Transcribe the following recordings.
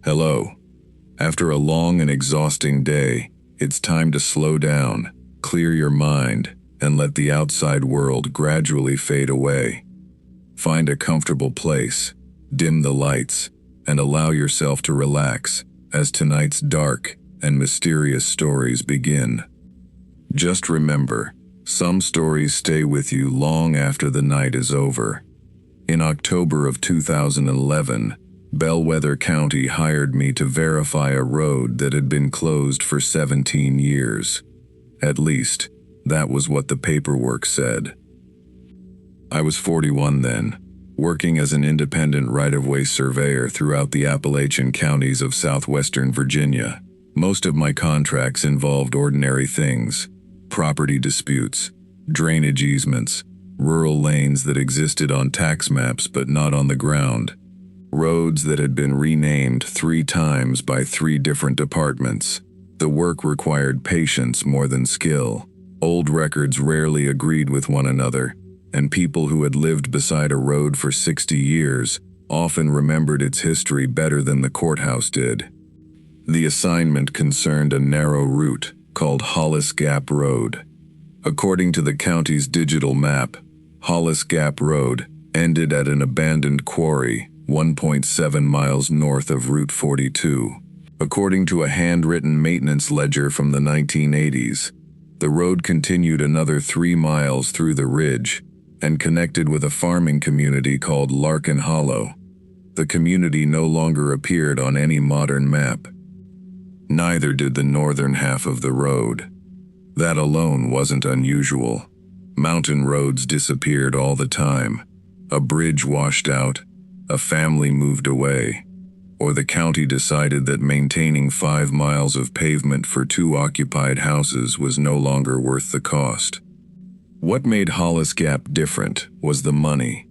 Hello. After a long and exhausting day, it's time to slow down, clear your mind, and let the outside world gradually fade away. Find a comfortable place, dim the lights, and allow yourself to relax as tonight's dark and mysterious stories begin. Just remember, some stories stay with you long after the night is over. In October of 2011, Bellwether County hired me to verify a road that had been closed for 17 years. At least, that was what the paperwork said. I was 41 then, working as an independent right-of-way surveyor throughout the Appalachian counties of southwestern Virginia. Most of my contracts involved ordinary things: property disputes, drainage easements, rural lanes that existed on tax maps but not on the ground, roads that had been renamed 3 times by 3 different departments. The work required patience more than skill. Old records rarely agreed with one another, and people who had lived beside a road for 60 years often remembered its history better than the courthouse did. The assignment concerned a narrow route called Hollis Gap Road. According to the county's digital map, Hollis Gap Road ended at an abandoned quarry 1.7 miles north of Route 42. According to a handwritten maintenance ledger from the 1980s, the road continued another 3 miles through the ridge and connected with a farming community called Larkin Hollow. The community no longer appeared on any modern map. Neither did the northern half of the road. That alone wasn't unusual. Mountain roads disappeared all the time. A bridge washed out, a family moved away, or the county decided that maintaining 5 miles of pavement for 2 occupied houses was no longer worth the cost. What made Hollis Gap different was the money.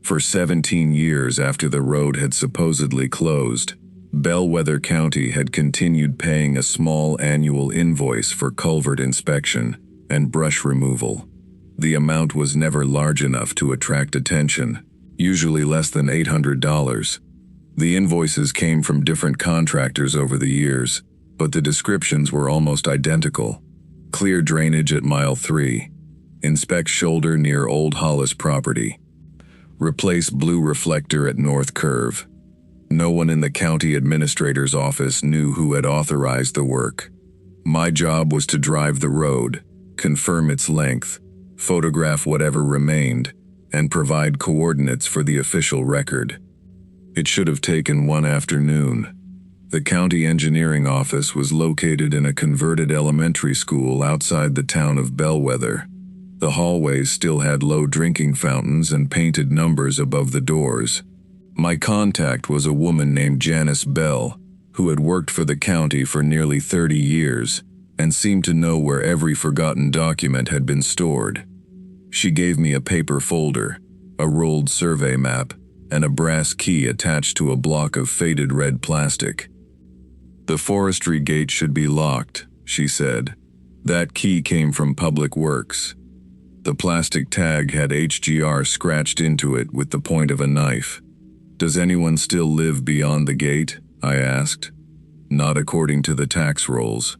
For 17 years after the road had supposedly closed, Bellwether County had continued paying a small annual invoice for culvert inspection and brush removal. The amount was never large enough to attract attention, usually less than $800. The invoices came from different contractors over the years, but the descriptions were almost identical. Clear drainage at mile 3. Inspect shoulder near Old Hollis property. Replace blue reflector at North Curve. No one in the county administrator's office knew who had authorized the work. My job was to drive the road, confirm its length, photograph whatever remained, and provide coordinates for the official record. It should have taken one afternoon. The county engineering office was located in a converted elementary school outside the town of Bellwether. The hallways still had low drinking fountains and painted numbers above the doors. My contact was a woman named Janice Bell, who had worked for the county for nearly 30 years and seemed to know where every forgotten document had been stored. She gave me a paper folder, a rolled survey map, and a brass key attached to a block of faded red plastic. "The forestry gate should be locked," she said. "That key came from Public Works." The plastic tag had HGR scratched into it with the point of a knife. "Does anyone still live beyond the gate?" I asked. "Not according to the tax rolls."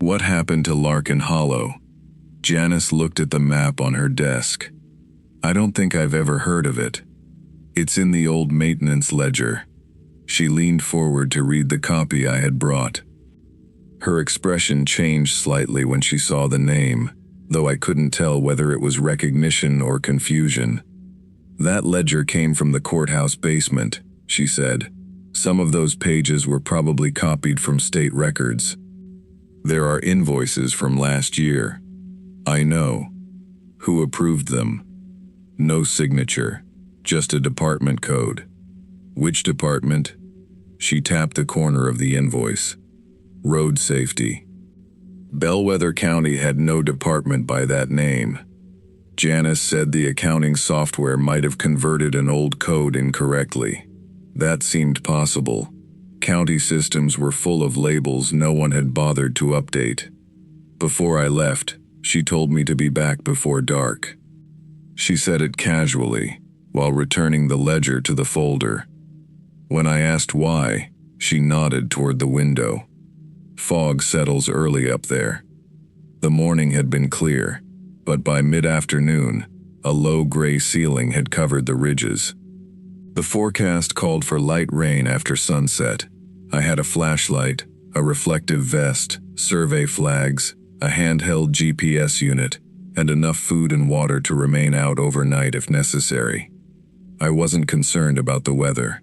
"What happened to Larkin Hollow?" Janice looked at the map on her desk. "I don't think I've ever heard of it. It's in the old maintenance ledger." She leaned forward to read the copy I had brought. Her expression changed slightly when she saw the name, though I couldn't tell whether it was recognition or confusion. "That ledger came from the courthouse basement," she said. "Some of those pages were probably copied from state records. There are invoices from last year." "I know. Who approved them?" "No signature, just a department code." "Which department?" She tapped the corner of the invoice. "Road safety." Bellwether County had no department by that name. Janice said the accounting software might have converted an old code incorrectly. That seemed possible. County systems were full of labels no one had bothered to update. Before I left, she told me to be back before dark. She said it casually, while returning the ledger to the folder. When I asked why, She nodded toward the window. Fog settles early up there. The morning had been clear, but by mid-afternoon, a low gray ceiling had covered the ridges. The forecast called for light rain after sunset. I had a flashlight, a reflective vest, survey flags, a handheld GPS unit, and enough food and water to remain out overnight if necessary. I wasn't concerned about the weather.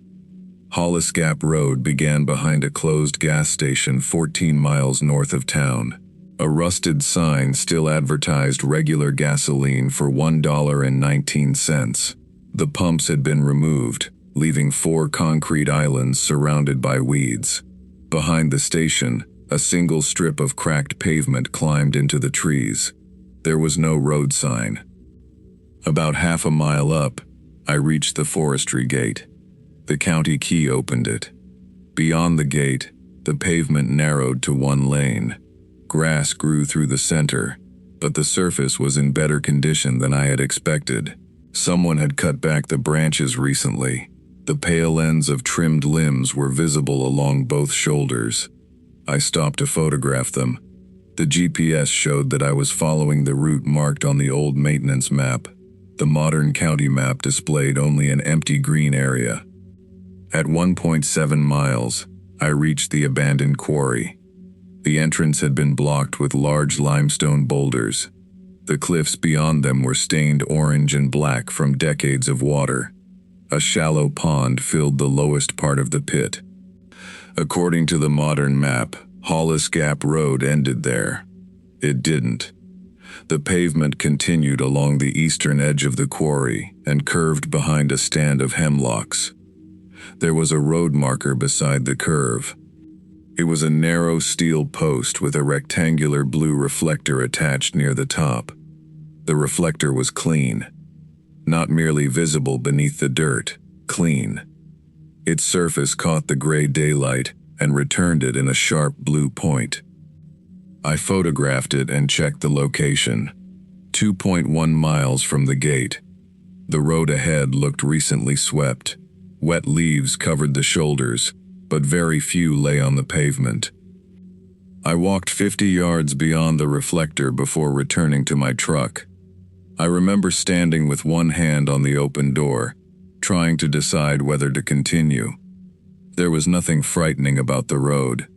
Hollis Gap Road began behind a closed gas station 14 miles north of town. A rusted sign still advertised regular gasoline for $1.19. The pumps had been removed, leaving 4 concrete islands surrounded by weeds. Behind the station, a single strip of cracked pavement climbed into the trees. There was no road sign. About half a mile up, I reached the forestry gate. The county key opened it. Beyond the gate, the pavement narrowed to 1 lane. Grass grew through the center, but the surface was in better condition than I had expected. Someone had cut back the branches recently. The pale ends of trimmed limbs were visible along both shoulders. I stopped to photograph them. The GPS showed that I was following the route marked on the old maintenance map. The modern county map displayed only an empty green area. At 1.7 miles, I reached the abandoned quarry. The entrance had been blocked with large limestone boulders. The cliffs beyond them were stained orange and black from decades of water. A shallow pond filled the lowest part of the pit. According to the modern map, Hollis Gap Road ended there. It didn't. The pavement continued along the eastern edge of the quarry and curved behind a stand of hemlocks. There was a road marker beside the curve. It was a narrow steel post with a rectangular blue reflector attached near the top. The reflector was clean. Not merely visible beneath the dirt, clean. Its surface caught the gray daylight and returned it in a sharp blue point. I photographed it and checked the location. 2.1 miles from the gate. The road ahead looked recently swept. Wet leaves covered the shoulders, but very few lay on the pavement. I walked 50 yards beyond the reflector before returning to my truck. I remember standing with one hand on the open door, trying to decide whether to continue. There was nothing frightening about the road.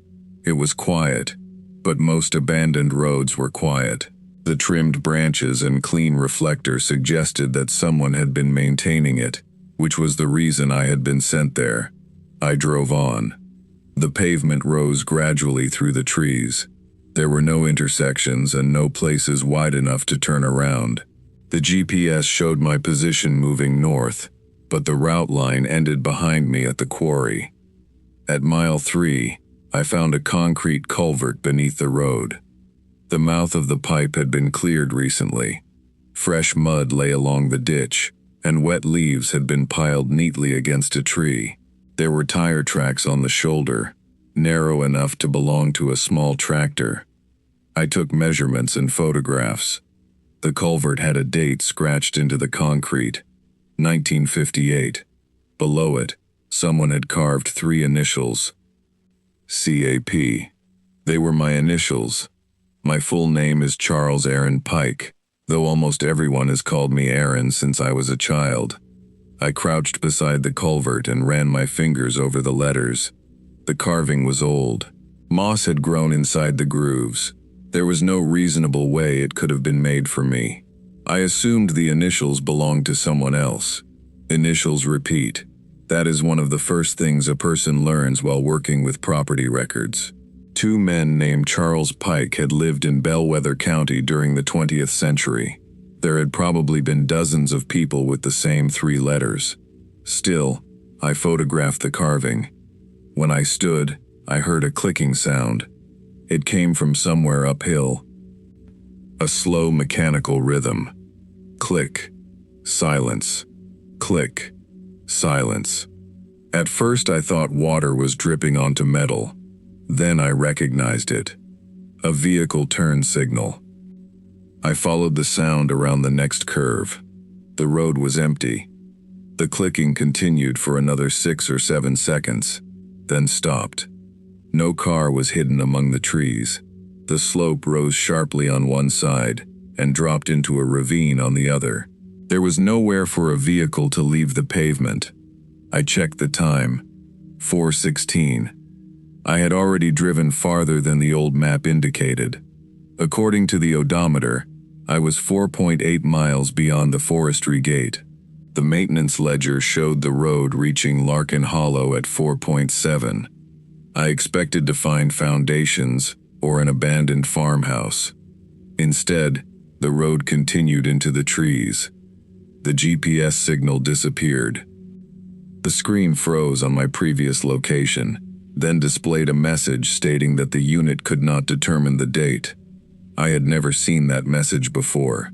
It was quiet, but most abandoned roads were quiet. The trimmed branches and clean reflector suggested that someone had been maintaining it, which was the reason I had been sent there. I drove on. The pavement rose gradually through the trees. There were no intersections and no places wide enough to turn around. The GPS showed my position moving north, but the route line ended behind me at the quarry. At mile 3, I found a concrete culvert beneath the road. The mouth of the pipe had been cleared recently. Fresh mud lay along the ditch, and wet leaves had been piled neatly against a tree. There were tire tracks on the shoulder, narrow enough to belong to a small tractor. I took measurements and photographs. The culvert had a date scratched into the concrete, 1958. Below it, someone had carved 3 initials, CAP. They were my initials. My full name is Charles Aaron Pike, though almost everyone has called me Aaron since I was a child. I crouched beside the culvert and ran my fingers over the letters. The carving was old. Moss had grown inside the grooves. There was no reasonable way it could have been made for me. I assumed the initials belonged to someone else. Initials repeat. That is one of the first things a person learns while working with property records. 2 men named Charles Pike had lived in Bellwether County during the 20th century. There had probably been dozens of people with the same 3 letters. Still, I photographed the carving. When I stood, I heard a clicking sound. It came from somewhere uphill. A slow mechanical rhythm. Click. Silence. Click. Silence. At first I thought water was dripping onto metal. Then I recognized it. A vehicle turn signal. I followed the sound around the next curve. The road was empty. The clicking continued for another 6 or 7 seconds. then stopped. No car was hidden among the trees. The slope rose sharply on one side and dropped into a ravine on the other. There was nowhere for a vehicle to leave the pavement. I checked the time. 4:16. I had already driven farther than the old map indicated. According to the odometer, I was 4.8 miles beyond the forestry gate. The maintenance ledger showed the road reaching Larkin Hollow at 4.7. I expected to find foundations or an abandoned farmhouse. Instead, the road continued into the trees. The GPS signal disappeared. The screen froze on my previous location, then displayed a message stating that the unit could not determine the date. I had never seen that message before.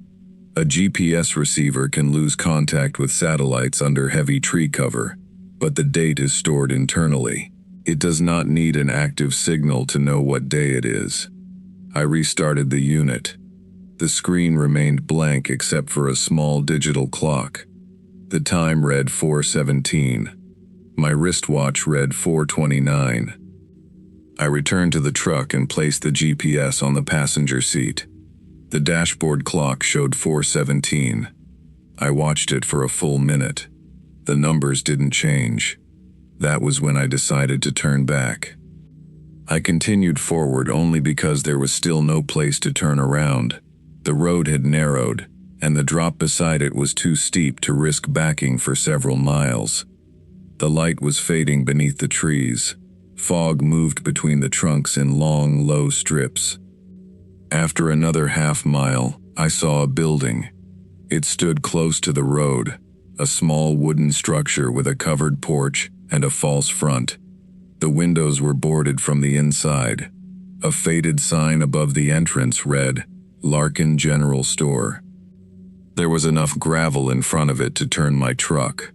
A GPS receiver can lose contact with satellites under heavy tree cover, but the date is stored internally. It does not need an active signal to know what day it is. I restarted the unit. The screen remained blank except for a small digital clock. The time read 4:17. My wristwatch read 4:29. I returned to the truck and placed the GPS on the passenger seat. The dashboard clock showed 4:17. I watched it for a full minute. The numbers didn't change. That was when I decided to turn back. I continued forward only because there was still no place to turn around. The road had narrowed, and the drop beside it was too steep to risk backing for several miles. The light was fading beneath the trees. Fog moved between the trunks in long, low strips. After another half-mile, I saw a building. It stood close to the road, a small wooden structure with a covered porch and a false front. The windows were boarded from the inside. A faded sign above the entrance read, "Larkin General Store." There was enough gravel in front of it to turn my truck.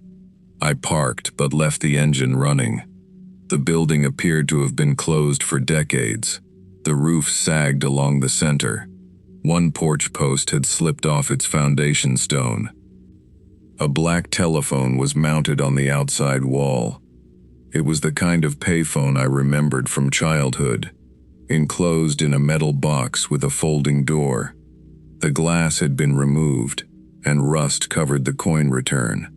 I parked but left the engine running. The building appeared to have been closed for decades. The roof sagged along the center. One porch post had slipped off its foundation stone. A black telephone was mounted on the outside wall. It was the kind of payphone I remembered from childhood, enclosed in a metal box with a folding door. The glass had been removed, and rust covered the coin return.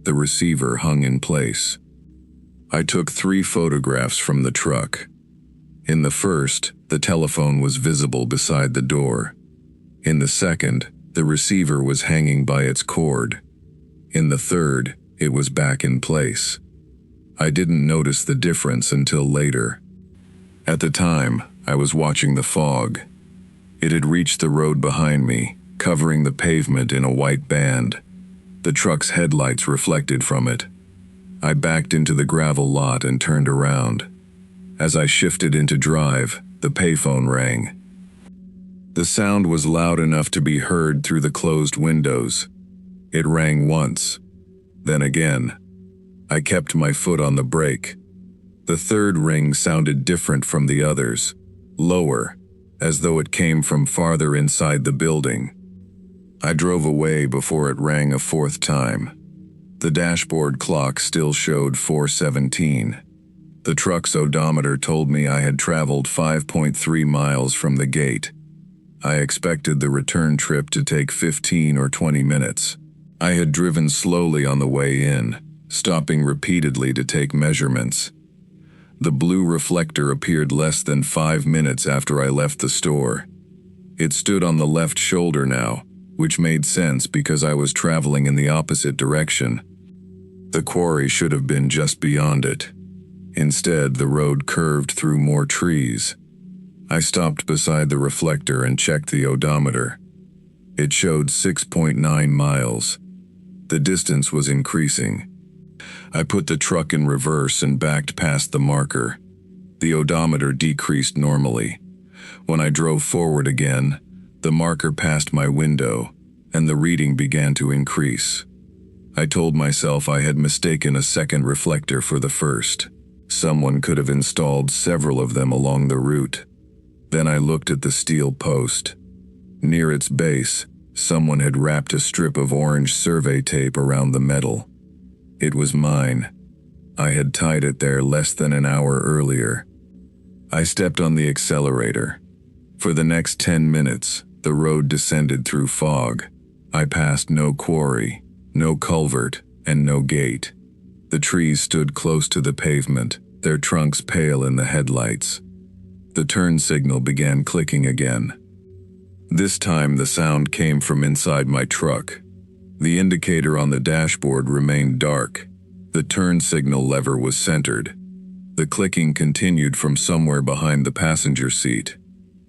The receiver hung in place. I took 3 photographs from the truck. In the first, the telephone was visible beside the door. In the second, the receiver was hanging by its cord. In the third, it was back in place. I didn't notice the difference until later. At the time, I was watching the fog. It had reached the road behind me, covering the pavement in a white band. The truck's headlights reflected from it. I backed into the gravel lot and turned around. As I shifted into drive, the payphone rang. The sound was loud enough to be heard through the closed windows. It rang once, then again. I kept my foot on the brake. The third ring sounded different from the others, lower, as though it came from farther inside the building. I drove away before it rang a fourth time. The dashboard clock still showed 4:17. The truck's odometer told me I had traveled 5.3 miles from the gate. I expected the return trip to take 15 or 20 minutes. I had driven slowly on the way in, stopping repeatedly to take measurements. The blue reflector appeared less than 5 minutes after I left the store. It stood on the left shoulder now, which made sense because I was traveling in the opposite direction. The quarry should have been just beyond it. Instead, the road curved through more trees. I stopped beside the reflector and checked the odometer. It showed 6.9 miles. The distance was increasing. I put the truck in reverse and backed past the marker. The odometer decreased normally. When I drove forward again, the marker passed my window, and the reading began to increase. I told myself I had mistaken a second reflector for the first. Someone could have installed several of them along the route. Then I looked at the steel post. Near its base, someone had wrapped a strip of orange survey tape around the metal. It was mine. I had tied it there less than an hour earlier. I stepped on the accelerator. For the next 10 minutes, the road descended through fog. I passed no quarry, no culvert, and no gate. The trees stood close to the pavement, their trunks pale in the headlights. The turn signal began clicking again. This time the sound came from inside my truck. The indicator on the dashboard remained dark. The turn signal lever was centered. The clicking continued from somewhere behind the passenger seat.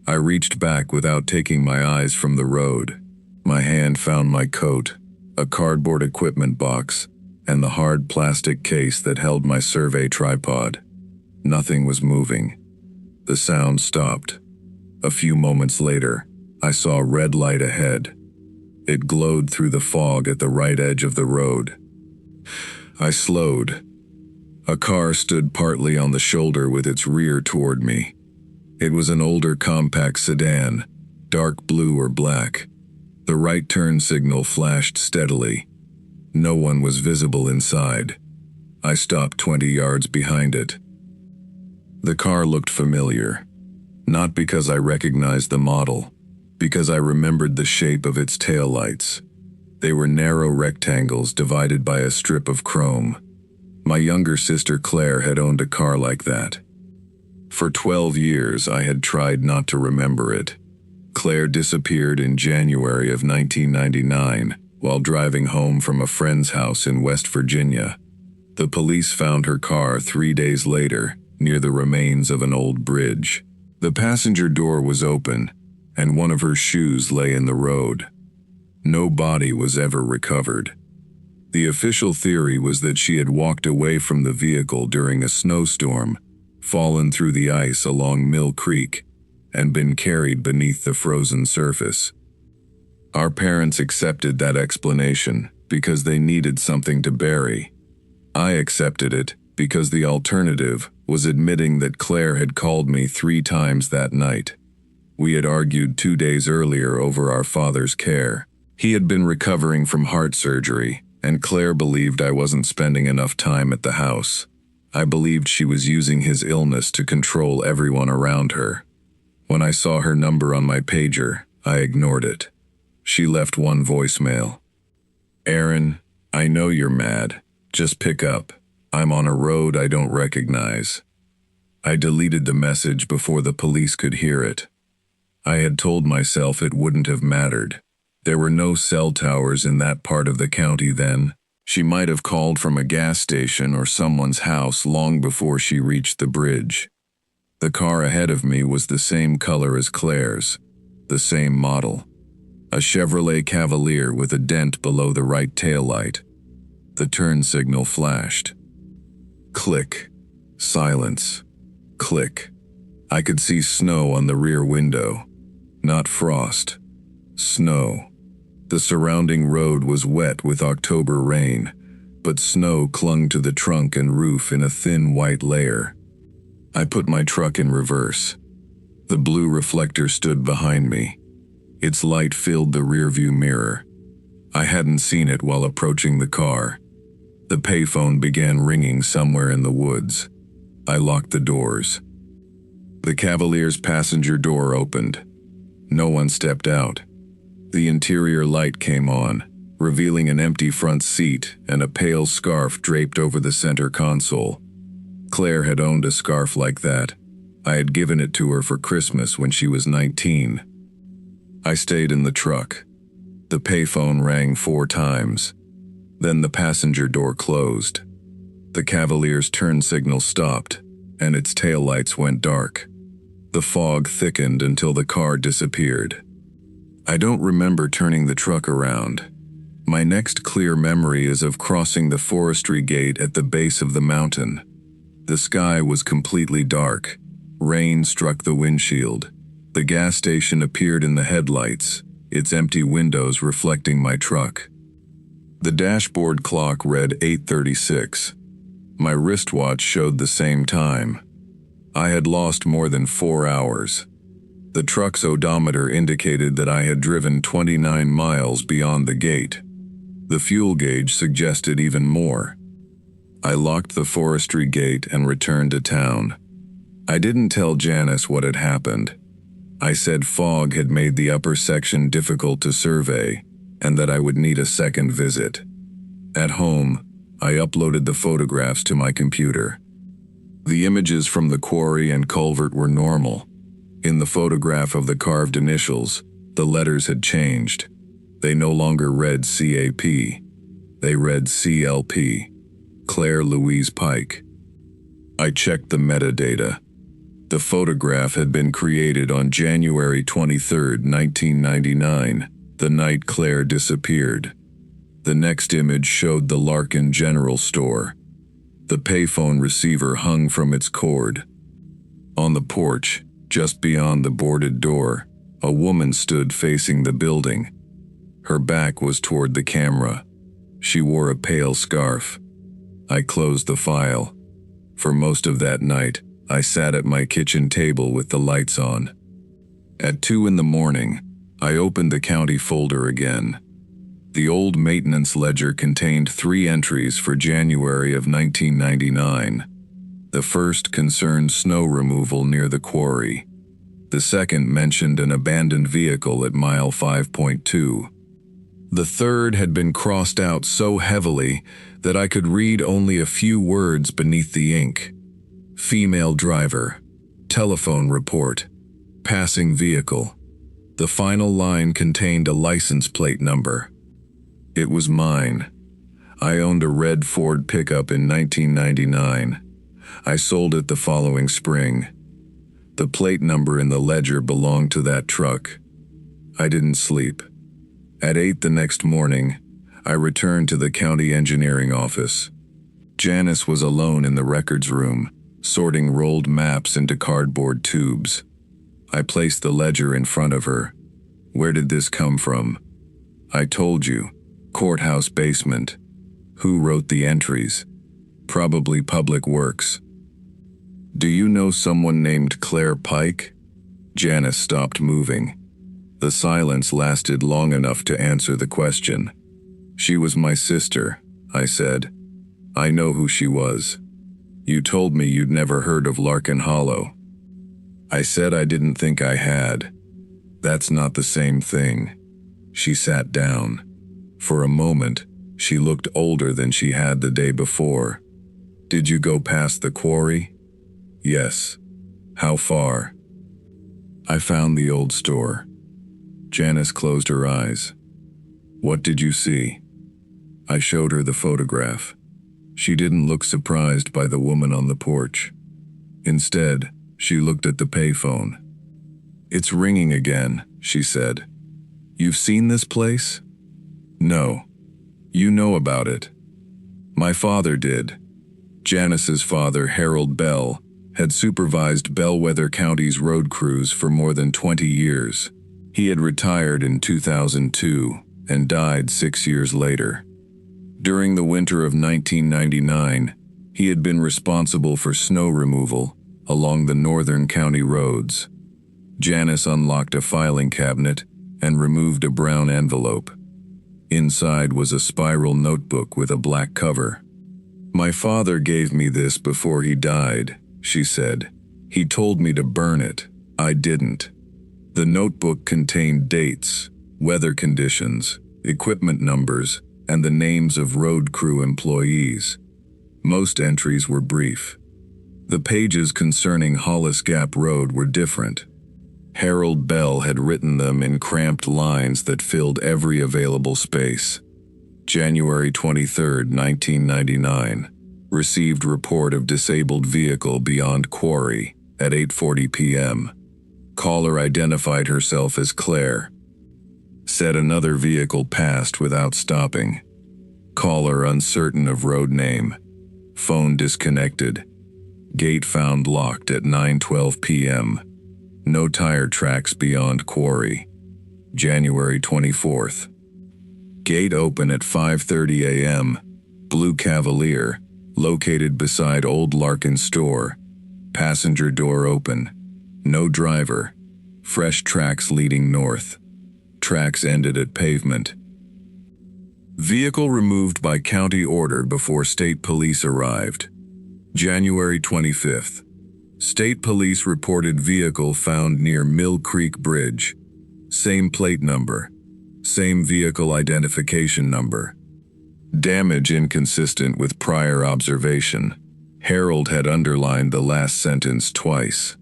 I reached back without taking my eyes from the road. My hand found my coat, a cardboard equipment box, and the hard plastic case that held my survey tripod. Nothing was moving. The sound stopped. A few moments later, I saw a red light ahead. It glowed through the fog at the right edge of the road. I slowed. A car stood partly on the shoulder with its rear toward me. It was an older compact sedan, dark blue or black. The right turn signal flashed steadily. No one was visible inside. I stopped 20 yards behind it. The car looked familiar. Not because I recognized the model, because I remembered the shape of its taillights. They were narrow rectangles divided by a strip of chrome. My younger sister Claire had owned a car like that. For 12 years I had tried not to remember it. Claire disappeared in January of 1999 while driving home from a friend's house in West Virginia. The police found her car 3 days later near the remains of an old bridge. The passenger door was open, and one of her shoes lay in the road. No body was ever recovered. The official theory was that she had walked away from the vehicle during a snowstorm, fallen through the ice along Mill Creek, and been carried beneath the frozen surface. Our parents accepted that explanation because they needed something to bury. I accepted it because the alternative was admitting that Claire had called me 3 times that night. We had argued 2 days earlier over our father's care. He had been recovering from heart surgery, and Claire believed I wasn't spending enough time at the house. I believed she was using his illness to control everyone around her. When I saw her number on my pager, I ignored it. She left one voicemail. "Aaron, I know you're mad. Just pick up. I'm on a road I don't recognize." I deleted the message before the police could hear it. I had told myself it wouldn't have mattered. There were no cell towers in that part of the county then. She might have called from a gas station or someone's house long before she reached the bridge. The car ahead of me was the same color as Claire's, the same model. A Chevrolet Cavalier with a dent below the right taillight. The turn signal flashed. Click. Silence. Click. I could see snow on the rear window. Not frost. Snow. The surrounding road was wet with October rain, but snow clung to the trunk and roof in a thin white layer. I put my truck in reverse. The blue reflector stood behind me. Its light filled the rearview mirror. I hadn't seen it while approaching the car. The payphone began ringing somewhere in the woods. I locked the doors. The Cavalier's passenger door opened. No one stepped out. The interior light came on, revealing an empty front seat and a pale scarf draped over the center console. Claire had owned a scarf like that. I had given it to her for Christmas when she was 19. I stayed in the truck. The payphone rang 4 times. Then the passenger door closed. The Cavalier's turn signal stopped, and its taillights went dark. The fog thickened until the car disappeared. I don't remember turning the truck around. My next clear memory is of crossing the forestry gate at the base of the mountain. The sky was completely dark. Rain struck the windshield. The gas station appeared in the headlights, its empty windows reflecting my truck. The dashboard clock read 8:36. My wristwatch showed the same time. I had lost more than 4 hours. The truck's odometer indicated that I had driven 29 miles beyond the gate. The fuel gauge suggested even more. I locked the forestry gate and returned to town. I didn't tell Janice what had happened. I said fog had made the upper section difficult to survey, and that I would need a second visit. At home, I uploaded the photographs to my computer. The images from the quarry and culvert were normal. In the photograph of the carved initials, the letters had changed. They no longer read CAP. They read CLP, Claire Louise Pike. I checked the metadata. The photograph had been created on January 23, 1999, the night Claire disappeared. The next image showed the Larkin General Store. The payphone receiver hung from its cord. On the porch, just beyond the boarded door, a woman stood facing the building. Her back was toward the camera. She wore a pale scarf. I closed the file. For most of that night, I sat at my kitchen table with the lights on. At 2 in the morning, I opened the county folder again. The old maintenance ledger contained 3 entries for January of 1999. The first concerned snow removal near the quarry. The second mentioned an abandoned vehicle at mile 5.2. The third had been crossed out so heavily that I could read only a few words beneath the ink. Female driver, telephone report, passing vehicle. The final line contained a license plate number. It was mine. I owned a red Ford pickup in 1999. I sold it the following spring. The plate number in the ledger belonged to that truck. I didn't sleep. At 8 the next morning, I returned to the county engineering office. Janice was alone in the records room, sorting rolled maps into cardboard tubes. I placed the ledger in front of her. Where did this come from? I told you. Courthouse basement. Who wrote the entries? Probably Public Works. Do you know someone named Claire Pike? Janice stopped moving. The silence lasted long enough to answer the question. She was my sister, I said. I know who she was. You told me you'd never heard of Larkin Hollow. I said I didn't think I had. That's not the same thing. She sat down. For a moment, she looked older than she had the day before. Did you go past the quarry? Yes. How far? I found the old store. Janice closed her eyes. What did you see? I showed her the photograph. She didn't look surprised by the woman on the porch. Instead, she looked at the payphone. It's ringing again, she said. You've seen this place? No. You know about it. My father did. Janice's father, Harold Bell, had supervised Bellwether County's road crews for more than 20 years. He had retired in 2002 and died 6 years later. During the winter of 1999, he had been responsible for snow removal along the northern county roads. Janice unlocked a filing cabinet and removed a brown envelope. Inside was a spiral notebook with a black cover. My father gave me this before he died, she said. He told me to burn it. I didn't. The notebook contained dates, weather conditions, equipment numbers, and the names of road crew employees. Most entries were brief. The pages concerning Hollis Gap Road were different. Harold Bell had written them in cramped lines that filled every available space. January 23, 1999. Received report of disabled vehicle beyond quarry at 8:40 p.m. Caller identified herself as Claire. Said another vehicle passed without stopping. Caller uncertain of road name. Phone disconnected. Gate found locked at 9:12 p.m. No tire tracks beyond quarry. January 24th. Gate open at 5:30 a.m. Blue Cavalier, located beside Old Larkin store. Passenger door open. No driver. Fresh tracks leading north. Tracks ended at pavement. Vehicle removed by county order before state police arrived. January 25th. State police reported vehicle found near Mill Creek Bridge. Same plate number. Same vehicle identification number. Damage inconsistent with prior observation. Harold had underlined the last sentence twice.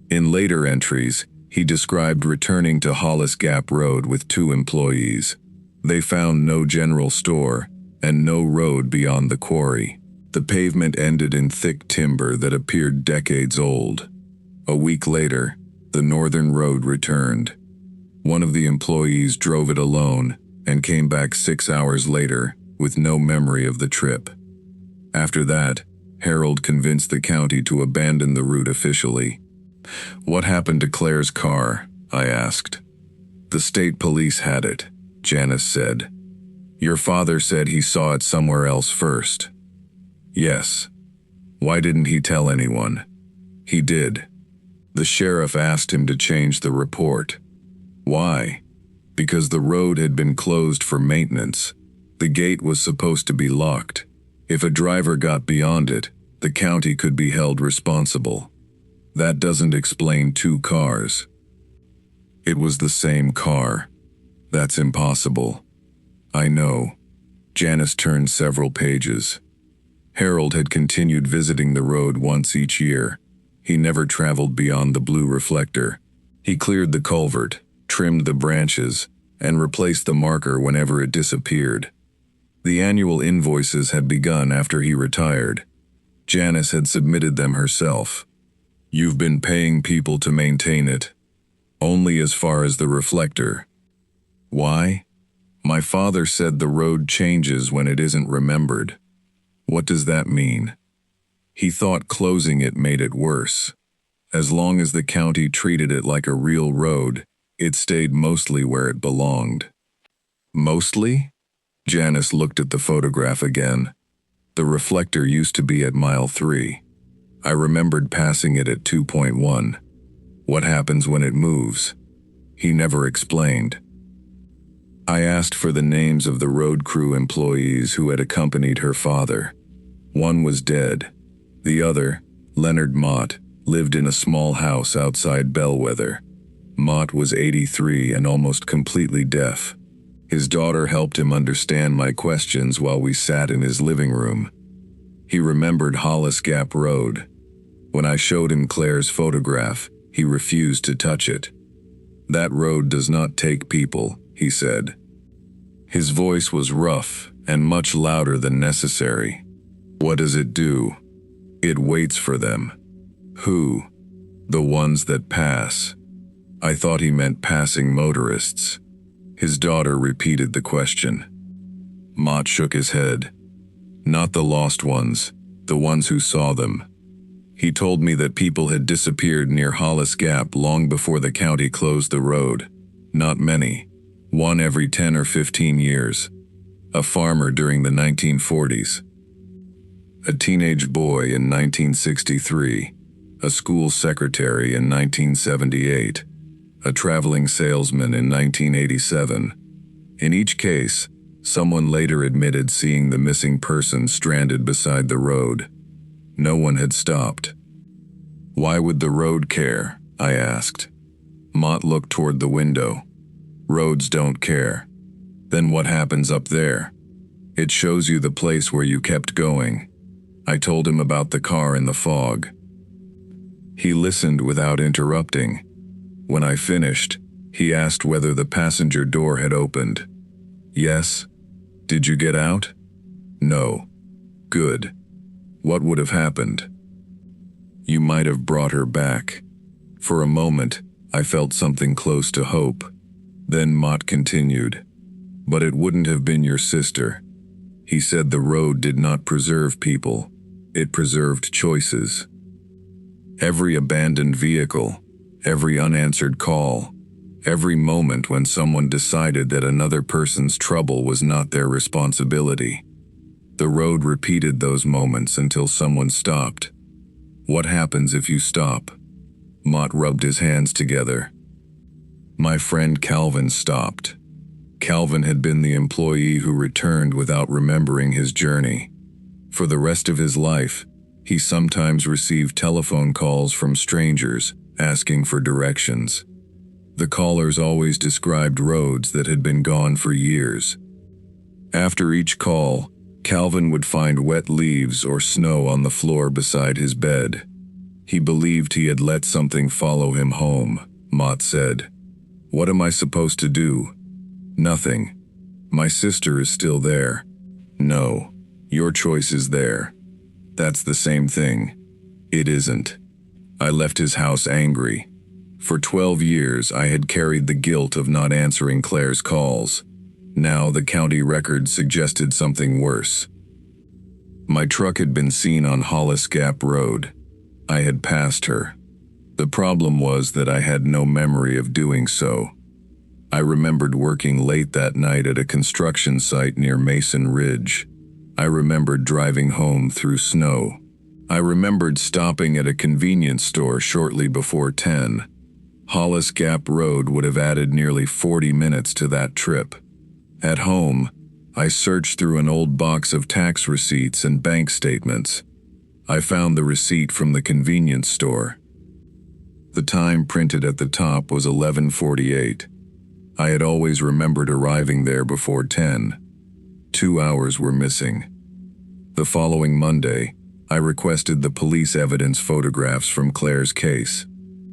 In later entries, he described returning to Hollis Gap Road with 2 employees. They found no general store and no road beyond the quarry. The pavement ended in thick timber that appeared decades old. A week later, the northern road returned. One of the employees drove it alone and came back 6 hours later with no memory of the trip. After that, Harold convinced the county to abandon the route officially. "What happened to Claire's car?" I asked. "The state police had it," Janice said. "Your father said he saw it somewhere else first." "Yes. Why didn't he tell anyone?" "He did. The sheriff asked him to change the report." "Why?" "Because the road had been closed for maintenance. The gate was supposed to be locked. If a driver got beyond it, the county could be held responsible. That doesn't explain 2 cars." "It was the same car. That's impossible." "I know." Janice turned several pages. Harold had continued visiting the road once each year. He never traveled beyond the blue reflector. He cleared the culvert, trimmed the branches, and replaced the marker whenever it disappeared. The annual invoices had begun after he retired. Janice had submitted them herself. "You've been paying people to maintain it." "Only as far as the reflector." "Why?" "My father said the road changes when it isn't remembered." "What does that mean?" "He thought closing it made it worse. As long as the county treated it like a real road, it stayed mostly where it belonged." "Mostly?" Janice looked at the photograph again. The reflector used to be at mile 3. I remembered passing it at 2.1. What happens when it moves? He never explained. I asked for the names of the road crew employees who had accompanied her father. One was dead. The other, Leonard Mott, lived in a small house outside Bellwether. Mott was 83 and almost completely deaf. His daughter helped him understand my questions while we sat in his living room. He remembered Hollis Gap Road. When I showed him Claire's photograph, he refused to touch it. "That road does not take people," he said. His voice was rough and much louder than necessary. "What does it do?" "It waits for them." "Who?" "The ones that pass." I thought he meant passing motorists. His daughter repeated the question. Mott shook his head. "Not the lost ones, the ones who saw them." He told me that people had disappeared near Hollis Gap long before the county closed the road. Not many. One every 10 or 15 years. A farmer during the 1940s. A teenage boy in 1963. A school secretary in 1978. A traveling salesman in 1987. In each case, someone later admitted seeing the missing person stranded beside the road. No one had stopped. "Why would the road care?" I asked. Mott looked toward the window. "Roads don't care." "Then what happens up there?" "It shows you the place where you kept going." I told him about the car in the fog. He listened without interrupting. When I finished, he asked whether the passenger door had opened. "Yes." "Did you get out?" "No." "Good. What would have happened?" "You might have brought her back." For a moment, I felt something close to hope. Then Mott continued. "But it wouldn't have been your sister." He said the road did not preserve people. It preserved choices. Every abandoned vehicle, every unanswered call, every moment when someone decided that another person's trouble was not their responsibility. The road repeated those moments until someone stopped. What happens if you stop? Mott rubbed his hands together. My friend Calvin stopped. Calvin had been the employee who returned without remembering his journey. For the rest of his life, he sometimes received telephone calls from strangers asking for directions. The callers always described roads that had been gone for years. After each call, Calvin would find wet leaves or snow on the floor beside his bed. He believed he had let something follow him home, Mott said. "What am I supposed to do?" "Nothing. My sister is still there." "No, your choice is there." "That's the same thing." "It isn't." I left his house angry. For 12 years, I had carried the guilt of not answering Claire's calls. Now the county records suggested something worse. My truck had been seen on Hollis Gap Road. I had passed her. The problem was that I had no memory of doing so. I remembered working late that night at a construction site near Mason Ridge. I remembered driving home through snow. I remembered stopping at a convenience store shortly before 10. Hollis Gap Road would have added nearly 40 minutes to that trip. At home, I searched through an old box of tax receipts and bank statements. I found the receipt from the convenience store. The time printed at the top was 11:48. I had always remembered arriving there before 10. 2 hours were missing. The following Monday, I requested the police evidence photographs from Claire's case.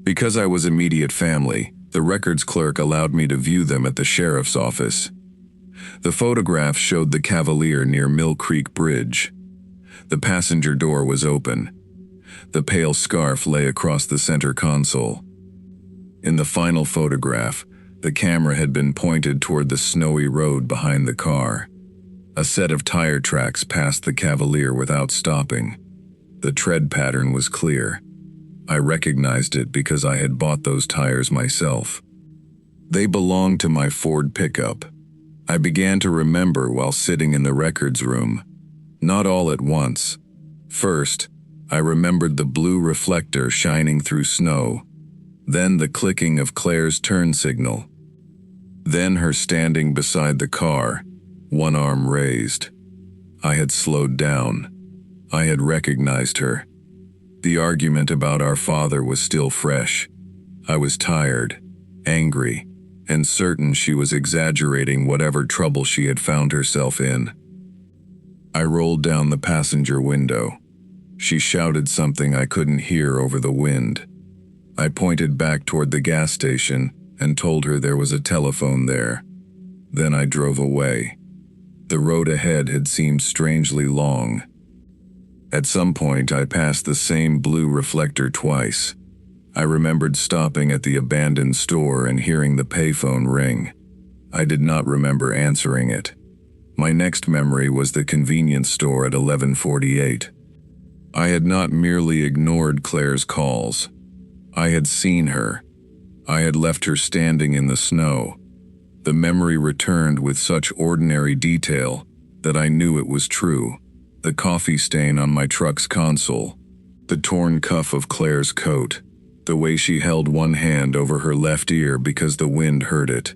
Because I was immediate family, the records clerk allowed me to view them at the sheriff's office. The photographs showed the Cavalier near Mill Creek Bridge. The passenger door was open. The pale scarf lay across the center console. In the final photograph, the camera had been pointed toward the snowy road behind the car. A set of tire tracks passed the Cavalier without stopping. The tread pattern was clear. I recognized it because I had bought those tires myself. They belonged to my Ford pickup. I began to remember while sitting in the records room. Not all at once. First, I remembered the blue reflector shining through snow. Then the clicking of Claire's turn signal. Then her standing beside the car, one arm raised. I had slowed down. I had recognized her. The argument about our father was still fresh. I was tired, angry, and certain she was exaggerating whatever trouble she had found herself in. I rolled down the passenger window. She shouted something I couldn't hear over the wind. I pointed back toward the gas station and told her there was a telephone there. Then I drove away. The road ahead had seemed strangely long. At some point, I passed the same blue reflector twice. I remembered stopping at the abandoned store and hearing the payphone ring. I did not remember answering it. My next memory was the convenience store at 11:48. I had not merely ignored Claire's calls. I had seen her. I had left her standing in the snow. The memory returned with such ordinary detail that I knew it was true. The coffee stain on my truck's console, the torn cuff of Claire's coat, the way she held one hand over her left ear because the wind hurt it.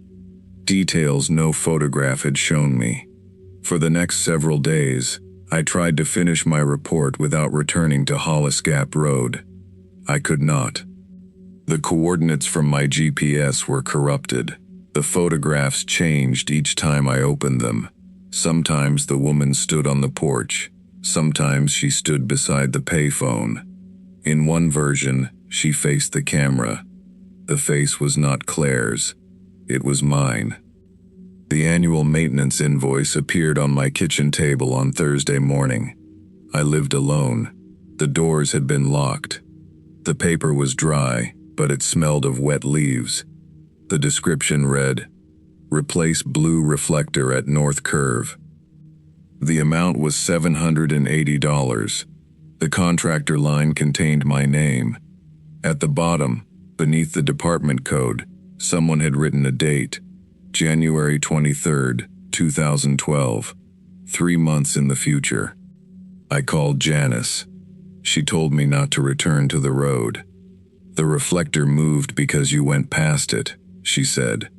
Details no photograph had shown me. For the next several days, I tried to finish my report without returning to Hollis Gap Road. I could not. The coordinates from my GPS were corrupted. The photographs changed each time I opened them. Sometimes the woman stood on the porch. Sometimes she stood beside the payphone. In one version, she faced the camera. The face was not Claire's. It was mine. The annual maintenance invoice appeared on my kitchen table on Thursday morning. I lived alone. The doors had been locked. The paper was dry, but it smelled of wet leaves. The description read, "Replace blue reflector at North Curve." The amount was $780. The contractor line contained my name. At the bottom, beneath the department code, someone had written a date, January 23, 2012, 3 months in the future. I called Janice. She told me not to return to the road. "The reflector moved because you went past it," she said.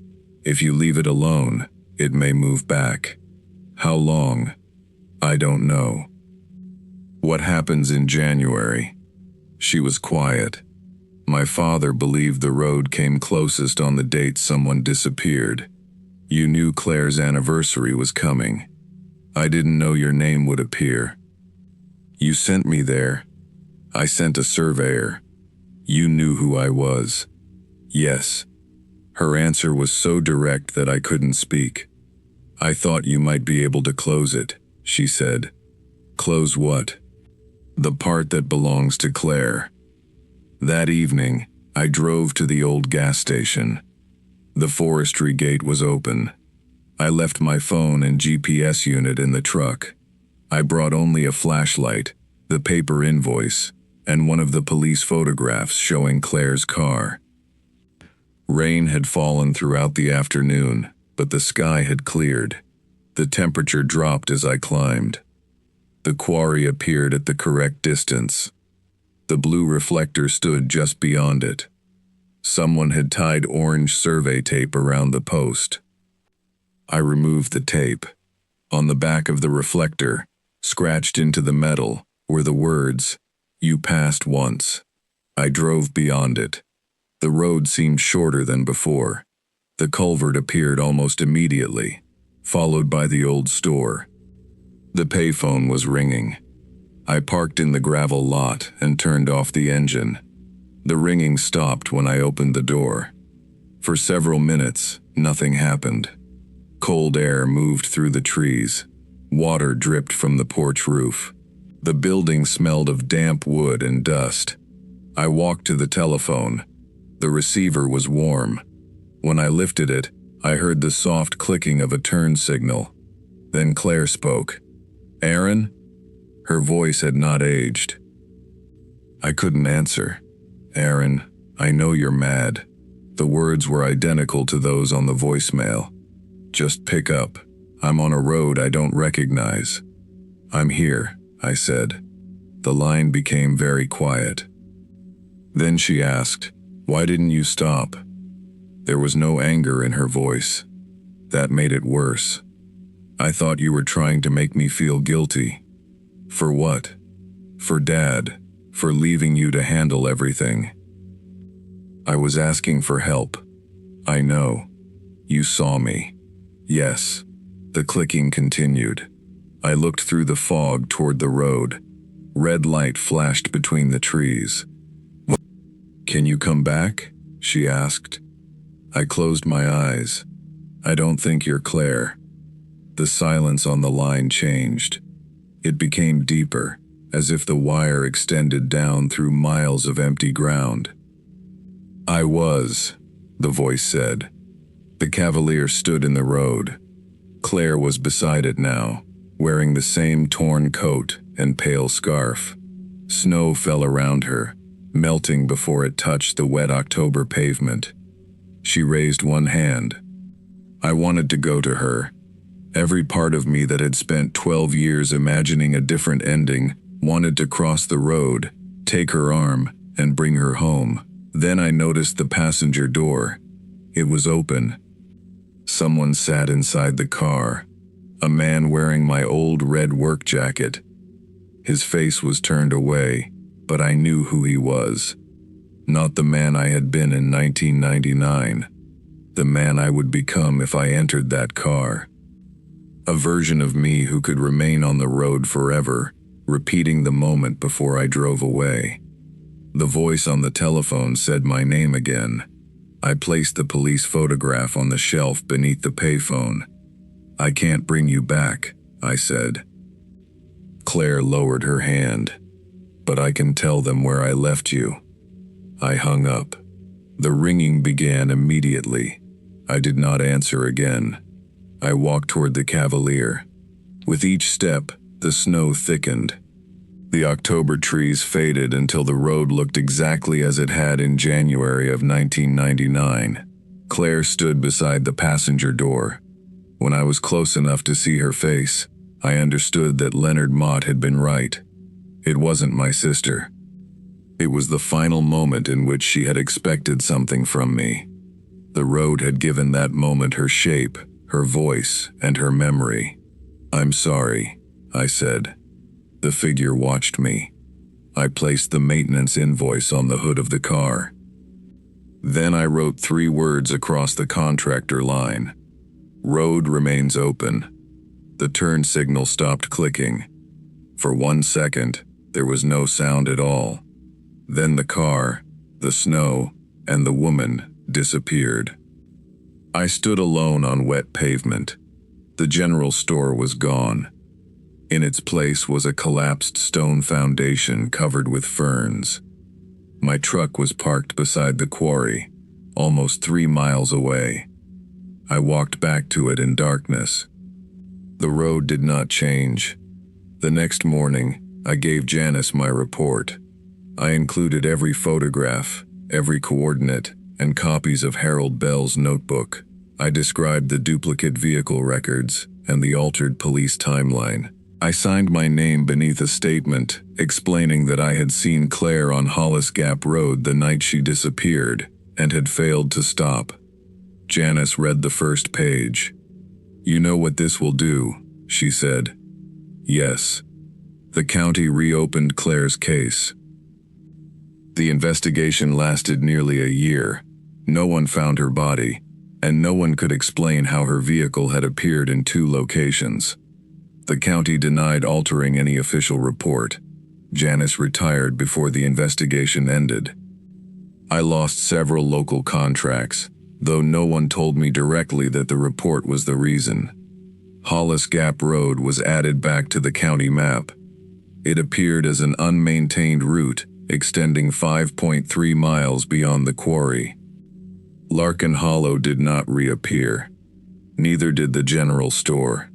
"If you leave it alone, It may move back. How long? I don't know. What happens in January? She was quiet. My father believed the road came closest on the date someone disappeared. You knew Claire's anniversary was coming. I didn't know your name would appear. You sent me there. I sent a surveyor. You knew who I was. Yes. Her answer was so direct that I couldn't speak. I thought you might be able to close it, she said. Close what? The part that belongs to Claire. That evening, I drove to the old gas station. The forestry gate was open. I left my phone and GPS unit in the truck. I brought only a flashlight, the paper invoice, and one of the police photographs showing Claire's car. Rain had fallen throughout the afternoon, but the sky had cleared. The temperature dropped as I climbed. The quarry appeared at the correct distance. The blue reflector stood just beyond it. Someone had tied orange survey tape around the post. I removed the tape. On the back of the reflector, scratched into the metal, were the words, "You passed once." I drove beyond it. The road seemed shorter than before. The culvert appeared almost immediately, followed by the old store. The payphone was ringing. I parked in the gravel lot and turned off the engine. The ringing stopped when I opened the door. For several minutes, nothing happened. Cold air moved through the trees. Water dripped from the porch roof. The building smelled of damp wood and dust. I walked to the telephone. The receiver was warm. When I lifted it, I heard the soft clicking of a turn signal. Then Claire spoke. "Aaron?" Her voice had not aged. I couldn't answer. "Aaron, I know you're mad." The words were identical to those on the voicemail. "Just pick up. I'm on a road I don't recognize." "I'm here," I said. The line became very quiet. Then she asked, "Why didn't you stop?" There was no anger in her voice. That made it worse. "I thought you were trying to make me feel guilty." "For what?" "For Dad. For leaving you to handle everything." "I was asking for help." "I know. You saw me." "Yes." The clicking continued. I looked through the fog toward the road. Red light flashed between the trees. "Can you come back?" she asked. I closed my eyes. "I don't think you're Claire." The silence on the line changed. It became deeper, as if the wire extended down through miles of empty ground. "I was," the voice said. The Cavalier stood in the road. Claire was beside it now, wearing the same torn coat and pale scarf. Snow fell around her, melting before it touched the wet October pavement. She raised one hand. I wanted to go to her. Every part of me that had spent 12 years imagining a different ending wanted to cross the road, take her arm, and bring her home. Then I noticed the passenger door. It was open. Someone sat inside the car, a man wearing my old red work jacket. His face was turned away, but I knew who he was. Not the man I had been in 1999. The man I would become if I entered that car. A version of me who could remain on the road forever, repeating the moment before I drove away. The voice on the telephone said my name again. I placed the police photograph on the shelf beneath the payphone. "I can't bring you back," I said. Claire lowered her hand. "But I can tell them where I left you." I hung up. The ringing began immediately. I did not answer again. I walked toward the Cavalier. With each step, the snow thickened. The October trees faded until the road looked exactly as it had in January of 1999. Claire stood beside the passenger door. When I was close enough to see her face, I understood that Leonard Mott had been right. It wasn't my sister. It was the final moment in which she had expected something from me. The road had given that moment her shape, her voice, and her memory. "I'm sorry," I said. The figure watched me. I placed the maintenance invoice on the hood of the car. Then I wrote 3 words across the contractor line. "Road remains open." The turn signal stopped clicking. For 1 second, there was no sound at all. Then the car, the snow, and the woman disappeared. I stood alone on wet pavement. The general store was gone. In its place was a collapsed stone foundation covered with ferns. My truck was parked beside the quarry, almost 3 miles away. I walked back to it in darkness. The road did not change. The next morning, I gave Janice my report. I included every photograph, every coordinate, and copies of Harold Bell's notebook. I described the duplicate vehicle records and the altered police timeline. I signed my name beneath a statement explaining that I had seen Claire on Hollis Gap Road the night she disappeared and had failed to stop. Janice read the first page. "You know what this will do," she said. "Yes." The county reopened Claire's case. The investigation lasted nearly a year. No one found her body, and no one could explain how her vehicle had appeared in 2 locations. The county denied altering any official report. Janice retired before the investigation ended. I lost several local contracts, though no one told me directly that the report was the reason. Hollis Gap Road was added back to the county map. It appeared as an unmaintained route extending 5.3 miles beyond the quarry. Larkin Hollow did not reappear. Neither did the general store.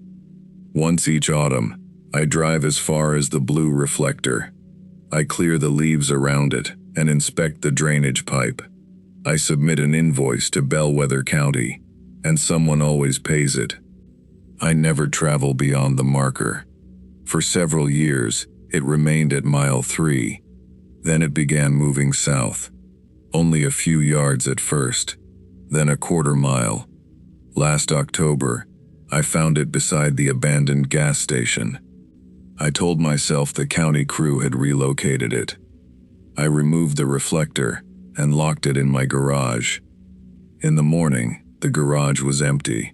Once each autumn, I drive as far as the blue reflector. I clear the leaves around it and inspect the drainage pipe. I submit an invoice to Bellwether County, and someone always pays it. I never travel beyond the marker. For several years, it remained at mile 3. Then it began moving south. Only a few yards at first, then a quarter mile. Last October, I found it beside the abandoned gas station. I told myself the county crew had relocated it. I removed the reflector and locked it in my garage. In the morning, the garage was empty.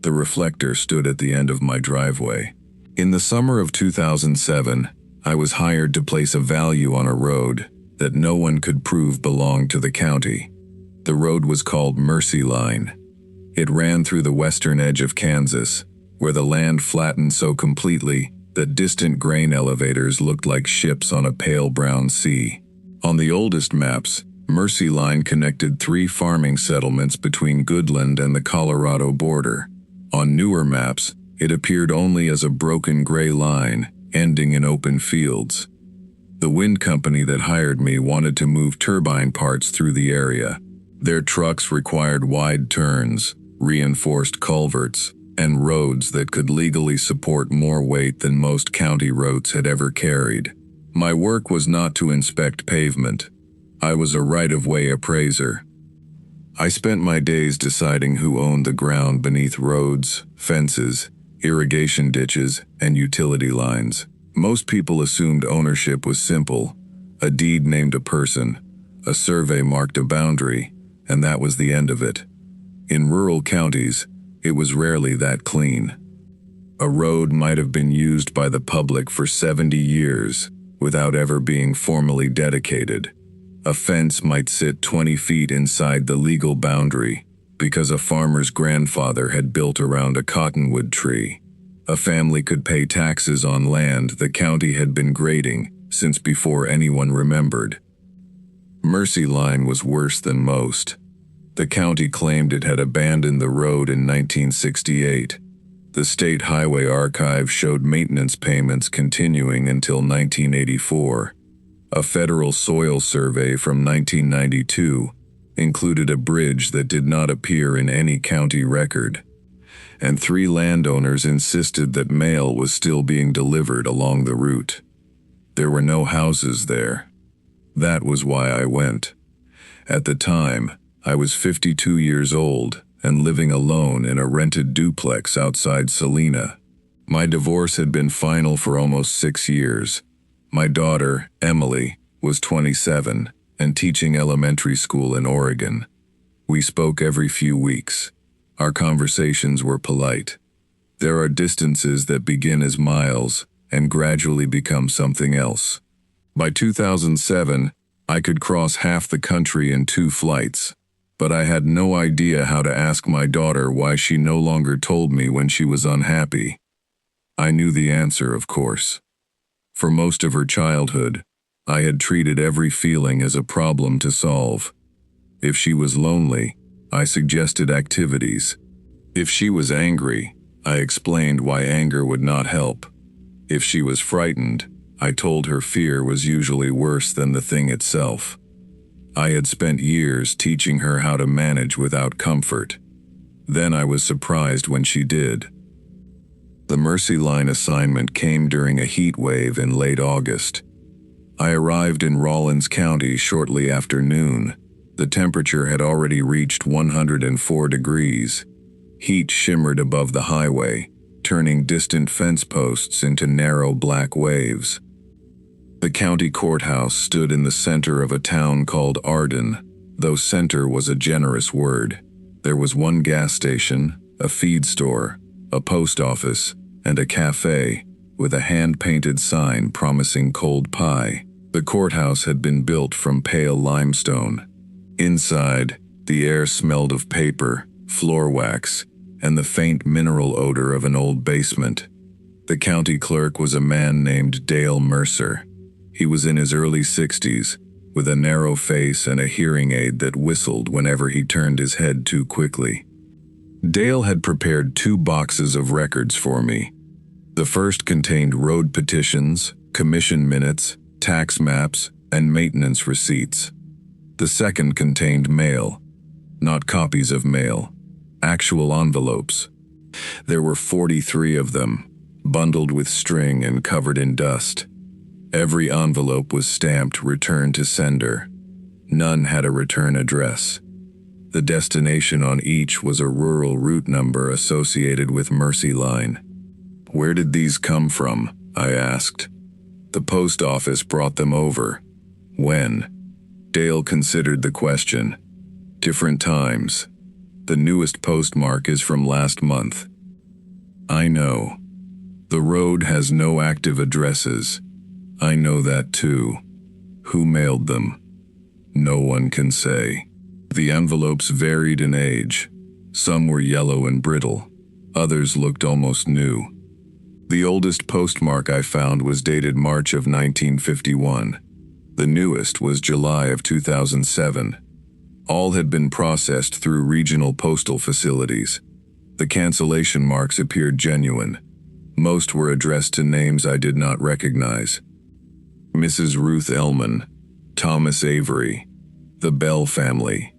The reflector stood at the end of my driveway. In the summer of 2007, I was hired to place a value on a road that no one could prove belonged to the county. The road was called Mercy Line. It ran through the western edge of Kansas, where the land flattened so completely that distant grain elevators looked like ships on a pale brown sea. On the oldest maps, Mercy Line connected 3 farming settlements between Goodland and the Colorado border. On newer maps, it appeared only as a broken gray line, ending in open fields. The wind company that hired me wanted to move turbine parts through the area. Their trucks required wide turns, reinforced culverts, and roads that could legally support more weight than most county roads had ever carried. My work was not to inspect pavement. I was a right-of-way appraiser. I spent my days deciding who owned the ground beneath roads, fences, irrigation ditches, and utility lines. Most people assumed ownership was simple. A deed named a person, a survey marked a boundary, and that was the end of it. In rural counties, it was rarely that clean. A road might have been used by the public for 70 years without ever being formally dedicated. A fence might sit 20 feet inside the legal boundary because a farmer's grandfather had built around a cottonwood tree. A family could pay taxes on land the county had been grading since before anyone remembered. Mercy Line was worse than most. The county claimed it had abandoned the road in 1968. The State Highway Archive showed maintenance payments continuing until 1984. A federal soil survey from 1992 included a bridge that did not appear in any county record. And 3 landowners insisted that mail was still being delivered along the route. There were no houses there. That was why I went. At the time, I was 52 years old and living alone in a rented duplex outside Salina. My divorce had been final for almost 6 years. My daughter, Emily, was 27 and teaching elementary school in Oregon. We spoke every few weeks. Our conversations were polite. There are distances that begin as miles and gradually become something else. By 2007, I could cross half the country in 2 flights, but I had no idea how to ask my daughter why she no longer told me when she was unhappy. I knew the answer, of course. For most of her childhood, I had treated every feeling as a problem to solve. If she was lonely, I suggested activities. If she was angry, I explained why anger would not help. If she was frightened, I told her fear was usually worse than the thing itself. I had spent years teaching her how to manage without comfort. Then I was surprised when she did. The Mercy Line assignment came during a heat wave in late August. I arrived in Rawlins County shortly after noon. The temperature had already reached 104 degrees. Heat shimmered above the highway, turning distant fence posts into narrow black waves. The county courthouse stood in the center of a town called Arden, though center was a generous word. There was one gas station, a feed store, a post office, and a cafe, with a hand-painted sign promising cold pie. The courthouse had been built from pale limestone. Inside, the air smelled of paper, floor wax, and the faint mineral odor of an old basement. The county clerk was a man named Dale Mercer. He was in his early 60s, with a narrow face and a hearing aid that whistled whenever he turned his head too quickly. Dale had prepared 2 boxes of records for me. The first contained road petitions, commission minutes, tax maps, and maintenance receipts. The second contained mail, not copies of mail, actual envelopes. There were 43 of them, bundled with string and covered in dust. Every envelope was stamped "Return to Sender." None had a return address. The destination on each was a rural route number associated with Mercy Line. "Where did these come from?" I asked. "The post office brought them over." "When?" Dale considered the question. "Different times. The newest postmark is from last month." "I know. The road has no active addresses. I know that too. Who mailed them?" "No one can say." The envelopes varied in age. Some were yellow and brittle. Others looked almost new. The oldest postmark I found was dated March of 1951. The newest was July of 2007. All had been processed through regional postal facilities. The cancellation marks appeared genuine. Most were addressed to names I did not recognize. Mrs. Ruth Ellman, Thomas Avery, the Bell family,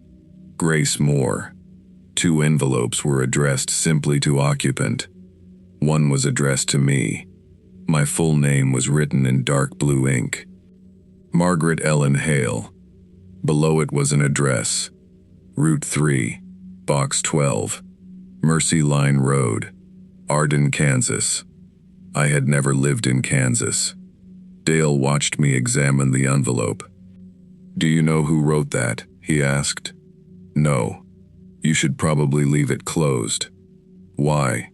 Grace Moore. 2 envelopes were addressed simply to occupant. One was addressed to me. My full name was written in dark blue ink. Margaret Ellen Hale. Below it was an address. Route 3, Box 12, Mercy Line Road, Arden, Kansas. I had never lived in Kansas. Dale watched me examine the envelope. "Do you know who wrote that?" he asked. "No. You should probably leave it closed." "Why?"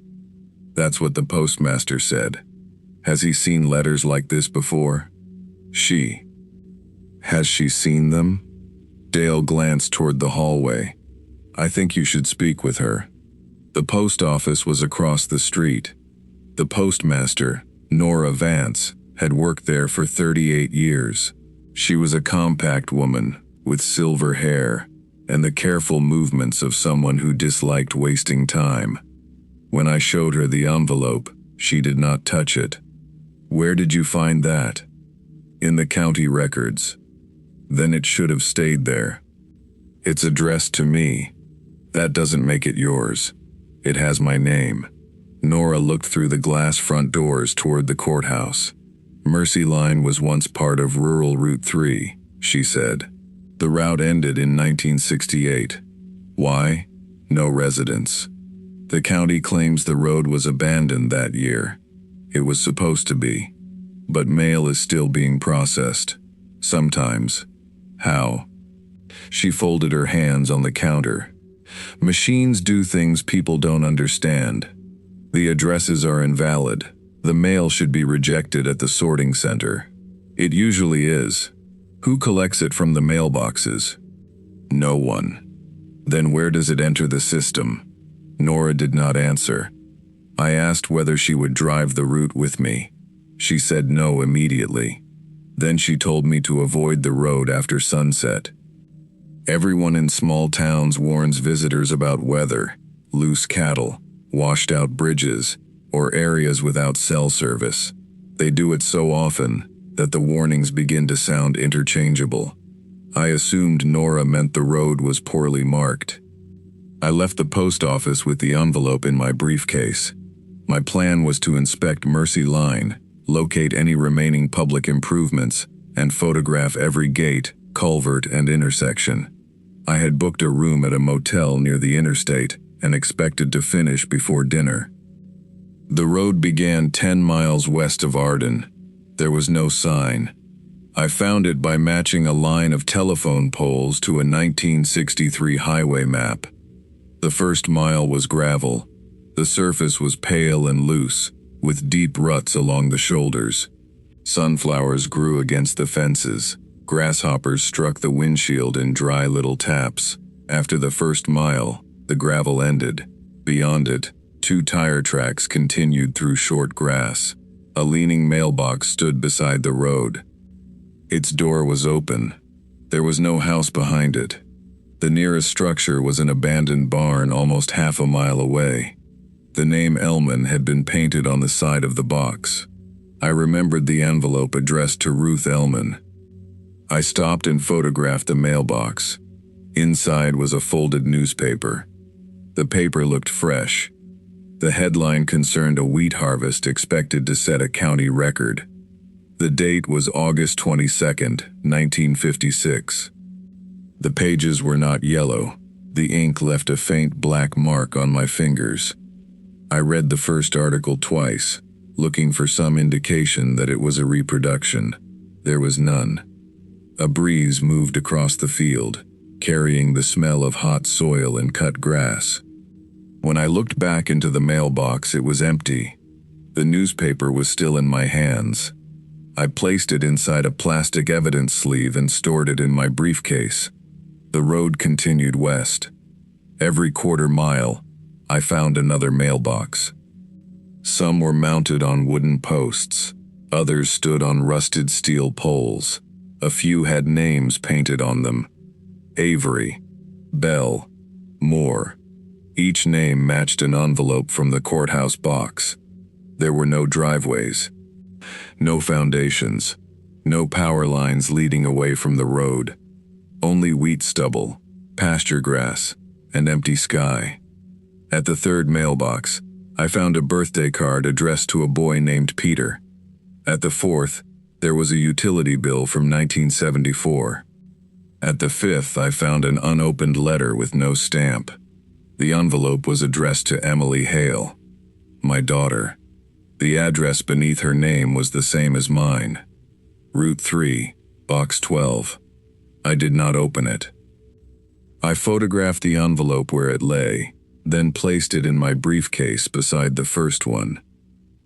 "That's what the postmaster said." "Has he seen letters like this before?" "She." "Has she seen them?" Dale glanced toward the hallway. "I think you should speak with her." The post office was across the street. The postmaster, Nora Vance, had worked there for 38 years. She was a compact woman, with silver hair, and the careful movements of someone who disliked wasting time. When I showed her the envelope, she did not touch it. "Where did you find that?" "In the county records." "Then it should have stayed there." "It's addressed to me. That doesn't make it yours. It has my name." Nora looked through the glass front doors toward the courthouse. "Mercy Line was once part of rural Route 3, she said. The route ended in 1968. Why? No residents. The county claims the road was abandoned that year. It was supposed to be. But mail is still being processed. Sometimes. How? She folded her hands on the counter. Machines do things people don't understand. The addresses are invalid. The mail should be rejected at the sorting center. It usually is. Who collects it from the mailboxes? No one. Then where does it enter the system? Nora did not answer. I asked whether she would drive the route with me. She said no immediately. Then she told me to avoid the road after sunset. Everyone in small towns warns visitors about weather, loose cattle, washed out bridges, or areas without cell service. They do it so often that the warnings begin to sound interchangeable. I assumed Nora meant the road was poorly marked. I left the post office with the envelope in my briefcase. My plan was to inspect Mercy Line, locate any remaining public improvements, and photograph every gate, culvert, and intersection. I had booked a room at a motel near the interstate and expected to finish before dinner. The road began 10 miles west of Arden. There was no sign. I found it by matching a line of telephone poles to a 1963 highway map. The first mile was gravel. The surface was pale and loose, with deep ruts along the shoulders. Sunflowers grew against the fences. Grasshoppers struck the windshield in dry little taps. After the first mile, the gravel ended. Beyond it, 2 tire tracks continued through short grass. A leaning mailbox stood beside the road. Its door was open. There was no house behind it. The nearest structure was an abandoned barn almost half a mile away. The name Ellman had been painted on the side of the box. I remembered the envelope addressed to Ruth Ellman. I stopped and photographed the mailbox. Inside was a folded newspaper. The paper looked fresh. The headline concerned a wheat harvest expected to set a county record. The date was August 22, 1956. The pages were not yellow. The ink left a faint black mark on my fingers. I read the first article twice, looking for some indication that it was a reproduction. There was none. A breeze moved across the field, carrying the smell of hot soil and cut grass. When I looked back into the mailbox, it was empty. The newspaper was still in my hands. I placed it inside a plastic evidence sleeve and stored it in my briefcase. The road continued west. Every quarter mile, I found another mailbox. Some were mounted on wooden posts. Others stood on rusted steel poles. A few had names painted on them. Avery, Bell, Moore. Each name matched an envelope from the courthouse box. There were no driveways, no foundations, no power lines leading away from the road. Only wheat stubble, pasture grass, and empty sky. At the third mailbox, I found a birthday card addressed to a boy named Peter. At the fourth, there was a utility bill from 1974. At the fifth, I found an unopened letter with no stamp. The envelope was addressed to Emily Hale, my daughter. The address beneath her name was the same as mine. Route 3, Box 12. I did not open it. I photographed the envelope where it lay, then placed it in my briefcase beside the first one.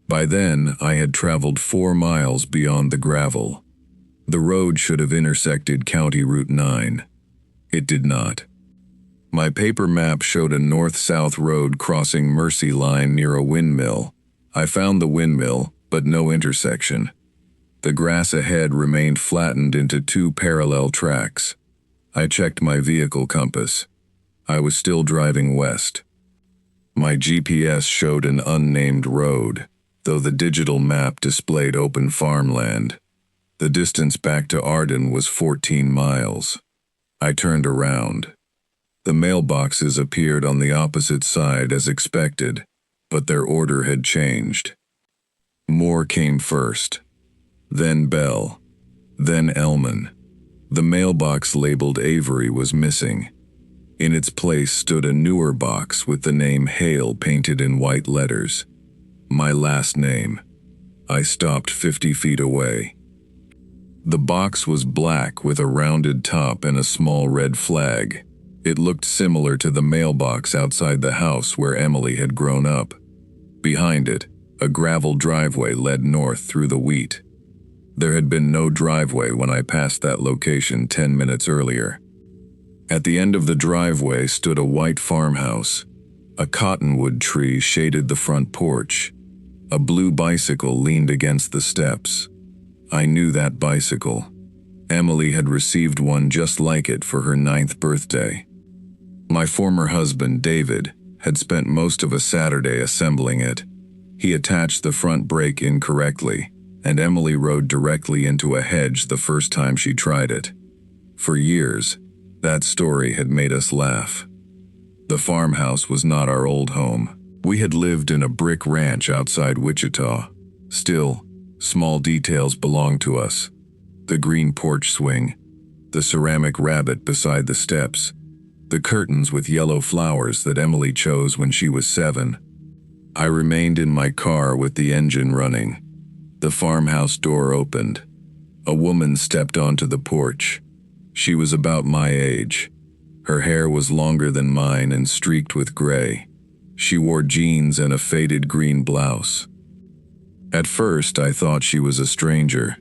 By then, I had traveled 4 miles beyond the gravel. The road should have intersected County Route 9. It did not. My paper map showed a north-south road crossing Mercy Line near a windmill. I found the windmill, but no intersection. The grass ahead remained flattened into 2 parallel tracks. I checked my vehicle compass. I was still driving west. My GPS showed an unnamed road, though the digital map displayed open farmland. The distance back to Arden was 14 miles. I turned around. The mailboxes appeared on the opposite side as expected, but their order had changed. Moore came first, then Bell, then Ellman. The mailbox labeled Avery was missing. In its place stood a newer box with the name Hale painted in white letters. My last name. I stopped 50 feet away. The box was black with a rounded top and a small red flag. It looked similar to the mailbox outside the house where Emily had grown up. Behind it, a gravel driveway led north through the wheat. There had been no driveway when I passed that location 10 minutes earlier. At the end of the driveway stood a white farmhouse. A cottonwood tree shaded the front porch. A blue bicycle leaned against the steps. I knew that bicycle. Emily had received one just like it for her 9th birthday. My former husband, David, had spent most of a Saturday assembling it. He attached the front brake incorrectly, and Emily rode directly into a hedge the first time she tried it. For years, that story had made us laugh. The farmhouse was not our old home. We had lived in a brick ranch outside Wichita. Still, small details belonged to us. The green porch swing, the ceramic rabbit beside the steps, the curtains with yellow flowers that Emily chose when she was 7. I remained in my car with the engine running. The farmhouse door opened. A woman stepped onto the porch. She was about my age. Her hair was longer than mine and streaked with gray. She wore jeans and a faded green blouse. At first, I thought she was a stranger.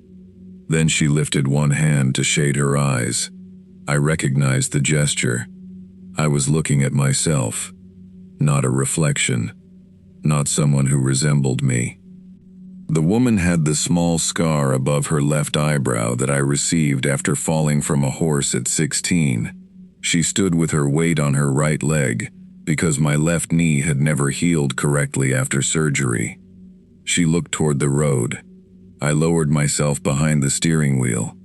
Then she lifted one hand to shade her eyes. I recognized the gesture. I was looking at myself, not a reflection, not someone who resembled me. The woman had the small scar above her left eyebrow that I received after falling from a horse at 16. She stood with her weight on her right leg because my left knee had never healed correctly after surgery. She looked toward the road. I lowered myself behind the steering wheel.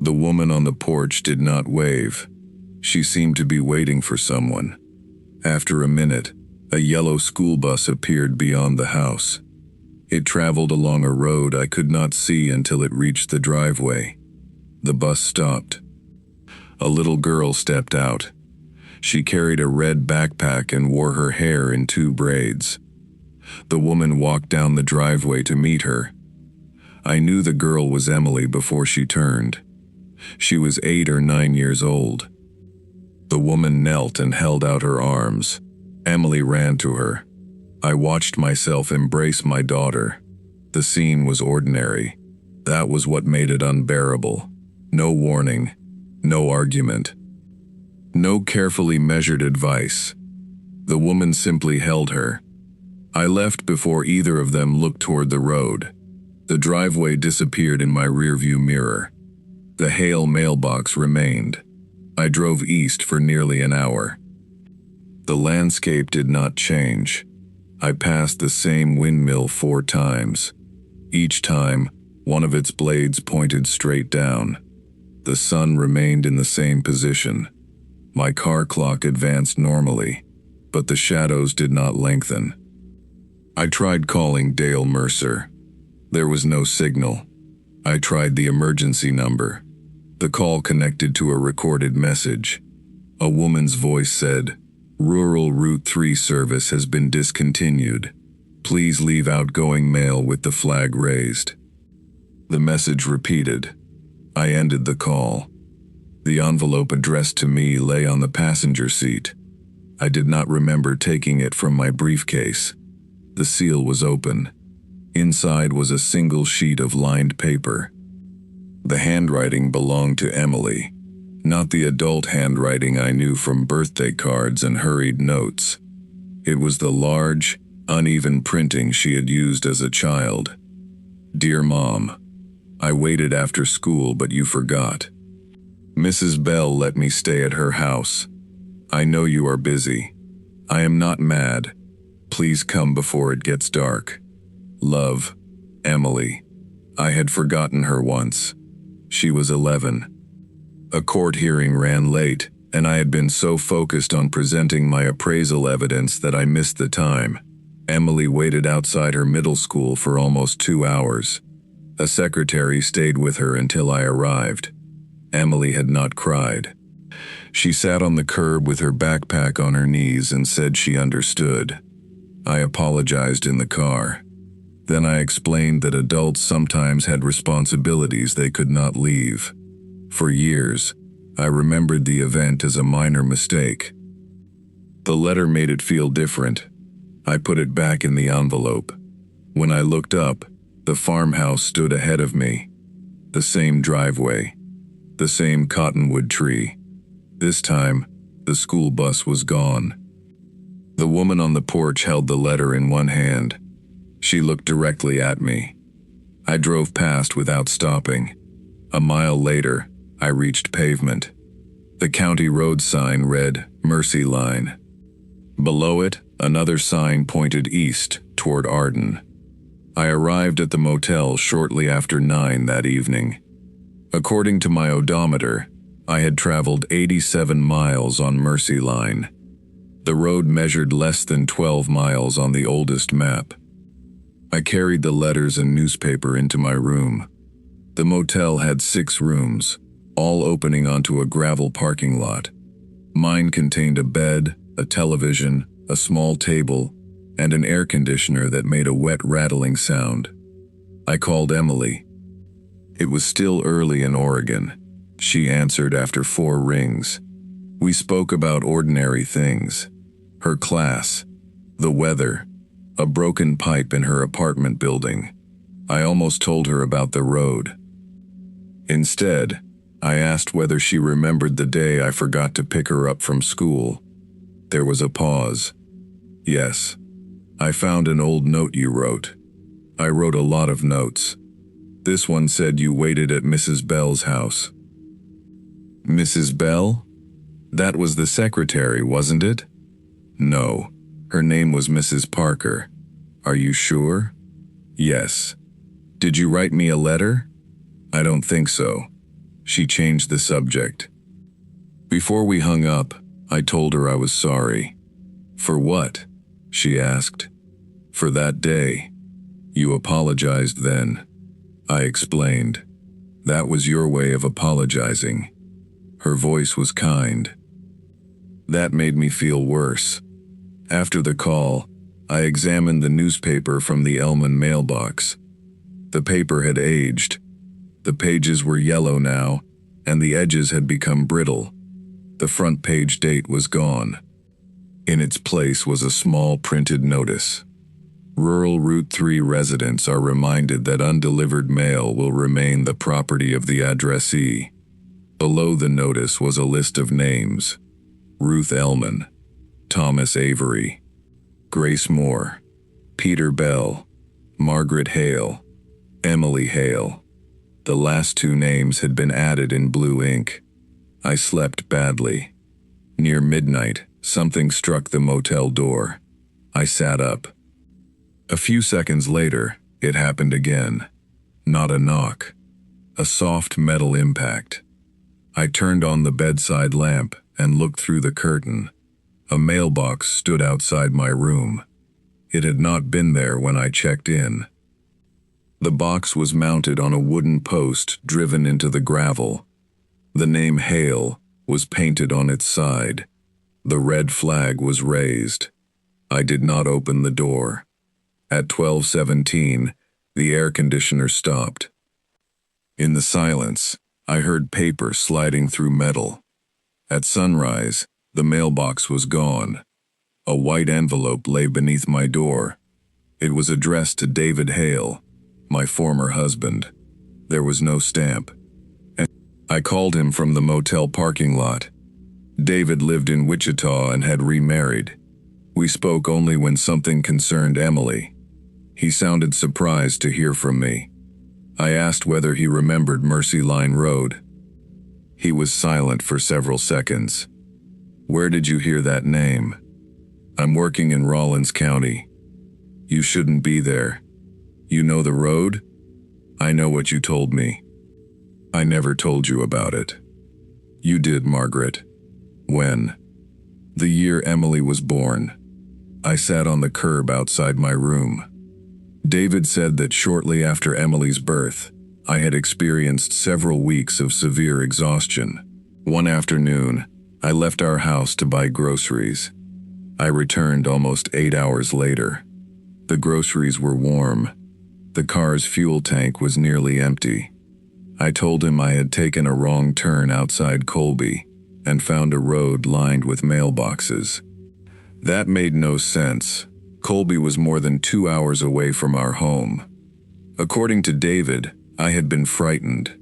The woman on the porch did not wave. She seemed to be waiting for someone. After a minute, a yellow school bus appeared beyond the house. It traveled along a road I could not see until it reached the driveway. The bus stopped. A little girl stepped out. She carried a red backpack and wore her hair in 2 braids. The woman walked down the driveway to meet her. I knew the girl was Emily before she turned. She was 8 or 9 years old. The woman knelt and held out her arms. Emily ran to her. I watched myself embrace my daughter. The scene was ordinary. That was what made it unbearable. No warning, no argument, no carefully measured advice. The woman simply held her. I left before either of them looked toward the road. The driveway disappeared in my rearview mirror. The Hale mailbox remained. I drove east for nearly an hour. The landscape did not change. I passed the same windmill 4 times. Each time, one of its blades pointed straight down. The sun remained in the same position. My car clock advanced normally, but the shadows did not lengthen. I tried calling Dale Mercer. There was no signal. I tried the emergency number. The call connected to a recorded message. A woman's voice said, "Rural Route 3 service has been discontinued. Please leave outgoing mail with the flag raised." The message repeated. I ended the call. The envelope addressed to me lay on the passenger seat. I did not remember taking it from my briefcase. The seal was open. Inside was a single sheet of lined paper. The handwriting belonged to Emily, not the adult handwriting I knew from birthday cards and hurried notes. It was the large, uneven printing she had used as a child. "Dear Mom, I waited after school, but you forgot. Mrs. Bell let me stay at her house. I know you are busy. I am not mad. Please come before it gets dark. Love, Emily." I had forgotten her once. She was 11. A court hearing ran late, and I had been so focused on presenting my appraisal evidence that I missed the time. Emily waited outside her middle school for almost 2 hours. A secretary stayed with her until I arrived. Emily had not cried. She sat on the curb with her backpack on her knees and said she understood. I apologized in the car. Then I explained that adults sometimes had responsibilities they could not leave. For years, I remembered the event as a minor mistake. The letter made it feel different. I put it back in the envelope. When I looked up, the farmhouse stood ahead of me. The same driveway. The same cottonwood tree. This time, the school bus was gone. The woman on the porch held the letter in one hand. She looked directly at me. I drove past without stopping. A mile later, I reached pavement. The county road sign read, Mercy Line. Below it, another sign pointed east, toward Arden. I arrived at the motel shortly after 9 that evening. According to my odometer, I had traveled 87 miles on Mercy Line. The road measured less than 12 miles on the oldest map. I carried the letters and newspaper into my room. The motel had 6 rooms, all opening onto a gravel parking lot. Mine contained a bed, a television, a small table, and an air conditioner that made a wet rattling sound. I called Emily. It was still early in Oregon. She answered after 4 rings. We spoke about ordinary things. Her class, the weather, a broken pipe in her apartment building. I almost told her about the road. Instead, I asked whether she remembered the day I forgot to pick her up from school. There was a pause. Yes. I found an old note you wrote. I wrote a lot of notes. This one said you waited at Mrs. Bell's house. Mrs. Bell? That was the secretary, wasn't it? No. Her name was Mrs. Parker. Are you sure? Yes. Did you write me a letter? I don't think so. She changed the subject. Before we hung up, I told her I was sorry. For what? She asked. For that day. You apologized then. I explained. That was your way of apologizing. Her voice was kind. That made me feel worse. After the call, I examined the newspaper from the Elman mailbox. The paper had aged. The pages were yellow now, and the edges had become brittle. The front page date was gone. In its place was a small printed notice. Rural Route 3 residents are reminded that undelivered mail will remain the property of the addressee. Below the notice was a list of names. Ruth Elman, Thomas Avery, Grace Moore, Peter Bell, Margaret Hale, Emily Hale. The last 2 names had been added in blue ink. I slept badly. Near midnight, something struck the motel door. I sat up. A few seconds later, it happened again. Not a knock. A soft metal impact. I turned on the bedside lamp and looked through the curtain. A mailbox stood outside my room. It had not been there when I checked in. The box was mounted on a wooden post driven into the gravel. The name Hale was painted on its side. The red flag was raised. I did not open the door. At 12:17, the air conditioner stopped. In the silence, I heard paper sliding through metal. At sunrise, the mailbox was gone. A white envelope lay beneath my door. It was addressed to David Hale, my former husband. There was no stamp. I called him from the motel parking lot. David lived in Wichita and had remarried. We spoke only when something concerned Emily. He sounded surprised to hear from me. I asked whether he remembered Mercy Line Road. He was silent for several seconds. Where did you hear that name? I'm working in Rawlins County. You shouldn't be there. You know the road? I know what you told me. I never told you about it. You did, Margaret. When? The year Emily was born. I sat on the curb outside my room. David said that shortly after Emily's birth, I had experienced several weeks of severe exhaustion. One afternoon, I left our house to buy groceries. I returned almost 8 hours later. The groceries were warm. The car's fuel tank was nearly empty. I told him I had taken a wrong turn outside Colby and found a road lined with mailboxes. That made no sense. Colby was more than 2 hours away from our home. According to David, I had been frightened.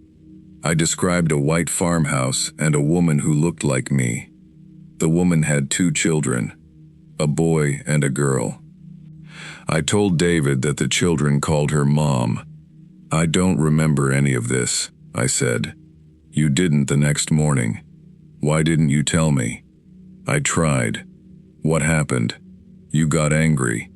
I described a white farmhouse and a woman who looked like me. The woman had 2 children, a boy and a girl. I told David that the children called her Mom. I don't remember any of this, I said. You didn't the next morning. Why didn't you tell me? I tried. What happened? You got angry.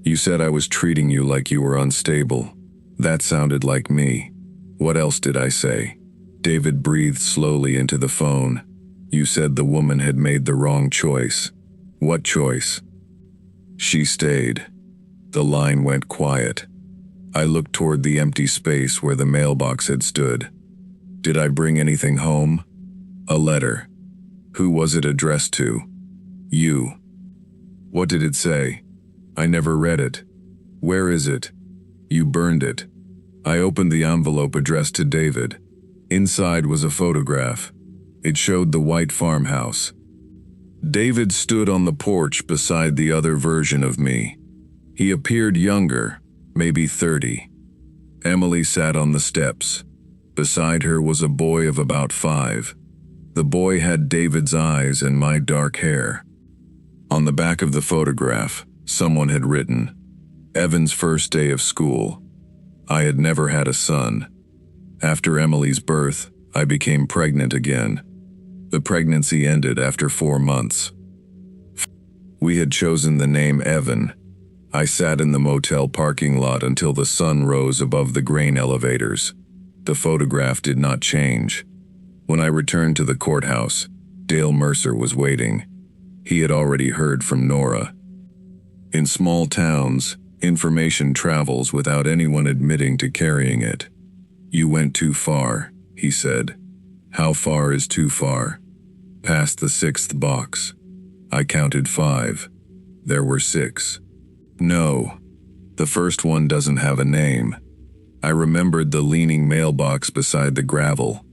You said I was treating you like you were unstable. That sounded like me. What else did I say? David breathed slowly into the phone. You said the woman had made the wrong choice. What choice? She stayed. The line went quiet. I looked toward the empty space where the mailbox had stood. Did I bring anything home? A letter. Who was it addressed to? You. What did it say? I never read it. Where is it? You burned it. I opened the envelope addressed to David. Inside was a photograph. It showed the white farmhouse. David stood on the porch beside the other version of me. He appeared younger, maybe 30. Emily sat on the steps. Beside her was a boy of about 5. The boy had David's eyes and my dark hair. On the back of the photograph, someone had written, Evan's first day of school. I had never had a son. After Emily's birth, I became pregnant again. The pregnancy ended after 4 months. We had chosen the name Evan. I sat in the motel parking lot until the sun rose above the grain elevators. The photograph did not change. When I returned to the courthouse, Dale Mercer was waiting. He had already heard from Nora. In small towns, information travels without anyone admitting to carrying it. You went too far, he said. How far is too far? Past the 6th box. I counted 5. There were 6. No, the first one doesn't have a name. I remembered the leaning mailbox beside the gravel.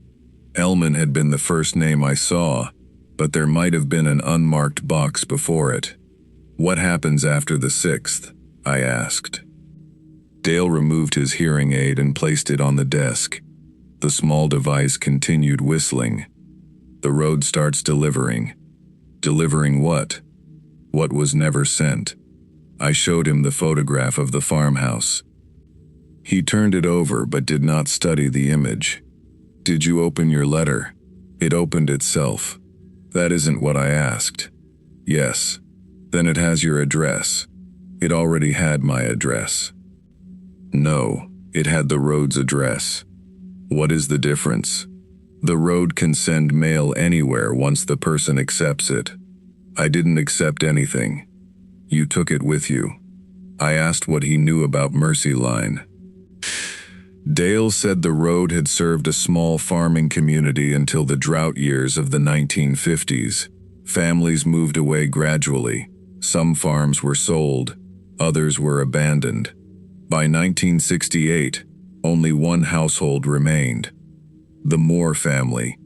Elman had been the first name I saw, but there might have been an unmarked box before it. What happens after the 6th? I asked. Dale removed his hearing aid and placed it on the desk. The small device continued whistling. The road starts delivering. Delivering what? What was never sent. I showed him the photograph of the farmhouse. He turned it over but did not study the image. Did you open your letter? It opened itself. That isn't what I asked. Yes. Then it has your address. It already had my address. No, it had the road's address. What is the difference? The road can send mail anywhere once the person accepts it. I didn't accept anything. You took it with you. I asked what he knew about Mercy Line. Dale said the road had served a small farming community until the drought years of the 1950s. Families moved away gradually. Some farms were sold, others were abandoned. By 1968, only one household remained. The Moore family.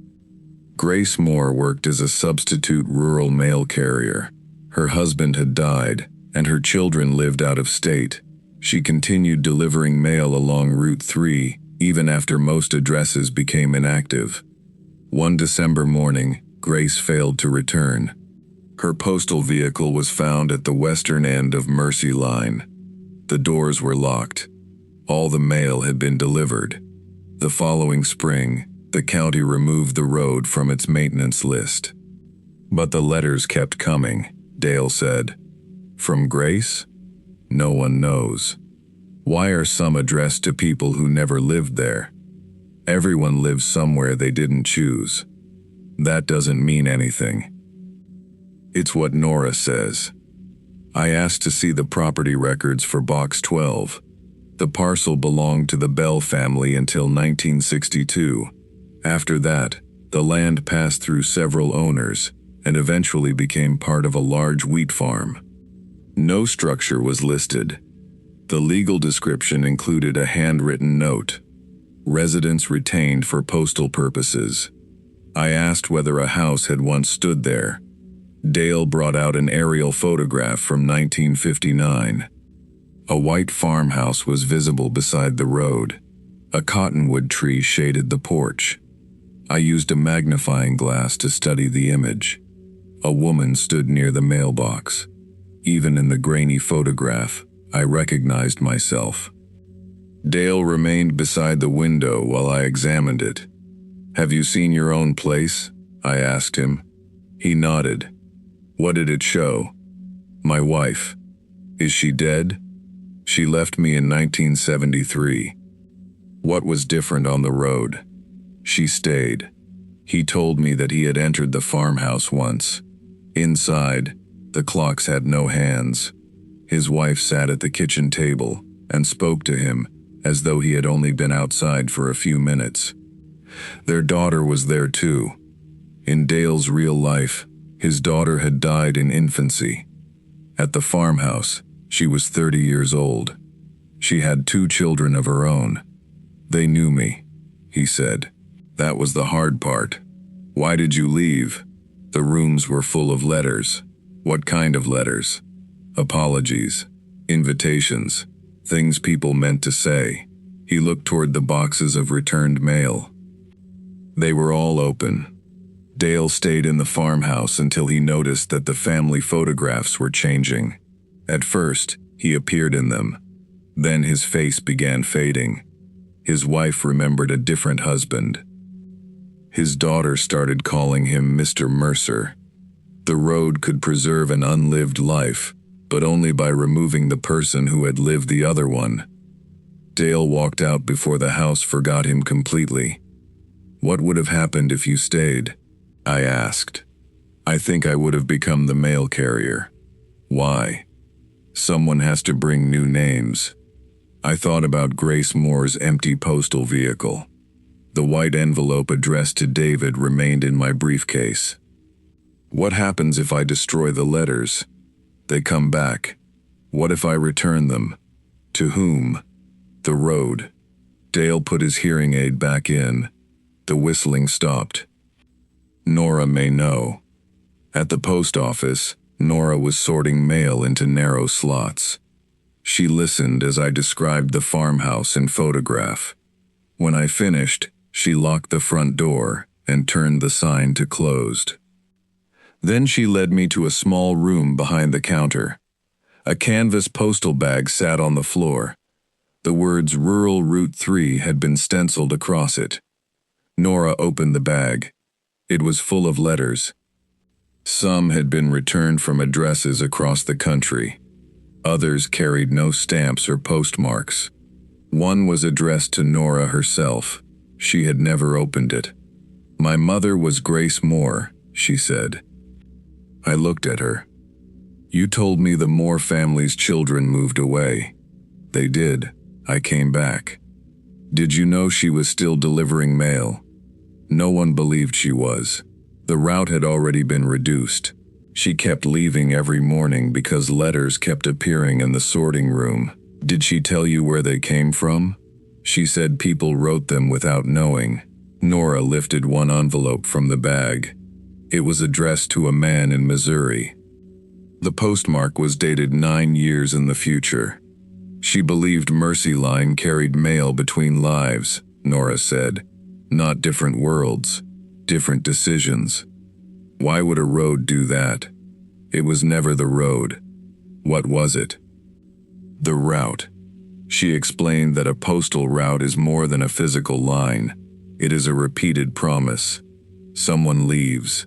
Grace Moore worked as a substitute rural mail carrier. Her husband had died, and her children lived out of state. She continued delivering mail along Route 3, even after most addresses became inactive. One December morning, Grace failed to return. Her postal vehicle was found at the western end of Mercy Line. The doors were locked. All the mail had been delivered. The following spring, the county removed the road from its maintenance list. But the letters kept coming, Dale said. From Grace? No one knows. Why are some addressed to people who never lived there? Everyone lives somewhere they didn't choose. That doesn't mean anything. It's what Nora says. I asked to see the property records for Box 12. The parcel belonged to the Bell family until 1962. After that, the land passed through several owners. and eventually became part of a large wheat farm. No structure was listed. The legal description included a handwritten note, "Residence retained for postal purposes." I asked whether a house had once stood there. Dale brought out an aerial photograph from 1959. A white farmhouse was visible beside the road. A cottonwood tree shaded the porch. I used a magnifying glass to study the image. A woman stood near the mailbox. Even in the grainy photograph, I recognized myself. Dale remained beside the window while I examined it. "Have you seen your own place?" I asked him. He nodded. "What did it show?" "My wife." "Is she dead?" "She left me in 1973. "What was different on the road?" "She stayed." He told me that he had entered the farmhouse once. Inside, the clocks had no hands. His wife sat at the kitchen table and spoke to him as though he had only been outside for a few minutes. Their daughter was there too. In Dale's real life, his daughter had died in infancy. At the farmhouse, she was 30 years old. She had 2 children of her own. "They knew me," he said. "That was the hard part." "Why did you leave?" "The rooms were full of letters." "What kind of letters?" "Apologies, invitations, things people meant to say." He looked toward the boxes of returned mail. They were all open. Dale stayed in the farmhouse until he noticed that the family photographs were changing. At first, he appeared in them. Then his face began fading. His wife remembered a different husband. His daughter started calling him Mr. Mercer. The road could preserve an unlived life, but only by removing the person who had lived the other one. Dale walked out before the house forgot him completely. "What would have happened if you stayed?" I asked. "I think I would have become the mail carrier." "Why?" "Someone has to bring new names." I thought about Grace Moore's empty postal vehicle. The white envelope addressed to David remained in my briefcase. What happens if I destroy the letters? They come back. What if I return them? To whom? The road. Dale put his hearing aid back in. The whistling stopped. "Nora may know." At the post office, Nora was sorting mail into narrow slots. She listened as I described the farmhouse and photograph. When I finished, she locked the front door and turned the sign to closed. Then she led me to a small room behind the counter. A canvas postal bag sat on the floor. The words Rural Route 3 had been stenciled across it. Nora opened the bag. It was full of letters. Some had been returned from addresses across the country. Others carried no stamps or postmarks. One was addressed to Nora herself. She had never opened it. "My mother was Grace Moore," she said. I looked at her. "You told me the Moore family's children moved away." "They did. I came back." "Did you know she was still delivering mail?" No one believed she was. The route had already been reduced. She kept leaving every morning because letters kept appearing in the sorting room. "Did she tell you where they came from?" "She said people wrote them without knowing." Nora lifted one envelope from the bag. It was addressed to a man in Missouri. The postmark was dated 9 years in the future. "She believed Mercy Line carried mail between lives," Nora said. "Not different worlds, different decisions." Why would a road do that? It was never the road. What was it? The route. She explained that a postal route is more than a physical line. It is a repeated promise. Someone leaves.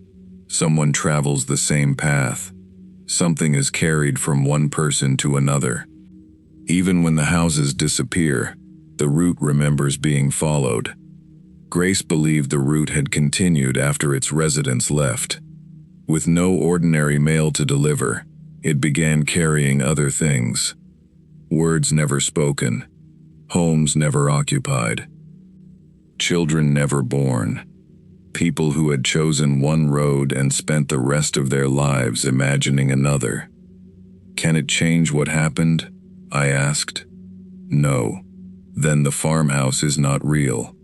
Someone travels the same path. Something is carried from one person to another. Even when the houses disappear, the route remembers being followed. Grace believed the route had continued after its residents left. With no ordinary mail to deliver, it began carrying other things. Words never spoken. Homes never occupied. Children never born. People who had chosen one road and spent the rest of their lives imagining another. Can it change what happened? I asked. No. Then the farmhouse is not real.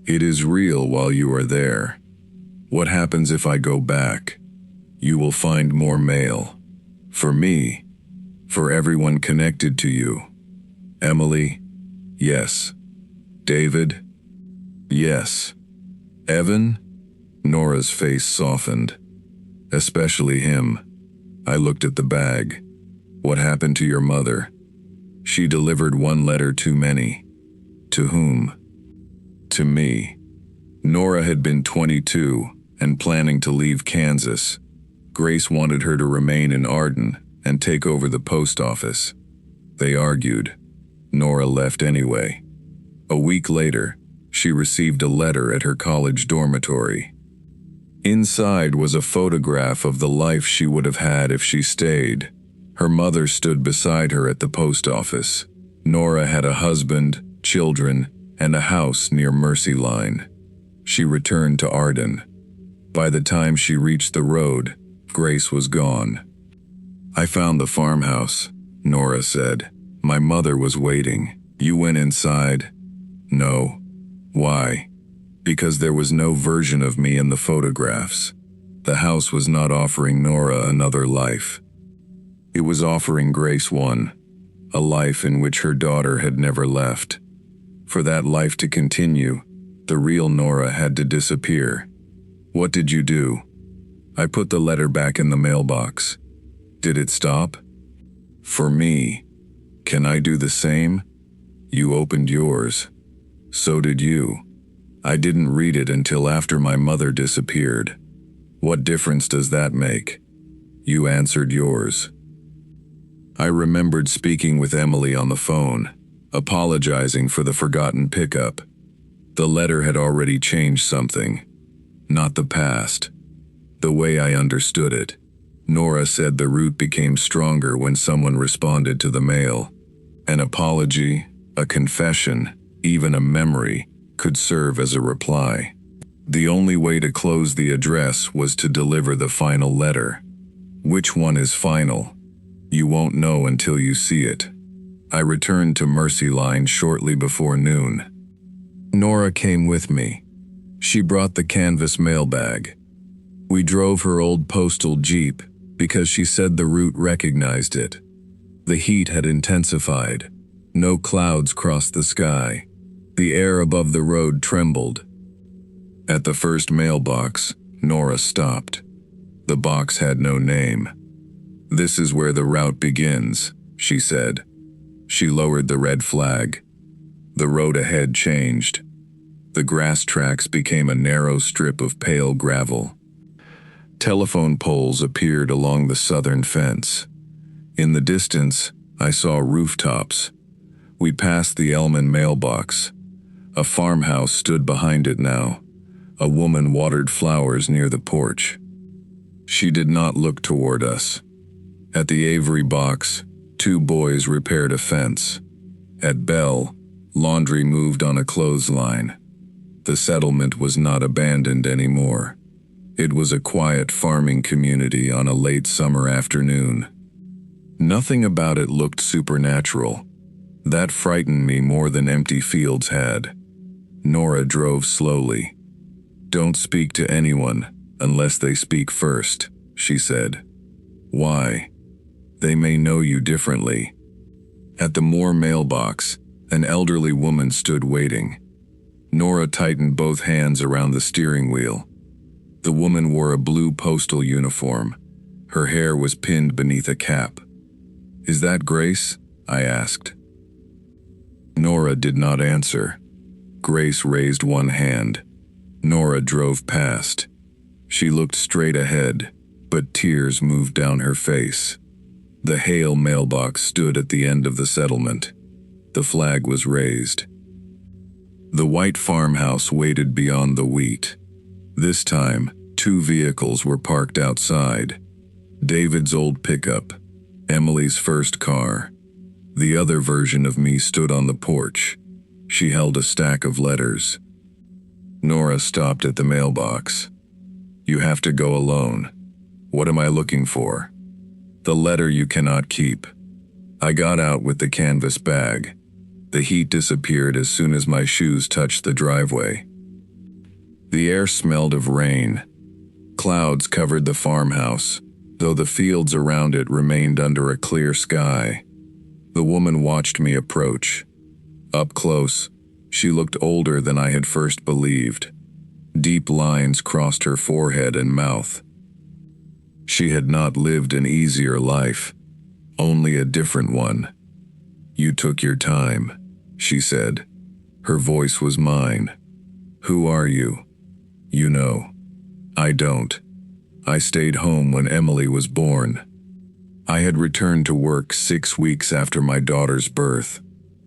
It is real while you are there. What happens if I go back? You will find more mail. For me. For everyone connected to you. Emily? Yes. David? Yes. Evan? Nora's face softened. Especially him. I looked at the bag. What happened to your mother? She delivered one letter too many. To whom? To me. Nora had been 22 and planning to leave Kansas. Grace wanted her to remain in Arden and take over the post office. They argued. Nora left anyway. A week later, she received a letter at her college dormitory. Inside was a photograph of the life she would have had if she stayed. Her mother stood beside her at the post office. Nora had a husband, children, and a house near Mercy Line. She returned to Arden. By the time she reached the road, Grace was gone. I found the farmhouse, Nora said. My mother was waiting. You went inside? No. Why? Because there was no version of me in the photographs. The house was not offering Nora another life. It was offering Grace one, a life in which her daughter had never left. For that life to continue, the real Nora had to disappear. What did you do? I put the letter back in the mailbox. Did it stop? For me. Can I do the same? You opened yours. So did you. I didn't read it until after my mother disappeared. What difference does that make? You answered yours. I remembered speaking with Emily on the phone, apologizing for the forgotten pickup. The letter had already changed something. Not the past. The way I understood it. Nora said the root became stronger when someone responded to the mail. An apology, a confession, even a memory, could serve as a reply. The only way to close the address was to deliver the final letter. Which one is final? You won't know until you see it. I returned to Mercy Line shortly before noon. Nora came with me. She brought the canvas mailbag. We drove her old postal Jeep because she said the route recognized it. The heat had intensified. No clouds crossed the sky. The air above the road trembled. At the first mailbox, Nora stopped. The box had no name. This is where the route begins, she said. She lowered the red flag. The road ahead changed. The grass tracks became a narrow strip of pale gravel. Telephone poles appeared along the southern fence. In the distance, I saw rooftops. We passed the Elman mailbox. A farmhouse stood behind it now. A woman watered flowers near the porch. She did not look toward us. At the Avery box, 2 boys repaired a fence. At Bell, laundry moved on a clothesline. The settlement was not abandoned anymore. It was a quiet farming community on a late summer afternoon. Nothing about it looked supernatural. That frightened me more than empty fields had. Nora drove slowly. Don't speak to anyone unless they speak first, she said. Why? They may know you differently. At the Moore mailbox, an elderly woman stood waiting. Nora tightened both hands around the steering wheel. The woman wore a blue postal uniform. Her hair was pinned beneath a cap. Is that Grace? I asked. Nora did not answer. Grace raised one hand. Nora drove past. She looked straight ahead, but tears moved down her face. The Hale mailbox stood at the end of the settlement. The flag was raised. The white farmhouse waited beyond the wheat. This time, 2 vehicles were parked outside. David's old pickup, Emily's first car. The other version of me stood on the porch. She held a stack of letters. Nora stopped at the mailbox. You have to go alone. What am I looking for? The letter you cannot keep. I got out with the canvas bag. The heat disappeared as soon as my shoes touched the driveway. The air smelled of rain. Clouds covered the farmhouse, though the fields around it remained under a clear sky. The woman watched me approach. Up close, she looked older than I had first believed. Deep lines crossed her forehead and mouth. She had not lived an easier life, only a different one. You took your time, she said. Her voice was mine. Who are you? You know. I don't. I stayed home when Emily was born. I had returned to work 6 weeks after my daughter's birth.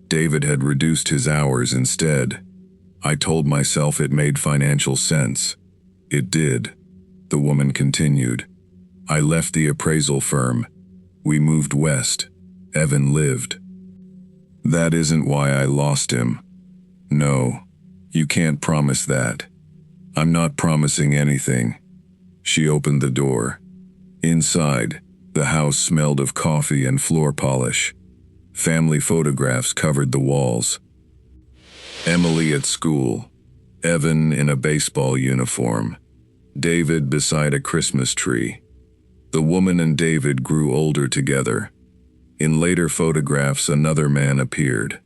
David had reduced his hours instead. I told myself it made financial sense. It did. The woman continued. I left the appraisal firm. We moved west. Evan lived. That isn't why I lost him. No, you can't promise that. I'm not promising anything. She opened the door. Inside, the house smelled of coffee and floor polish. Family photographs covered the walls. Emily at school. Evan in a baseball uniform. David beside a Christmas tree. The woman and David grew older together. In later photographs, another man appeared.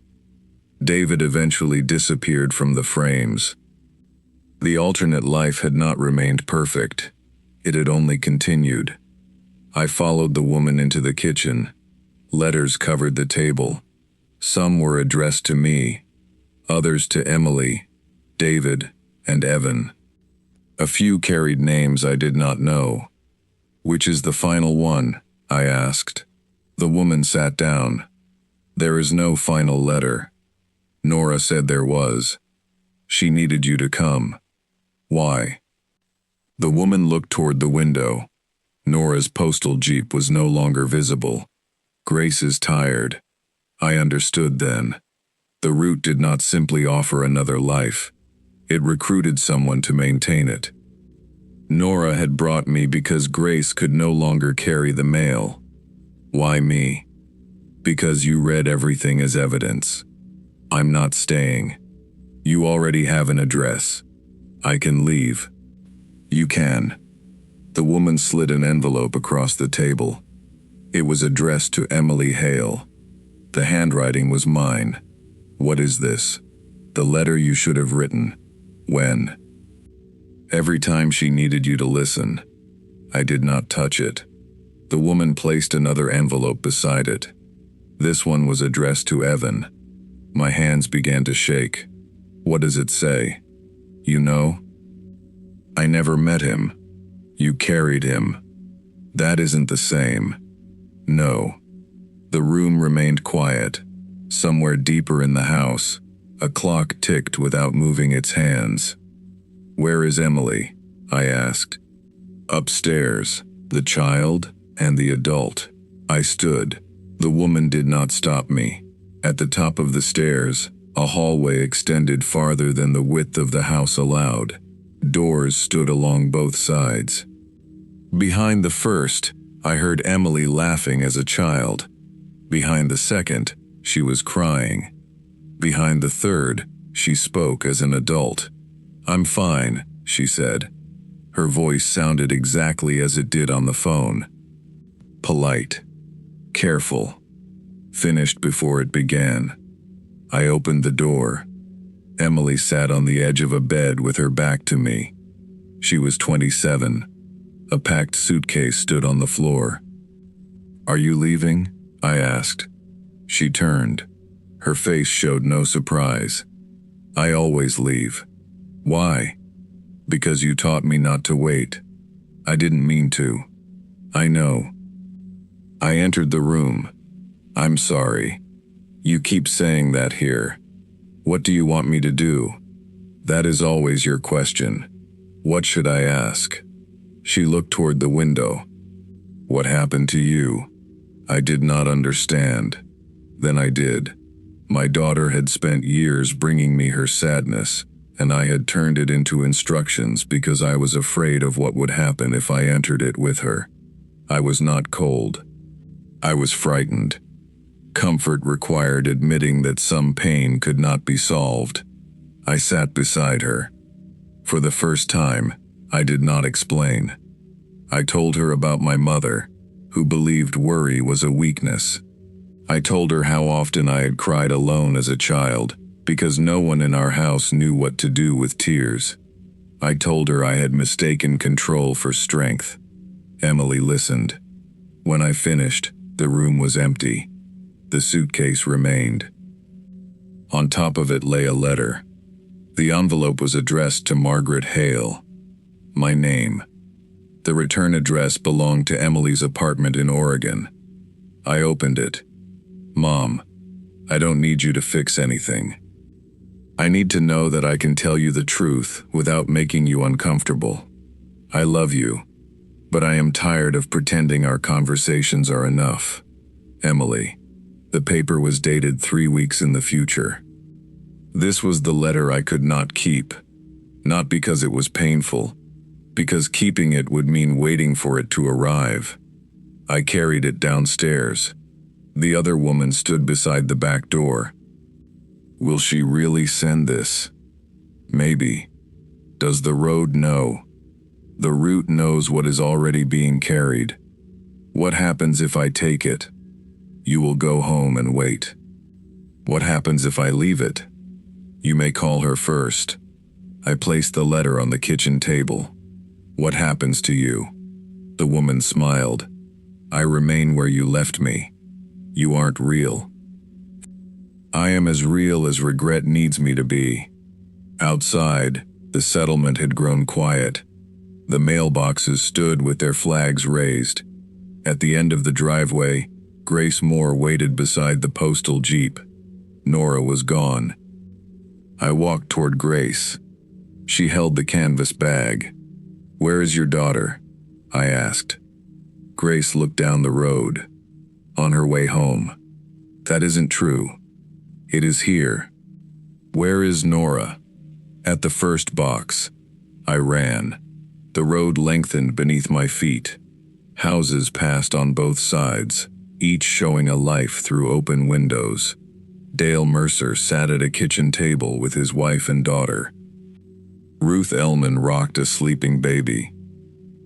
David eventually disappeared from the frames. The alternate life had not remained perfect. It had only continued. I followed the woman into the kitchen. Letters covered the table. Some were addressed to me, others to Emily, David, and Evan. A few carried names I did not know. Which is the final one? I asked. The woman sat down. There is no final letter. Nora said there was. She needed you to come. Why? The woman looked toward the window. Nora's postal jeep was no longer visible. Grace is tired. I understood then. The route did not simply offer another life. It recruited someone to maintain it. Nora had brought me because Grace could no longer carry the mail. Why me? Because you read everything as evidence. I'm not staying. You already have an address. I can leave. You can. The woman slid an envelope across the table. It was addressed to Emily Hale. The handwriting was mine. What is this? The letter you should have written. When? Every time she needed you to listen. I did not touch it. The woman placed another envelope beside it. This one was addressed to Evan. My hands began to shake. What does it say? You know? I never met him. You carried him. That isn't the same. No. The room remained quiet. Somewhere deeper in the house, a clock ticked without moving its hands. Where is Emily? I asked. Upstairs, the child and the adult. I stood. The woman did not stop me. At the top of the stairs, a hallway extended farther than the width of the house allowed. Doors stood along both sides. Behind the first, I heard Emily laughing as a child. Behind the second, she was crying. Behind the third, she spoke as an adult. I'm fine, she said. Her voice sounded exactly as it did on the phone. Polite. Careful. Finished before it began. I opened the door. Emily sat on the edge of a bed with her back to me. She was 27. A packed suitcase stood on the floor. Are you leaving? I asked. She turned. Her face showed no surprise. I always leave. Why? Because you taught me not to wait. I didn't mean to. I know. I entered the room. I'm sorry. You keep saying that here. What do you want me to do? That is always your question. What should I ask? She looked toward the window. What happened to you? I did not understand. Then I did. My daughter had spent years bringing me her sadness, and I had turned it into instructions because I was afraid of what would happen if I entered it with her. I was not cold. I was frightened. Comfort required admitting that some pain could not be solved. I sat beside her. For the first time, I did not explain. I told her about my mother, who believed worry was a weakness. I told her how often I had cried alone as a child, because no one in our house knew what to do with tears. I told her I had mistaken control for strength. Emily listened. When I finished, the room was empty. The suitcase remained. On top of it lay a letter. The envelope was addressed to Margaret Hale. My name. The return address belonged to Emily's apartment in Oregon. I opened it. Mom, I don't need you to fix anything. I need to know that I can tell you the truth without making you uncomfortable. I love you, but I am tired of pretending our conversations are enough. Emily. The paper was dated 3 weeks in the future. This was the letter I could not keep. Not because it was painful, because keeping it would mean waiting for it to arrive. I carried it downstairs. The other woman stood beside the back door. Will she really send this? Maybe. Does the road know? The route knows what is already being carried. What happens if I take it? You will go home and wait. What happens if I leave it? You may call her first. I placed the letter on the kitchen table. What happens to you? The woman smiled. I remain where you left me. You aren't real. I am as real as regret needs me to be. Outside, the settlement had grown quiet. The mailboxes stood with their flags raised. At the end of the driveway, Grace Moore waited beside the postal jeep. Nora was gone. I walked toward Grace. She held the canvas bag. Where is your daughter? I asked. Grace looked down the road. On her way home. That isn't true. It is here. Where is Nora? At the first box. I ran. The road lengthened beneath my feet. Houses passed on both sides, each showing a life through open windows. Dale Mercer sat at a kitchen table with his wife and daughter. Ruth Ellman rocked a sleeping baby.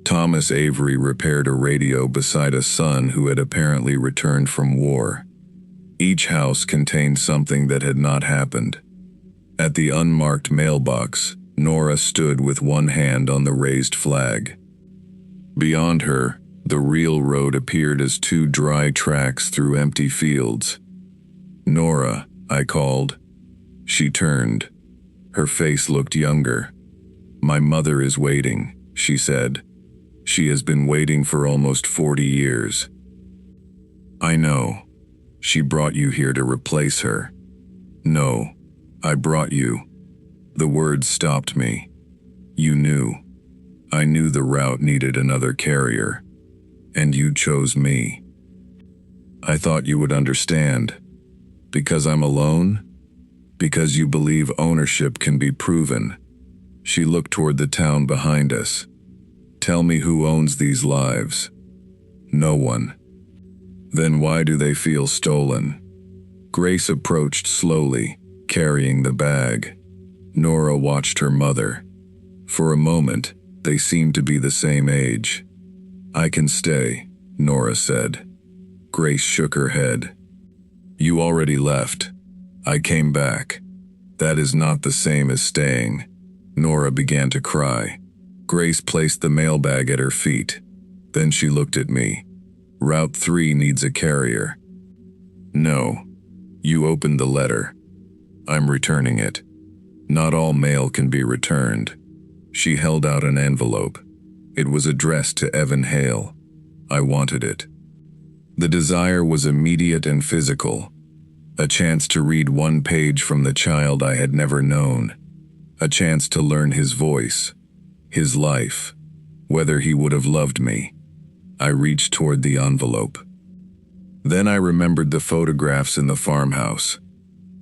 Thomas Avery repaired a radio beside a son who had apparently returned from war. Each house contained something that had not happened. At the unmarked mailbox, Nora stood with one hand on the raised flag. Beyond her, the real road appeared as 2 dry tracks through empty fields. Nora, I called. She turned. Her face looked younger. My mother is waiting, she said. She has been waiting for almost 40 years. I know. She brought you here to replace her. No, I brought you. The words stopped me. You knew. I knew the route needed another carrier. And you chose me. I thought you would understand. Because I'm alone? Because you believe ownership can be proven. She looked toward the town behind us. Tell me who owns these lives. No one. Then why do they feel stolen? Grace approached slowly, carrying the bag. Nora watched her mother. For a moment, they seemed to be the same age. I can stay, Nora said. Grace shook her head. You already left. I came back. That is not the same as staying. Nora began to cry. Grace placed the mailbag at her feet. Then she looked at me. Route 3 needs a carrier. No. You opened the letter. I'm returning it. Not all mail can be returned. She held out an envelope. It was addressed to Evan Hale. I wanted it. The desire was immediate and physical. A chance to read one page from the child I had never known. A chance to learn his voice, his life, whether he would have loved me. I reached toward the envelope. Then I remembered the photographs in the farmhouse.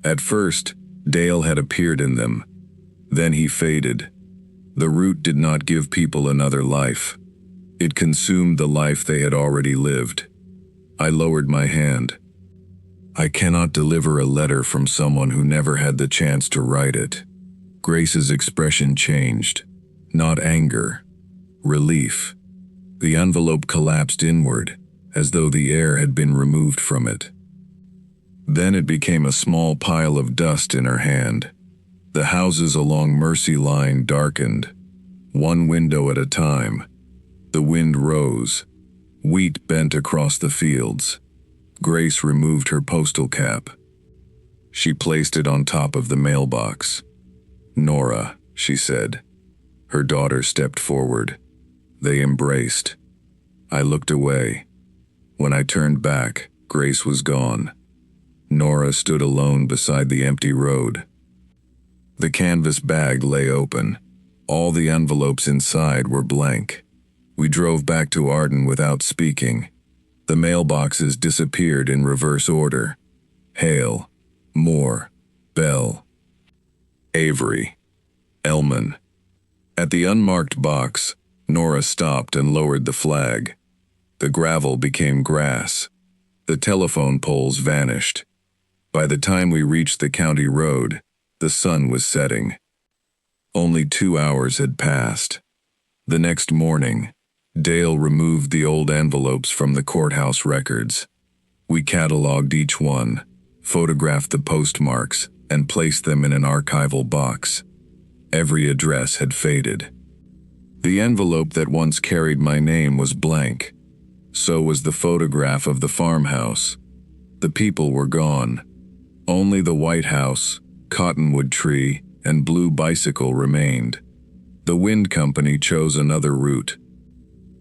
At first, Dale had appeared in them. Then he faded. The root did not give people another life. It consumed the life they had already lived. I lowered my hand. I cannot deliver a letter from someone who never had the chance to write it. Grace's expression changed. Not anger. Relief. The envelope collapsed inward, as though the air had been removed from it. Then it became a small pile of dust in her hand. The houses along Mercy Line darkened, one window at a time. The wind rose. Wheat bent across the fields. Grace removed her postal cap. She placed it on top of the mailbox. "Nora," she said. Her daughter stepped forward. They embraced. I looked away. When I turned back, Grace was gone. Nora stood alone beside the empty road. The canvas bag lay open. All the envelopes inside were blank. We drove back to Arden without speaking. The mailboxes disappeared in reverse order. Hale, Moore, Bell, Avery, Elman. At the unmarked box, Nora stopped and lowered the flag. The gravel became grass. The telephone poles vanished. By the time we reached the county road, the sun was setting. Only 2 hours had passed. The next morning, Dale removed the old envelopes from the courthouse records. We cataloged each one, photographed the postmarks, and placed them in an archival box. Every address had faded. The envelope that once carried my name was blank. So was the photograph of the farmhouse. The people were gone. Only the White House, cottonwood tree, and blue bicycle remained. The wind company chose another route.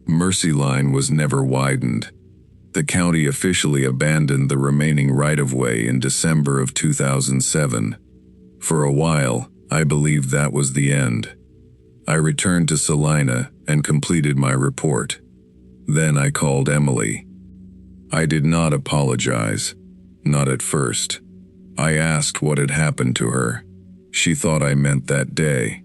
Mercy Line was never widened. The county officially abandoned the remaining right-of-way in December of 2007. For a while, I believed that was the end. I returned to Salina and completed my report. Then I called Emily. I did not apologize. Not at first. I asked what had happened to her. She thought I meant that day.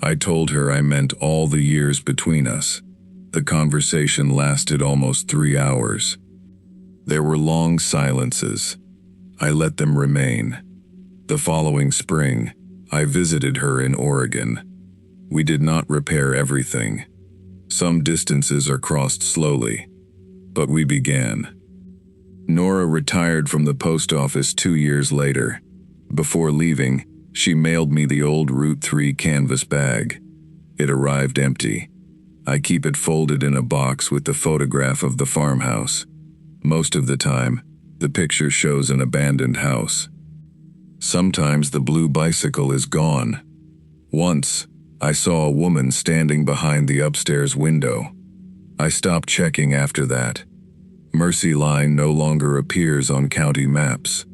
I told her I meant all the years between us. The conversation lasted almost 3 hours. There were long silences. I let them remain. The following spring, I visited her in Oregon. We did not repair everything. Some distances are crossed slowly, but we began. Nora retired from the post office 2 years later. Before leaving, she mailed me the old Route 3 canvas bag. It arrived empty. I keep it folded in a box with the photograph of the farmhouse. Most of the time, the picture shows an abandoned house. Sometimes the blue bicycle is gone. Once, I saw a woman standing behind the upstairs window. I stopped checking after that. Mercy Line no longer appears on county maps.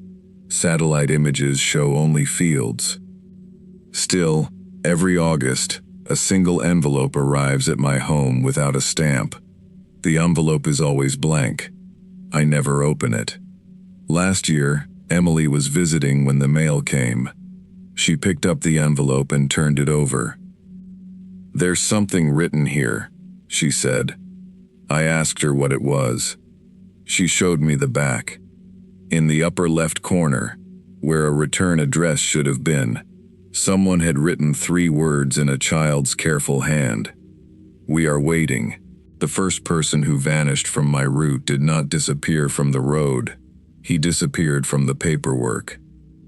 Satellite images show only fields. Still, every August, a single envelope arrives at my home without a stamp. The envelope is always blank. I never open it. Last year, Emily was visiting when the mail came. She picked up the envelope and turned it over. "There's something written here," she said. I asked her what it was. She showed me the back. In the upper left corner, where a return address should have been, someone had written 3 words in a child's careful hand. "We are waiting." The first person who vanished from my route did not disappear from the road. He disappeared from the paperwork.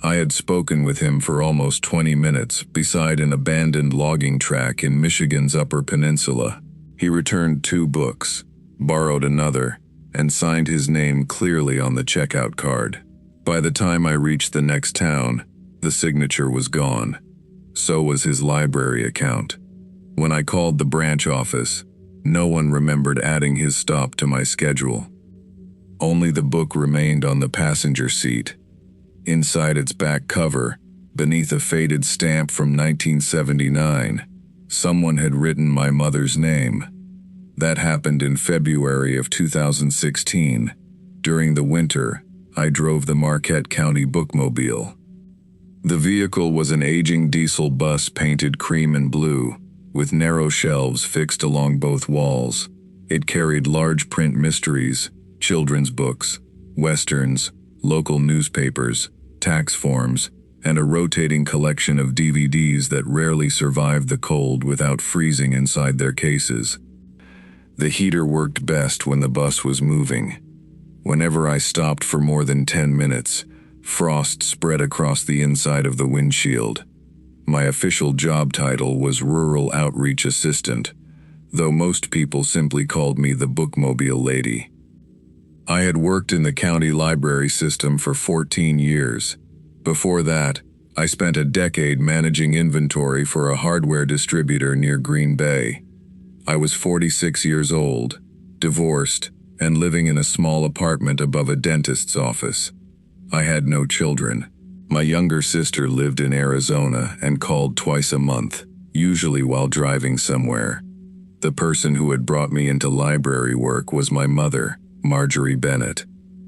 I had spoken with him for almost 20 minutes beside an abandoned logging track in Michigan's Upper Peninsula. He returned 2 books, borrowed another, and signed his name clearly on the checkout card. By the time I reached the next town, the signature was gone. So was his library account. When I called the branch office, no one remembered adding his stop to my schedule. Only the book remained on the passenger seat. Inside its back cover, beneath a faded stamp from 1979, someone had written my mother's name. That happened in February of 2016. During the winter, I drove the Marquette County bookmobile. The vehicle was an aging diesel bus painted cream and blue, with narrow shelves fixed along both walls. It carried large print mysteries, children's books, westerns, local newspapers, tax forms, and a rotating collection of DVDs that rarely survived the cold without freezing inside their cases. The heater worked best when the bus was moving. Whenever I stopped for more than 10 minutes, frost spread across the inside of the windshield. My official job title was Rural Outreach Assistant, though most people simply called me the Bookmobile Lady. I had worked in the county library system for 14 years. Before that, I spent a decade managing inventory for a hardware distributor near Green Bay. I was 46 years old, divorced, and living in a small apartment above a dentist's office. I had no children. My younger sister lived in Arizona and called twice a month, usually while driving somewhere. The person who had brought me into library work was my mother, Marjorie Bennett.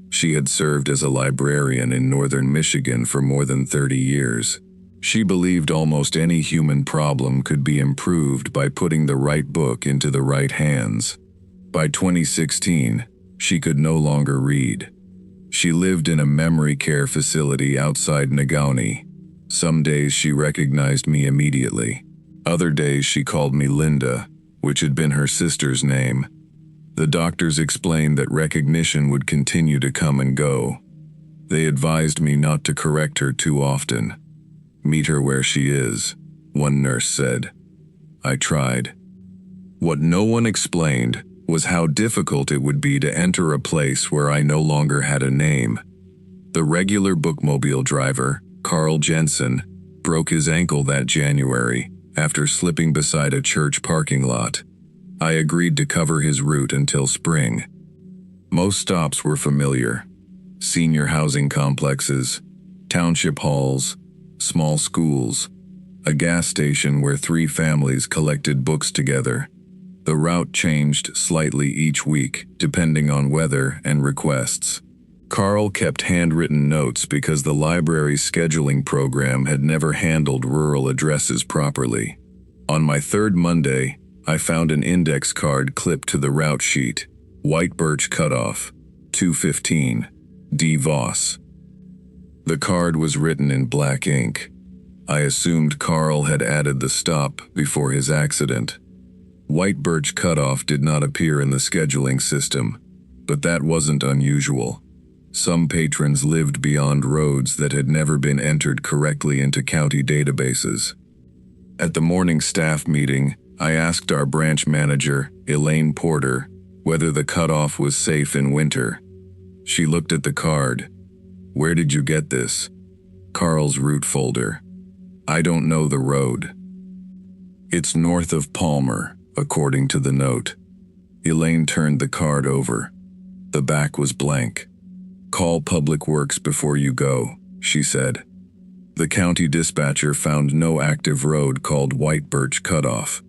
She had served as a librarian in northern Michigan for more than 30 years. She believed almost any human problem could be improved by putting the right book into the right hands. By 2016, she could no longer read. She lived in a memory care facility outside Negaunee. Some days she recognized me immediately. Other days she called me Linda, which had been her sister's name. The doctors explained that recognition would continue to come and go. They advised me not to correct her too often. Meet her where she is, one nurse said. I tried. What no one explained was how difficult it would be to enter a place where I no longer had a name. The regular bookmobile driver, Carl Jensen, broke his ankle that January after slipping beside a church parking lot. I agreed to cover his route until spring. Most stops were familiar: senior housing complexes, township halls, small schools, a gas station where 3 families collected books together. The route changed slightly each week, depending on weather and requests. Carl kept handwritten notes because the library's scheduling program had never handled rural addresses properly. On my 3rd Monday, I found an index card clipped to the route sheet: White Birch Cutoff, 215, D. Voss. The card was written in black ink. I assumed Carl had added the stop before his accident. White Birch Cutoff did not appear in the scheduling system, but that wasn't unusual. Some patrons lived beyond roads that had never been entered correctly into county databases. At the morning staff meeting, I asked our branch manager, Elaine Porter, whether the cutoff was safe in winter. She looked at the card. Where did you get this? Carl's route folder. I don't know the road. It's north of Palmer, according to the note. Elaine turned the card over. The back was blank. Call Public Works before you go, she said. The county dispatcher found no active road called White Birch Cutoff.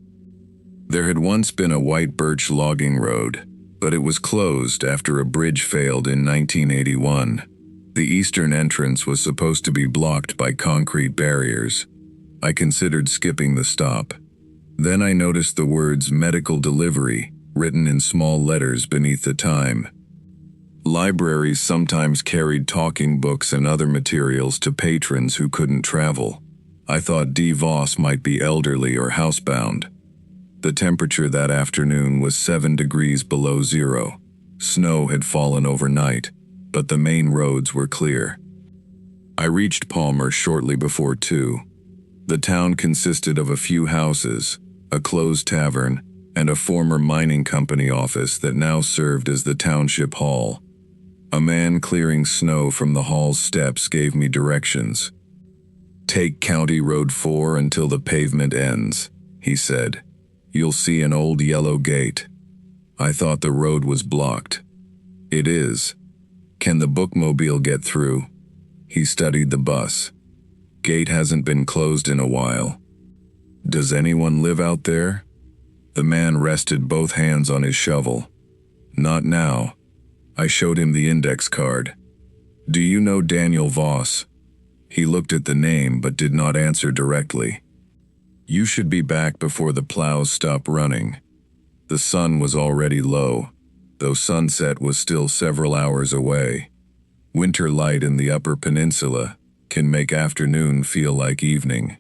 There had once been a White Birch logging road, but it was closed after a bridge failed in 1981. The eastern entrance was supposed to be blocked by concrete barriers. I considered skipping the stop. Then I noticed the words medical delivery written in small letters beneath the time. Libraries sometimes carried talking books and other materials to patrons who couldn't travel. I thought D. Voss might be elderly or housebound. The temperature that afternoon was 7 degrees below zero. Snow had fallen overnight, but the main roads were clear. I reached Palmer shortly before 2. The town consisted of a few houses, a closed tavern, and a former mining company office that now served as the township hall. A man clearing snow from the hall's steps gave me directions. Take County Road 4 until the pavement ends, he said. You'll see an old yellow gate. I thought the road was blocked. It is. Can the bookmobile get through? He studied the bus. Gate hasn't been closed in a while. Does anyone live out there? The man rested both hands on his shovel. Not now. I showed him the index card. Do you know Daniel Voss? He looked at the name but did not answer directly. You should be back before the plows stop running. The sun was already low, though sunset was still several hours away. Winter light in the Upper Peninsula can make afternoon feel like evening.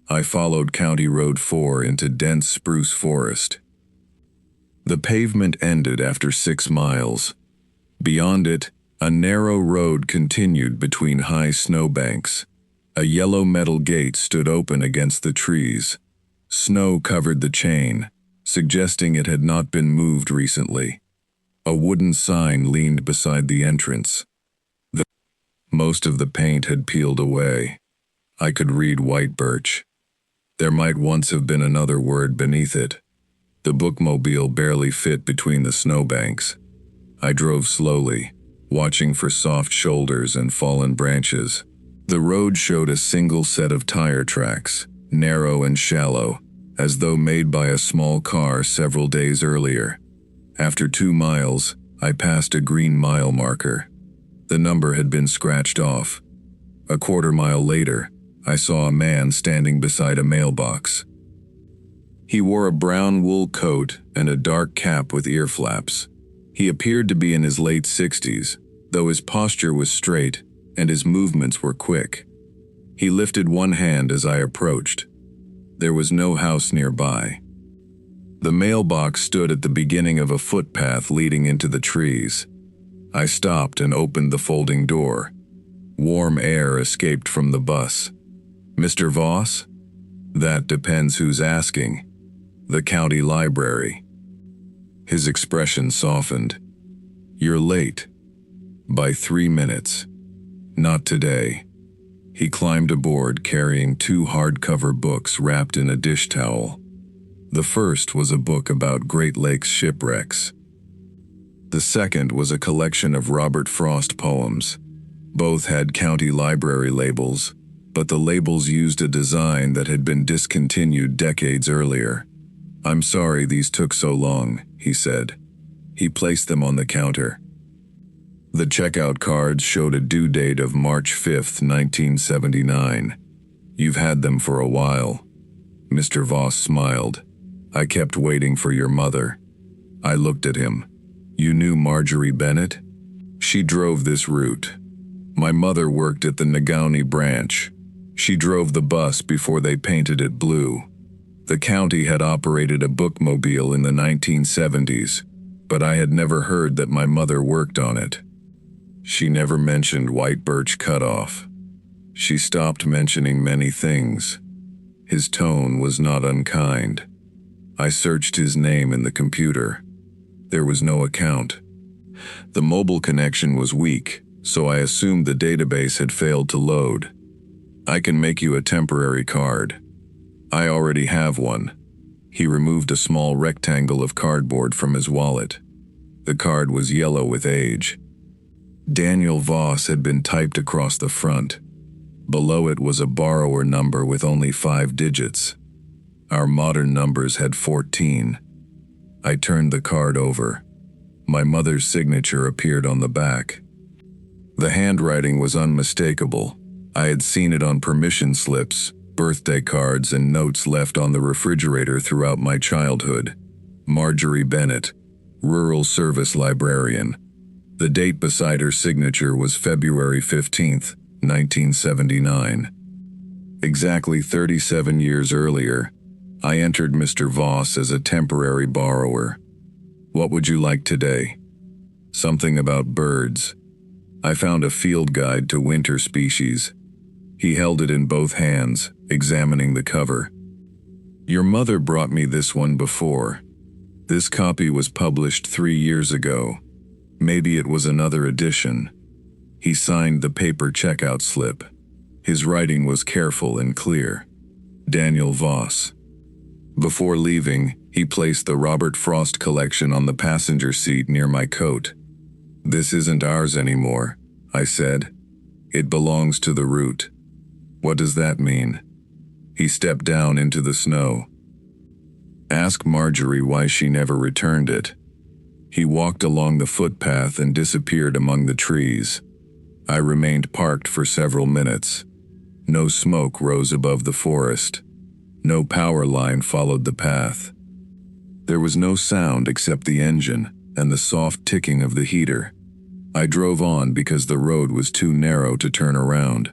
I followed County Road 4 into dense spruce forest. The pavement ended after 6 miles. Beyond it, a narrow road continued between high snowbanks. A yellow metal gate stood open against the trees. Snow covered the chain, suggesting it had not been moved recently. A wooden sign leaned beside the entrance. Most of the paint had peeled away. I could read white birch. There might once have been another word beneath it. The bookmobile barely fit between the snowbanks. I drove slowly, watching for soft shoulders and fallen branches. The road showed a single set of tire tracks, narrow and shallow, as though made by a small car several days earlier. After 2 miles, I passed a green mile marker. The number had been scratched off. A quarter-mile later, I saw a man standing beside a mailbox. He wore a brown wool coat and a dark cap with ear flaps. He appeared to be in his late 60s, though his posture was straight and his movements were quick. He lifted one hand as I approached. There was no house nearby. The mailbox stood at the beginning of a footpath leading into the trees. I stopped and opened the folding door. Warm air escaped from the bus. Mr. Voss? That depends who's asking. The county library. His expression softened. You're late. By 3 minutes. Not today. He climbed aboard carrying 2 hardcover books wrapped in a dish towel. The first was a book about Great Lakes shipwrecks. The second was a collection of Robert Frost poems. Both had county library labels, but the labels used a design that had been discontinued decades earlier. I'm sorry these took so long, he said. He placed them on the counter. The checkout cards showed a due date of March 5, 1979. You've had them for a while. Mr. Voss smiled. I kept waiting for your mother. I looked at him. You knew Marjorie Bennett? She drove this route. My mother worked at the Negaunee branch. She drove the bus before they painted it blue. The county had operated a bookmobile in the 1970s, but I had never heard that my mother worked on it. She never mentioned white birch cutoff. She stopped mentioning many things. His tone was not unkind. I searched his name in the computer. There was no account. The mobile connection was weak, so I assumed the database had failed to load. I can make you a temporary card. I already have one. He removed a small rectangle of cardboard from his wallet. The card was yellow with age. Daniel Voss had been typed across the front. Below it was a borrower number with only 5 digits. Our modern numbers had 14. I turned the card over. My mother's signature appeared on the back. The handwriting was unmistakable. I had seen it on permission slips, birthday cards, and notes left on the refrigerator throughout my childhood. Marjorie Bennett, Rural Service Librarian. The date beside her signature was February 15, 1979. Exactly 37 years earlier, I entered Mr. Voss as a temporary borrower. What would you like today? Something about birds. I found a field guide to winter species. He held it in both hands, examining the cover. Your mother brought me this one before. This copy was published 3 years ago. Maybe it was another edition. He signed the paper checkout slip. His writing was careful and clear. Daniel Voss. Before leaving, he placed the Robert Frost collection on the passenger seat near my coat. This isn't ours anymore, I said. It belongs to the route. What does that mean? He stepped down into the snow. Ask Marjorie why she never returned it. He walked along the footpath and disappeared among the trees. I remained parked for several minutes. No smoke rose above the forest. No power line followed the path. There was no sound except the engine and the soft ticking of the heater. I drove on because the road was too narrow to turn around.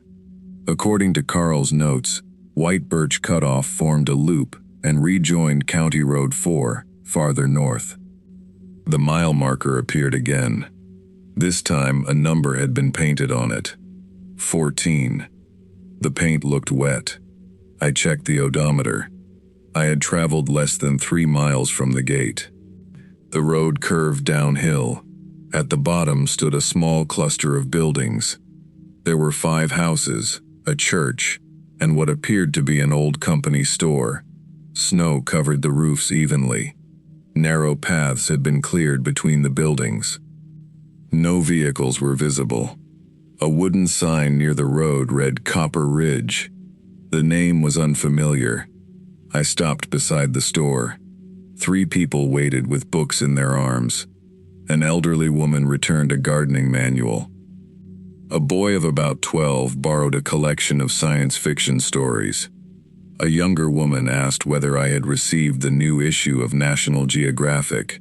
According to Carl's notes, White Birch Cutoff formed a loop and rejoined County Road 4, farther north. The mile marker appeared again. This time, a number had been painted on it. 14. The paint looked wet. I checked the odometer. I had traveled less than 3 miles from the gate. The road curved downhill. At the bottom stood a small cluster of buildings. There were 5 houses, a church, and what appeared to be an old company store. Snow covered the roofs evenly. Narrow paths had been cleared between the buildings. No vehicles were visible. A wooden sign near the road read Copper Ridge. The name was unfamiliar. I stopped beside the store. 3 people waited with books in their arms. An elderly woman returned a gardening manual. A boy of about 12 borrowed a collection of science fiction stories. A younger woman asked whether I had received the new issue of National Geographic.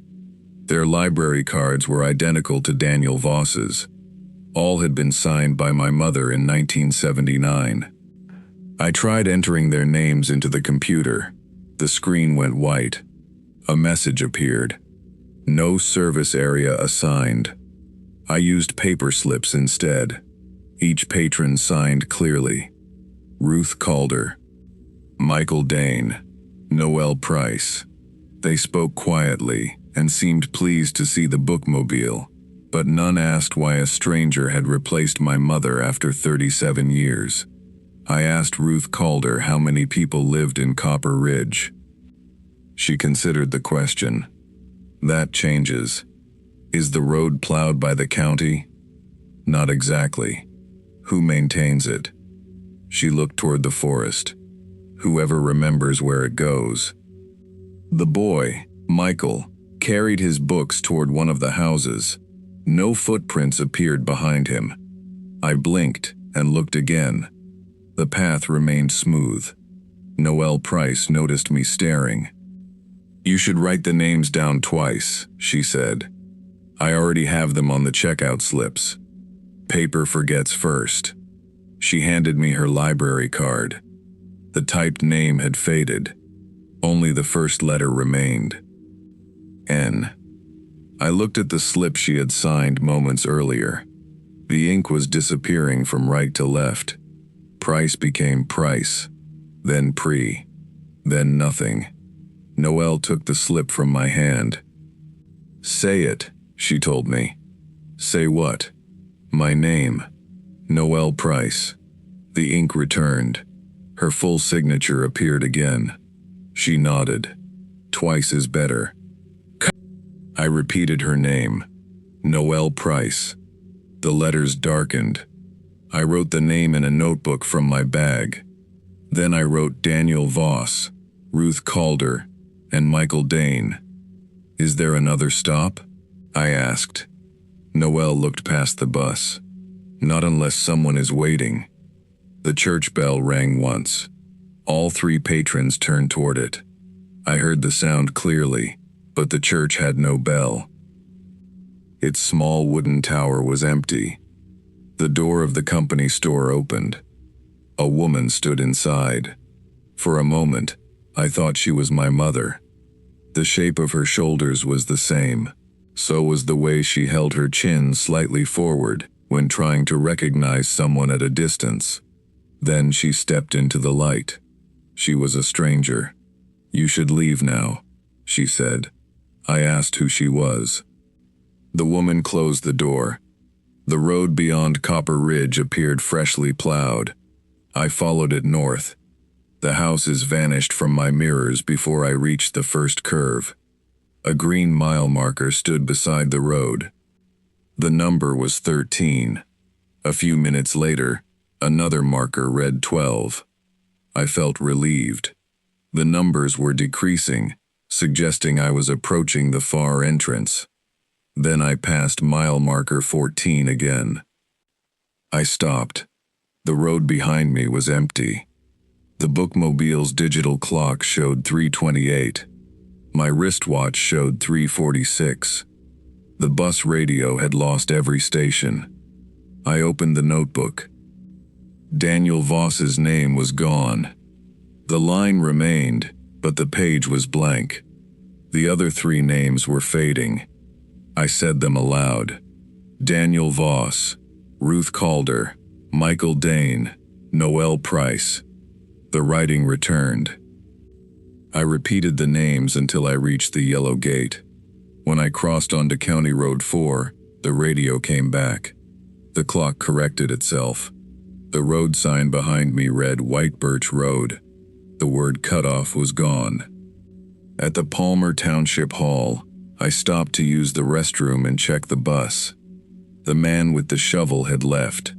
Their library cards were identical to Daniel Voss's. All had been signed by my mother in 1979. I tried entering their names into the computer. The screen went white. A message appeared. No service area assigned. I used paper slips instead. Each patron signed clearly. Ruth Calder, Michael Dane, Noel Price. They spoke quietly and seemed pleased to see the bookmobile, but none asked why a stranger had replaced my mother after 37 years. I asked Ruth Calder how many people lived in Copper Ridge. She considered the question. That changes. Is the road plowed by the county? Not exactly. Who maintains it? She looked toward the forest. Whoever remembers where it goes. The boy, Michael, carried his books toward one of the houses. No footprints appeared behind him. I blinked and looked again. The path remained smooth. Noel Price noticed me staring. "You should write the names down twice," she said. "I already have them on the checkout slips. Paper forgets first." She handed me her library card. The typed name had faded. Only the first letter remained. N. I looked at the slip she had signed moments earlier. The ink was disappearing from right to left. Price became Price, then Pre, then nothing. Noel took the slip from my hand. "Say it," she told me. "Say what?" "My name. Noel Price." The ink returned. Her full signature appeared again. She nodded. "Twice is better." I repeated her name. Noel Price. The letters darkened. I wrote the name in a notebook from my bag. Then I wrote Daniel Voss, Ruth Calder, and Michael Dane. "Is there another stop?" I asked. Noel looked past the bus. "Not unless someone is waiting." The church bell rang once. All 3 patrons turned toward it. I heard the sound clearly, but the church had no bell. Its small wooden tower was empty. The door of the company store opened. A woman stood inside. For a moment, I thought she was my mother. The shape of her shoulders was the same. So was the way she held her chin slightly forward when trying to recognize someone at a distance. Then she stepped into the light. She was a stranger. "You should leave now," she said. I asked who she was. The woman closed the door. The road beyond Copper Ridge appeared freshly plowed. I followed it north. The houses vanished from my mirrors before I reached the first curve. A green mile marker stood beside the road. The number was 13. A few minutes later, another marker read 12. I felt relieved. The numbers were decreasing, suggesting I was approaching the far entrance. Then I passed mile marker 14 again. I stopped. The road behind me was empty. The bookmobile's digital clock showed 3:28. My wristwatch showed 3:46. The bus radio had lost every station. I opened the notebook. Daniel Voss's name was gone. The line remained, but the page was blank. The other 3 names were fading. I said them aloud. Daniel Voss, Ruth Calder, Michael Dane, Noel Price. The writing returned. I repeated the names until I reached the yellow gate. When I crossed onto County Road 4, the radio came back. The clock corrected itself. The road sign behind me read White Birch Road. The word cutoff was gone. At the Palmer Township Hall, I stopped to use the restroom and check the bus. The man with the shovel had left.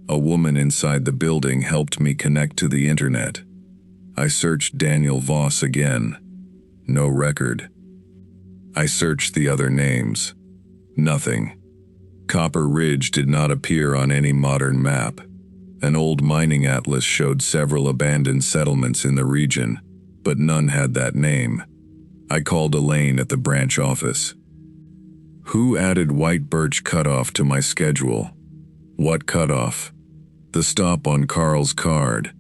A woman inside the building helped me connect to the internet. I searched Daniel Voss again. No record. I searched the other names. Nothing. Copper Ridge did not appear on any modern map. An old mining atlas showed several abandoned settlements in the region, but none had that name. I called Elaine at the branch office. Who added White Birch Cutoff to my schedule? What cutoff? The stop on Carl's card.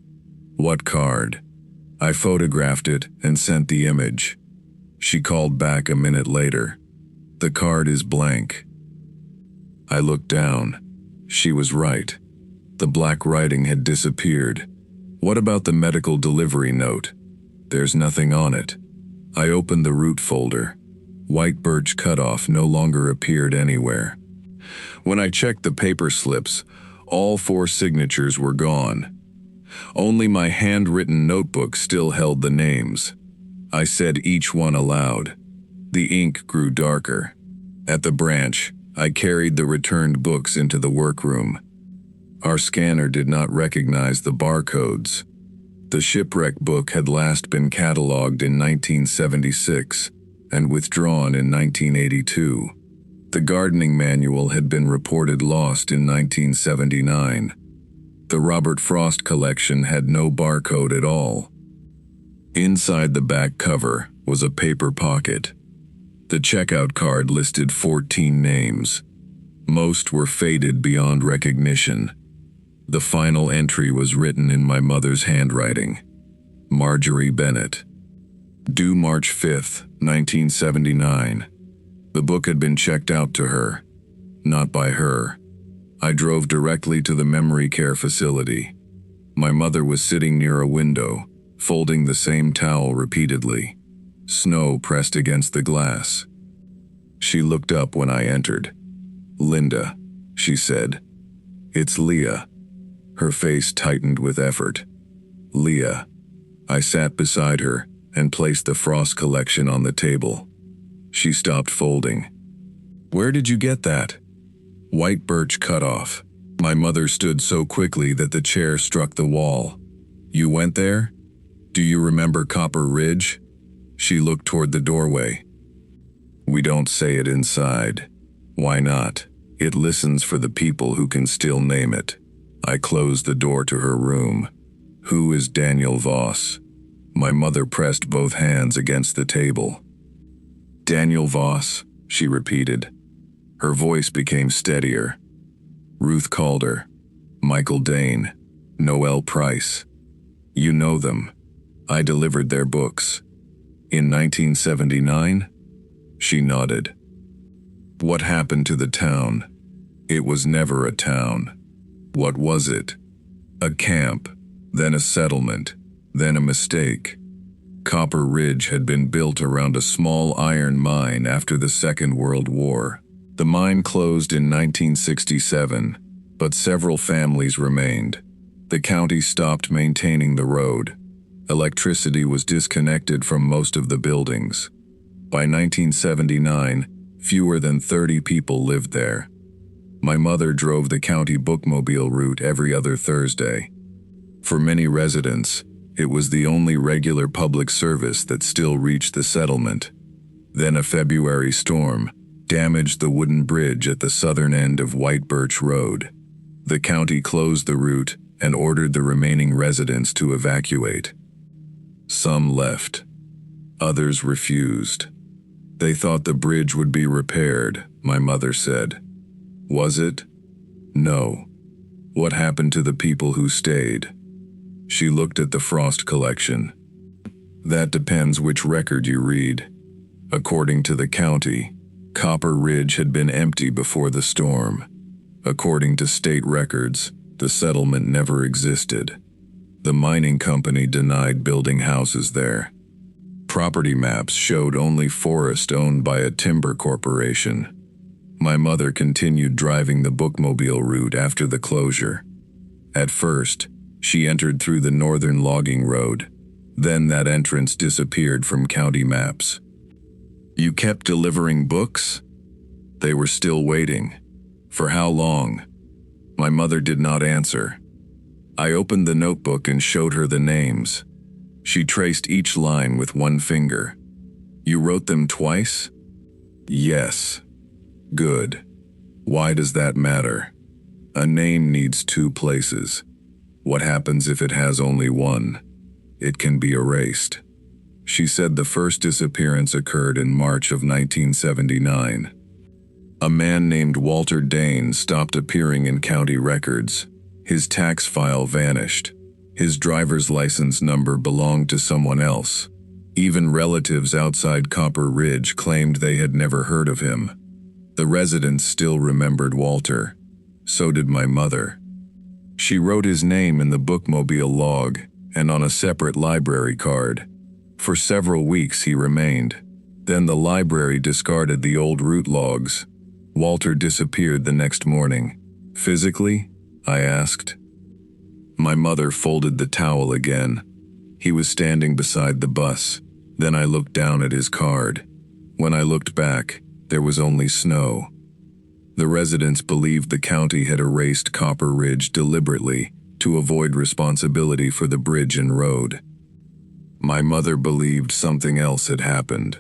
What card? I photographed it and sent the image. She called back a minute later. The card is blank. I looked down. She was right. The black writing had disappeared. What about the medical delivery note? There's nothing on it. I opened the route folder. White Birch Cutoff no longer appeared anywhere. When I checked the paper slips, all 4 signatures were gone. Only my handwritten notebook still held the names. I said each one aloud. The ink grew darker. At the branch, I carried the returned books into the workroom. Our scanner did not recognize the barcodes. The shipwreck book had last been catalogued in 1976 and withdrawn in 1982. The gardening manual had been reported lost in 1979. The Robert Frost collection had no barcode at all. Inside the back cover was a paper pocket. The checkout card listed 14 names. Most were faded beyond recognition. The final entry was written in my mother's handwriting. Marjorie Bennett. Due March 5, 1979. The book had been checked out to her, not by her. I drove directly to the memory care facility. My mother was sitting near a window, folding the same towel repeatedly. Snow pressed against the glass. She looked up when I entered. "Linda," she said. "It's Leah." Her face tightened with effort. "Leah." I sat beside her and placed the Frost collection on the table. She stopped folding. "Where did you get that?" "White Birch Cutoff." My mother stood so quickly that the chair struck the wall. "You went there? Do you remember Copper Ridge?" She looked toward the doorway. "We don't say it inside." "Why not? It listens for the people who can still name it." I closed the door to her room. "Who is Daniel Voss?" My mother pressed both hands against the table. "Daniel Voss," she repeated. Her voice became steadier. "Ruth Calder, Michael Dane, Noel Price. You know them. I delivered their books. In 1979? She nodded. "What happened to the town?" "It was never a town." "What was it?" "A camp, then a settlement, then a mistake." Copper Ridge had been built around a small iron mine after the Second World War. The mine closed in 1967, but several families remained. The county stopped maintaining the road. Electricity was disconnected from most of the buildings. By 1979, fewer than 30 people lived there. My mother drove the county bookmobile route every other Thursday. For many residents, it was the only regular public service that still reached the settlement. Then a February storm damaged the wooden bridge at the southern end of White Birch Road. The county closed the route and ordered the remaining residents to evacuate. Some left. Others refused. They thought the bridge would be repaired, my mother said. Was it? No. What happened to the people who stayed? She looked at the Frost collection. That depends which record you read. According to the county, Copper Ridge had been empty before the storm. According to state records, the settlement never existed. The mining company denied building houses there. Property maps showed only forest owned by a timber corporation. My mother continued driving the bookmobile route after the closure. At first, she entered through the northern logging road. Then that entrance disappeared from county maps. You kept delivering books? They were still waiting. For how long? My mother did not answer. I opened the notebook and showed her the names. She traced each line with one finger. You wrote them twice? Yes. Good. Why does that matter? A name needs two places. What happens if it has only one? It can be erased. She said the first disappearance occurred in March of 1979. A man named Walter Dane stopped appearing in county records. His tax file vanished. His driver's license number belonged to someone else. Even relatives outside Copper Ridge claimed they had never heard of him. The residents still remembered Walter. So did my mother. She wrote his name in the bookmobile log and on a separate library card. For several weeks he remained. Then the library discarded the old route logs. Walter disappeared the next morning. Physically? I asked. My mother folded the towel again. He was standing beside the bus. Then I looked down at his card. When I looked back, there was only snow. The residents believed the county had erased Copper Ridge deliberately to avoid responsibility for the bridge and road. My mother believed something else had happened.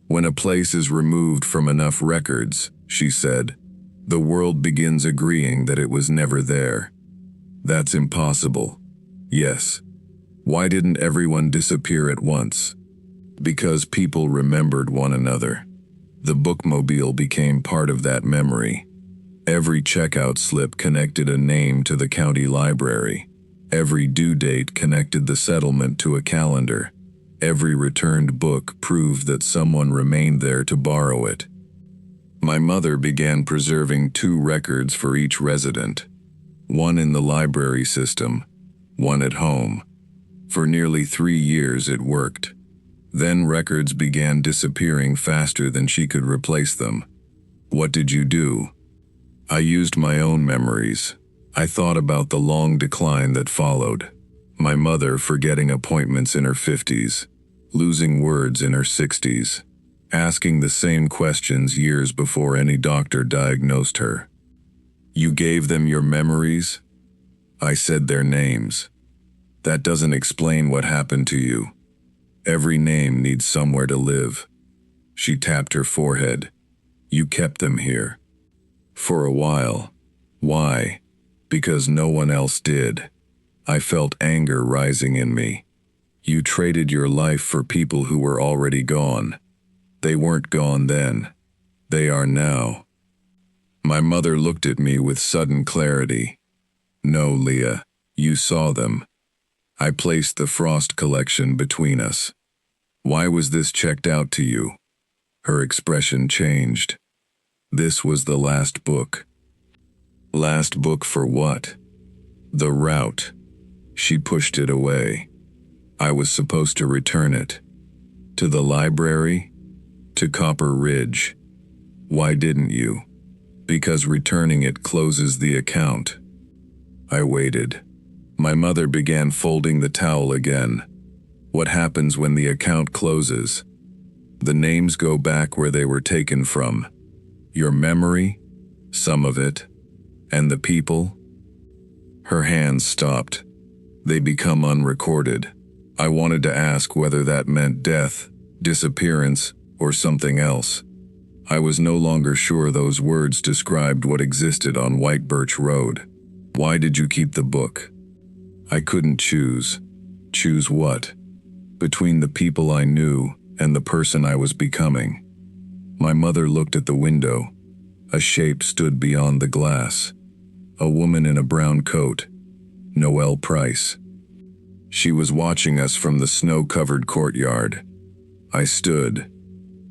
When a place is removed from enough records, she said, the world begins agreeing that it was never there. That's impossible. Yes. Why didn't everyone disappear at once? Because people remembered one another. The bookmobile became part of that memory. Every checkout slip connected a name to the county library. Every due date connected the settlement to a calendar. Every returned book proved that someone remained there to borrow it. My mother began preserving 2 records for each resident. One in the library system, one at home. For nearly 3 years it worked. Then records began disappearing faster than she could replace them. What did you do? I used my own memories. I thought about the long decline that followed. My mother forgetting appointments in her 50s, losing words in her 60s, asking the same questions years before any doctor diagnosed her. You gave them your memories? I said their names. That doesn't explain what happened to you. Every name needs somewhere to live. She tapped her forehead. You kept them here. For a while. Why? Because no one else did. I felt anger rising in me. You traded your life for people who were already gone. They weren't gone then. They are now. My mother looked at me with sudden clarity. No, Leah, you saw them. I placed the Frost collection between us. Why was this checked out to you? Her expression changed. This was the last book. Last book for what? The route. She pushed it away. I was supposed to return it. To the library? To Copper Ridge. Why didn't you? Because returning it closes the account. I waited. My mother began folding the towel again. What happens when the account closes? The names go back where they were taken from. Your memory? Some of it. And the people? Her hands stopped. They become unrecorded. I wanted to ask whether that meant death, disappearance, or something else. I was no longer sure those words described what existed on White Birch Road. Why did you keep the book? I couldn't choose. Choose what? Between the people I knew and the person I was becoming. My mother looked at the window. A shape stood beyond the glass. A woman in a brown coat. Noelle Price. She was watching us from the snow-covered courtyard. I stood.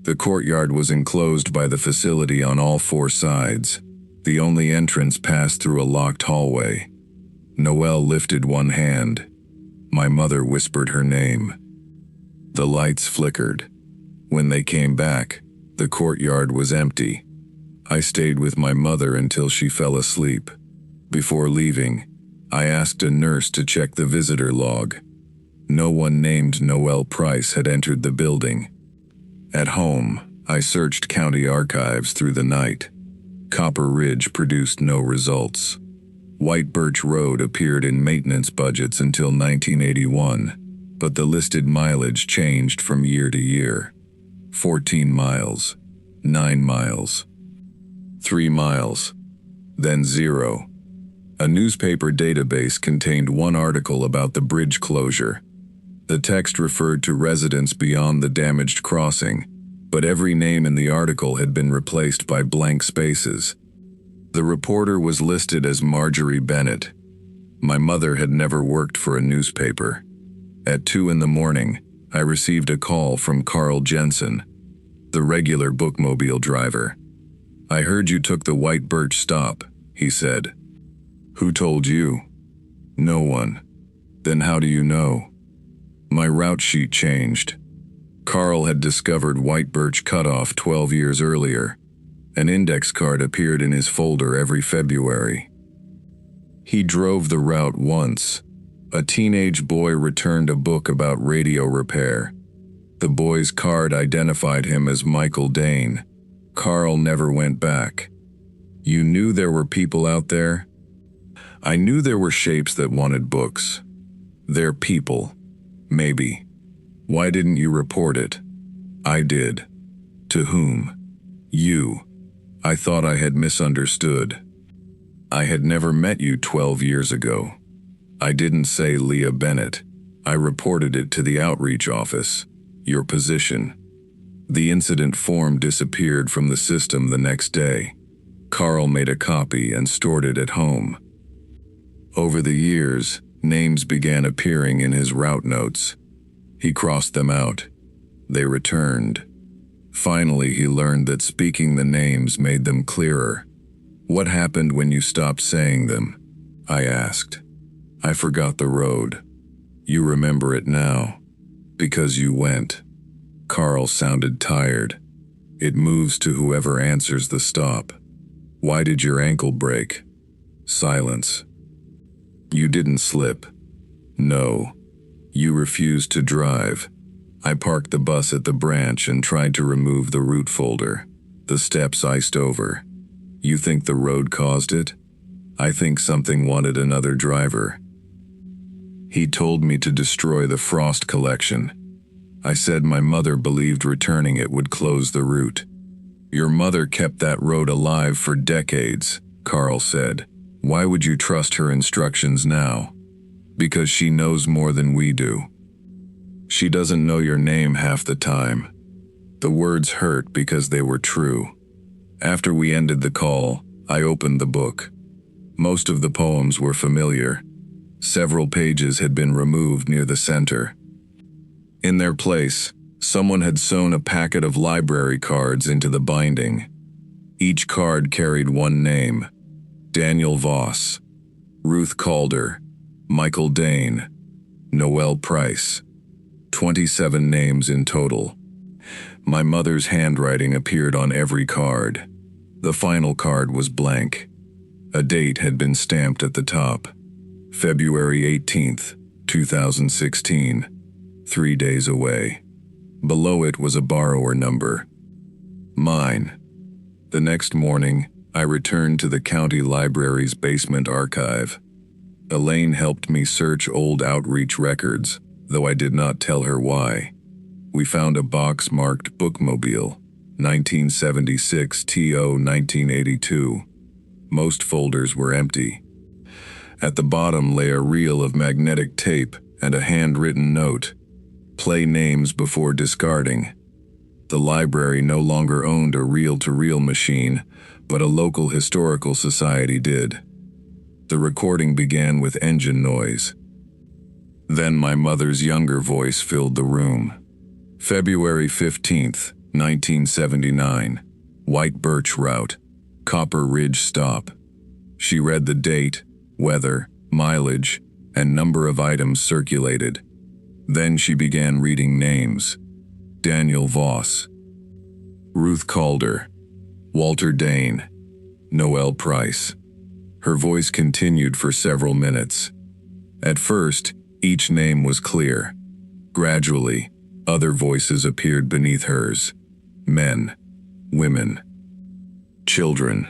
The courtyard was enclosed by the facility on all four sides. The only entrance passed through a locked hallway. Noelle lifted one hand. My mother whispered her name. The lights flickered. When they came back, the courtyard was empty. I stayed with my mother until she fell asleep. Before leaving, I asked a nurse to check the visitor log. No one named Noelle Price had entered the building. At home, I searched county archives through the night. Copper Ridge produced no results. White Birch Road appeared in maintenance budgets until 1981, but the listed mileage changed from year to year. 14 miles, 9 miles, 3 miles, then 0. A newspaper database contained one article about the bridge closure. The text referred to residents beyond the damaged crossing, but every name in the article had been replaced by blank spaces. The reporter was listed as Marjorie Bennett. My mother had never worked for a newspaper. At 2 in the morning, I received a call from Carl Jensen, the regular bookmobile driver. "I heard you took the White Birch stop," he said. "Who told you?" "No one." "Then how do you know?" My route sheet changed. Carl had discovered White Birch Cutoff 12 years earlier. An index card appeared in his folder every February. He drove the route once. A teenage boy returned a book about radio repair. The boy's card identified him as Michael Dane. Carl never went back. "You knew there were people out there?" "I knew there were shapes that wanted books. They're people. Maybe. Why didn't you report it?" "I did." "To whom?" "You." "I thought I had misunderstood. I had never met you 12 years ago." "I didn't say Leah Bennett. I reported it to the outreach office. Your position." The incident form disappeared from the system the next day. Carl made a copy and stored it at home. Over the years, names began appearing in his route notes. He crossed them out. They returned. Finally, he learned that speaking the names made them clearer. "What happened when you stopped saying them?" I asked. "I forgot the road." "You remember it now." "Because you went." Carl sounded tired. "It moves to whoever answers the stop." "Why did your ankle break?" Silence. "You didn't slip." "No." "You refused to drive." I parked the bus at the branch and tried to remove the route folder. The steps iced over. "You think the road caused it?" "I think something wanted another driver." He told me to destroy the frost collection. I said my mother believed returning it would close the route. "Your mother kept that road alive for decades," Carl said. "Why would you trust her instructions now?" "Because she knows more than we do. She doesn't know your name half the time." The words hurt because they were true. After we ended the call, I opened the book. Most of the poems were familiar. Several pages had been removed near the center. In their place, someone had sewn a packet of library cards into the binding. Each card carried one name: Daniel Voss, Ruth Calder, Michael Dane, Noelle Price. 27 names in total. My mother's handwriting appeared on every card. The final card was blank. A date had been stamped at the top. February 18th, 2016. 3 days away. Below it was a borrower number. Mine. The next morning, I returned to the county library's basement archive. Elaine helped me search old outreach records, though I did not tell her why. We found a box marked Bookmobile, 1976 TO 1982. Most folders were empty. At the bottom lay a reel of magnetic tape and a handwritten note. Play names before discarding. The library no longer owned a reel-to-reel machine, but a local historical society did. The recording began with engine noise. Then my mother's younger voice filled the room. February 15th, 1979. White Birch Route. Copper Ridge Stop. She read the date, weather, mileage, and number of items circulated. Then she began reading names. Daniel Voss, Ruth Calder, Walter Dane, Noel Price. Her voice continued for several minutes. At first, each name was clear. Gradually, other voices appeared beneath hers. Men, women, children.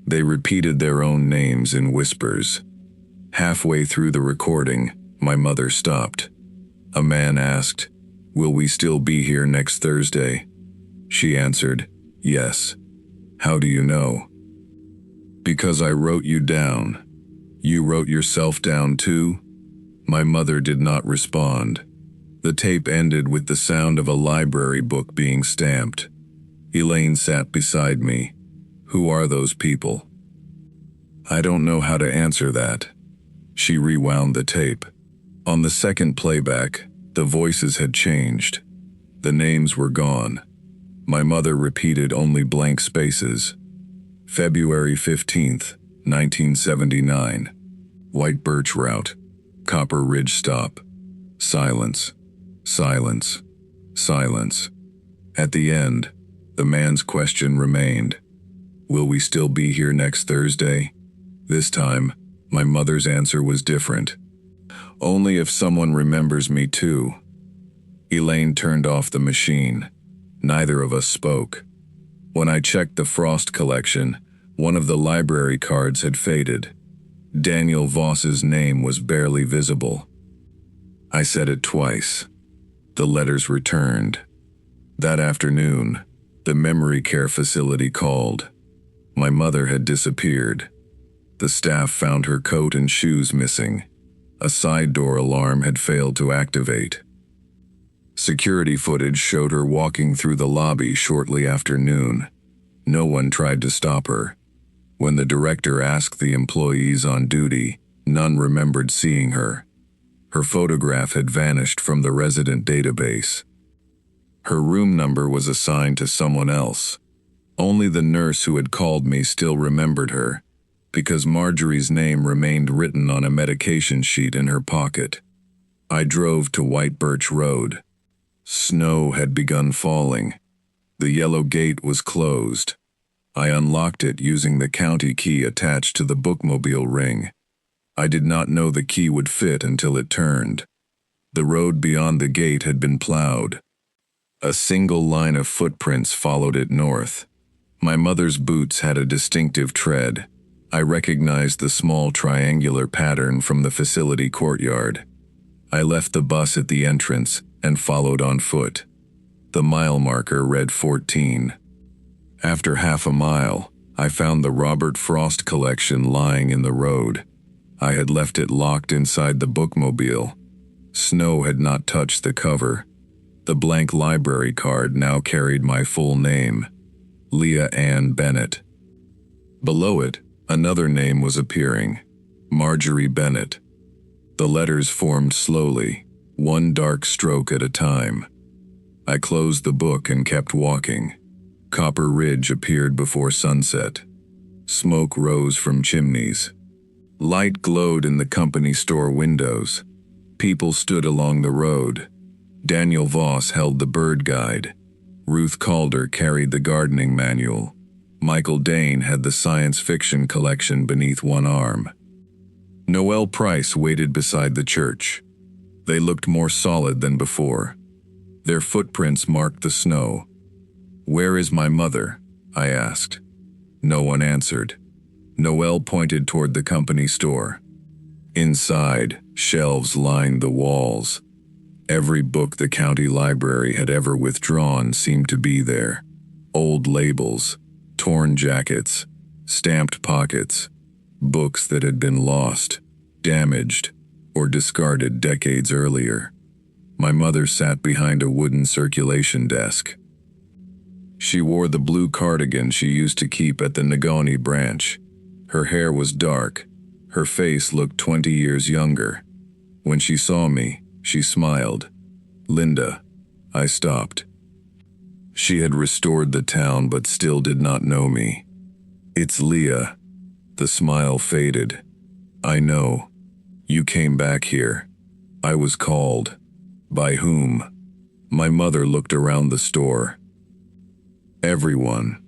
They repeated their own names in whispers. Halfway through the recording, my mother stopped. A man asked, "Will we still be here next Thursday?" She answered, "Yes." "How do you know?" "Because I wrote you down." "You wrote yourself down too?" My mother did not respond. The tape ended with the sound of a library book being stamped. Elaine sat beside me. "Who are those people?" "I don't know how to answer that." She rewound the tape. On the second playback, the voices had changed. The names were gone. My mother repeated only blank spaces. February 15th, 1979. White Birch Route. Copper Ridge Stop. Silence. Silence. Silence. At the end, the man's question remained. "Will we still be here next Thursday?" This time, my mother's answer was different. "Only if someone remembers me too." Elaine turned off the machine. Neither of us spoke. When I checked the Frost collection, one of the library cards had faded. Daniel Voss's name was barely visible. I said it twice. The letters returned. That afternoon, the memory care facility called. My mother had disappeared. The staff found her coat and shoes missing. A side door alarm had failed to activate. Security footage showed her walking through the lobby shortly after noon. No one tried to stop her. When the director asked the employees on duty, none remembered seeing her. Her photograph had vanished from the resident database. Her room number was assigned to someone else. Only the nurse who had called me still remembered her, because Marjorie's name remained written on a medication sheet in her pocket. I drove to White Birch Road. Snow had begun falling. The yellow gate was closed. I unlocked it using the county key attached to the bookmobile ring. I did not know the key would fit until it turned. The road beyond the gate had been plowed. A single line of footprints followed it north. My mother's boots had a distinctive tread. I recognized the small triangular pattern from the facility courtyard. I left the bus at the entrance and followed on foot. The mile marker read 14. After half a mile, I found the Robert Frost collection lying in the road. I had left it locked inside the bookmobile. Snow had not touched the cover. The blank library card now carried my full name, Leah Ann Bennett. Below it, another name was appearing, Marjorie Bennett. The letters formed slowly, one dark stroke at a time. I closed the book and kept walking. Copper Ridge appeared before sunset. Smoke rose from chimneys. Light glowed in the company store windows. People stood along the road. Daniel Voss held the bird guide. Ruth Calder carried the gardening manual. Michael Dane had the science fiction collection beneath one arm. Noel Price waited beside the church. They looked more solid than before. Their footprints marked the snow. "Where is my mother?" I asked. No one answered. Noel pointed toward the company store. Inside, shelves lined the walls. Every book the county library had ever withdrawn seemed to be there. Old labels, torn jackets, stamped pockets, books that had been lost. damaged or discarded decades earlier. My mother sat behind a wooden circulation desk. She wore the blue cardigan she used to keep at the Nagoni branch. Her hair was dark. Her face looked 20 years younger. When she saw me, she smiled. "Linda." I stopped. She had restored the town but still did not know me. "It's Leah." The smile faded. "I know. You came back here." I was called. "By whom?" My mother looked around the store. Everyone.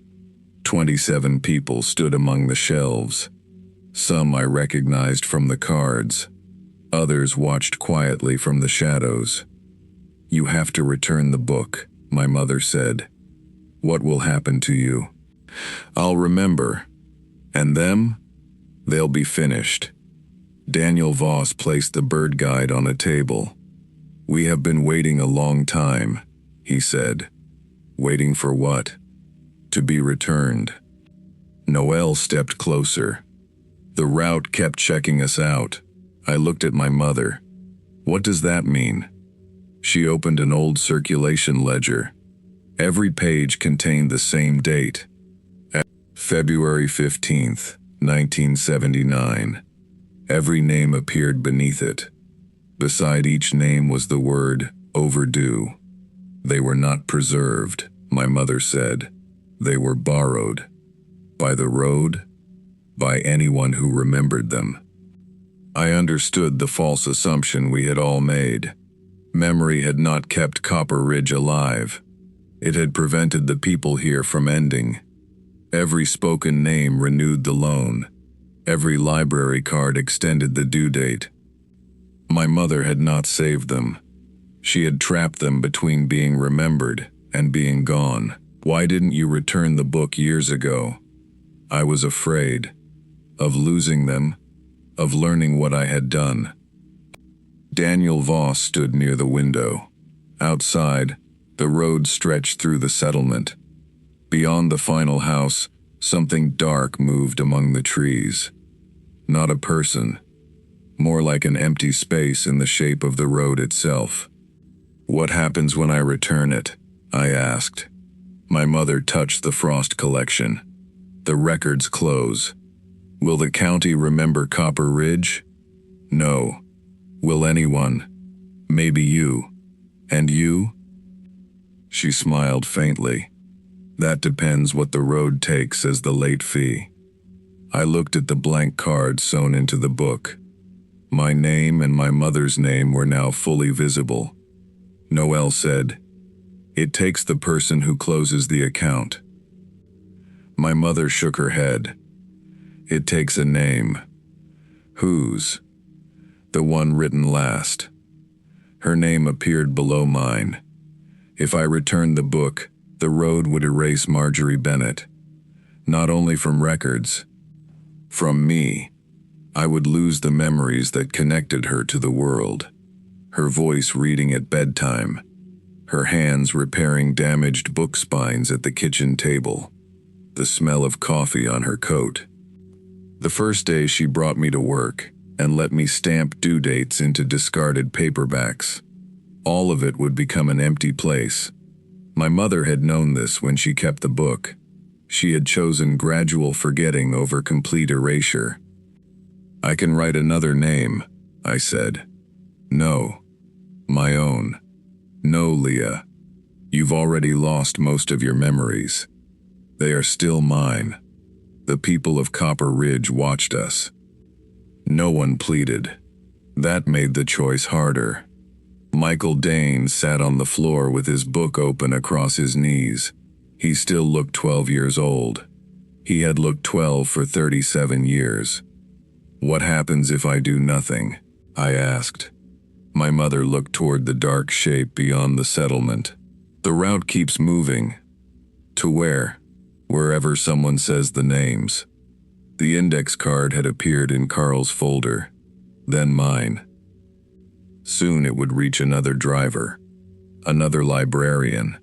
27 people stood among the shelves. Some I recognized from the cards. Others watched quietly from the shadows. "You have to return the book," my mother said. "What will happen to you?" "I'll remember. And them? They'll be finished." Daniel Voss placed the bird guide on a table. "We have been waiting a long time," he said. "Waiting for what?" "To be returned." Noelle stepped closer. "The route kept checking us out." I looked at my mother. "What does that mean?" She opened an old circulation ledger. Every page contained the same date. February 15th, 1979. Every name appeared beneath it. Beside each name was the word "overdue." They were not preserved, my mother said. They were borrowed. By the road? By anyone who remembered them. I understood the false assumption we had all made. Memory had not kept Copper Ridge alive. It had prevented the people here from ending. Every spoken name renewed the loan. Every library card extended the due date. My mother had not saved them. She had trapped them between being remembered and being gone. "Why didn't you return the book years ago?" I was afraid. Of losing them. Of learning what I had done. Daniel Voss stood near the window. Outside, the road stretched through the settlement. Beyond the final house, something dark moved among the trees. Not a person. More like an empty space in the shape of the road itself. "What happens when I return it?" I asked. My mother touched the Frost collection. "The records close." "Will the county remember Copper Ridge?" "No." "Will anyone? Maybe you. And you?" She smiled faintly. "That depends what the road takes as the late fee." I looked at the blank card sewn into the book. My name and my mother's name were now fully visible. Noelle said, "It takes the person who closes the account." My mother shook her head. "It takes a name." "Whose?" "The one written last." Her name appeared below mine. If I returned the book, the road would erase Marjorie Bennett. Not only from records. From me. I would lose the memories that connected her to the world. Her voice reading at bedtime. Her hands repairing damaged book spines at the kitchen table. The smell of coffee on her coat. The first day she brought me to work and let me stamp due dates into discarded paperbacks. All of it would become an empty place. My mother had known this when she kept the book. She had chosen gradual forgetting over complete erasure. "I can write another name," I said. "No. My own. No, Leah. You've already lost most of your memories. They are still mine." The people of Copper Ridge watched us. No one pleaded. That made the choice harder. Michael Dane sat on the floor with his book open across his knees. He still looked 12 years old. He had looked 12 for 37 years. "What happens if I do nothing?" I asked. My mother looked toward the dark shape beyond the settlement. "The route keeps moving." "To where?" "Wherever someone says the names." The index card had appeared in Carl's folder, then mine. Soon it would reach another driver, another librarian,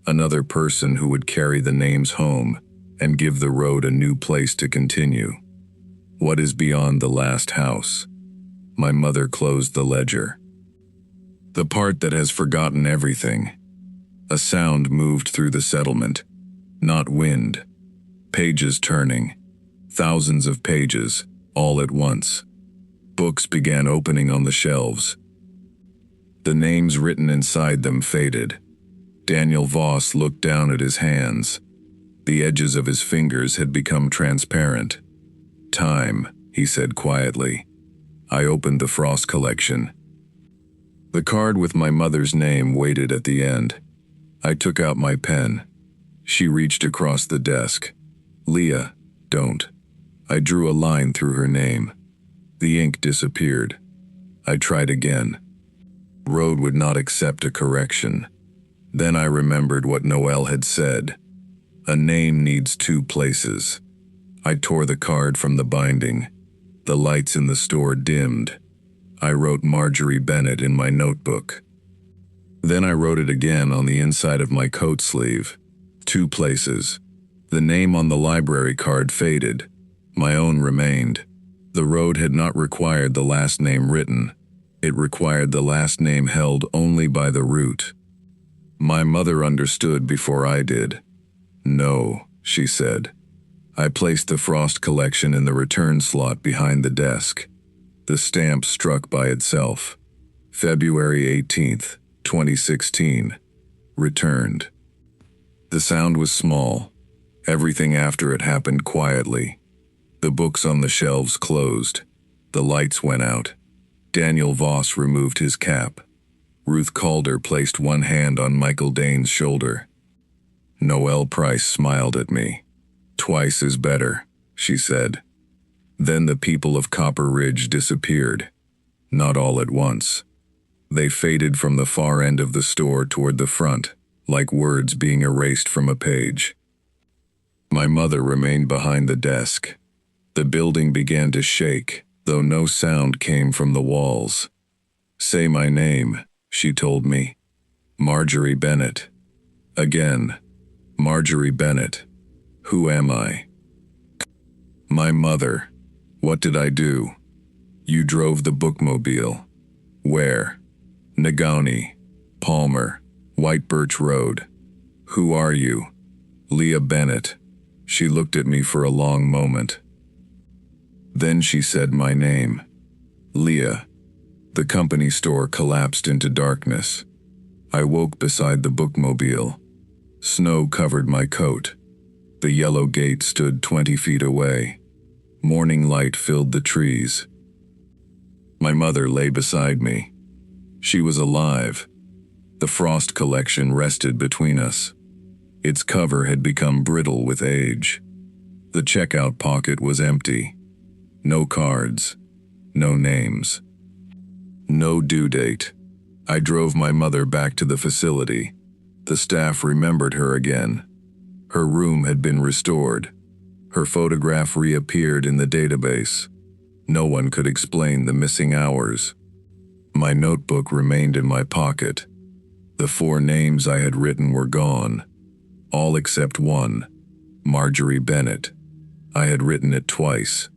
another person who would carry the names home and give the road a new place to continue. What is beyond the last house? My mother closed the ledger. The part that has forgotten everything. A sound moved through the settlement. Not wind. Pages turning. Thousands of pages, all at once. Books began opening on the shelves. The names written inside them faded. Daniel Voss looked down at his hands. The edges of his fingers had become transparent. "Time," he said quietly. I opened the Frost collection. The card with my mother's name waited at the end. I took out my pen. She reached across the desk. "Leah, don't." I drew a line through her name. The ink disappeared. I tried again. Road would not accept a correction. Then I remembered what Noel had said. A name needs two places. I tore the card from the binding. The lights in the store dimmed. I wrote Marjorie Bennett in my notebook. Then I wrote it again on the inside of my coat sleeve. Two places. The name on the library card faded. My own remained. The road had not required the last name written. It required the last name held only by the root. My mother understood before I did. "No," she said. I placed the Frost collection in the return slot behind the desk. The stamp struck by itself. February 18th, 2016. Returned. The sound was small. Everything after it happened quietly. The books on the shelves closed. The lights went out. Daniel Voss removed his cap. Ruth Calder placed one hand on Michael Dane's shoulder. Noel Price smiled at me. "Twice is better," she said. Then the people of Copper Ridge disappeared. Not all at once. They faded from the far end of the store toward the front, like words being erased from a page. My mother remained behind the desk. The building began to shake, though no sound came from the walls. "Say my name," she told me. "Marjorie Bennett." Again, "Marjorie Bennett. Who am I?" My mother. What did I do? "You drove the bookmobile." "Where?" "Negaunee, Palmer, White Birch Road." "Who are you?" "Leah Bennett." She looked at me for a long moment. Then she said my name. "Leah." The company store collapsed into darkness. I woke beside the bookmobile. Snow covered my coat. The yellow gate stood 20 feet away. Morning light filled the trees. My mother lay beside me. She was alive. The Frost collection rested between us. Its cover had become brittle with age. The checkout pocket was empty. No cards. No names. No due date. I drove my mother back to the facility. The staff remembered her again. Her room had been restored. Her photograph reappeared in the database. No one could explain the missing hours. My notebook remained in my pocket. The 4 names I had written were gone. All except one, Marjorie Bennett. I had written it twice.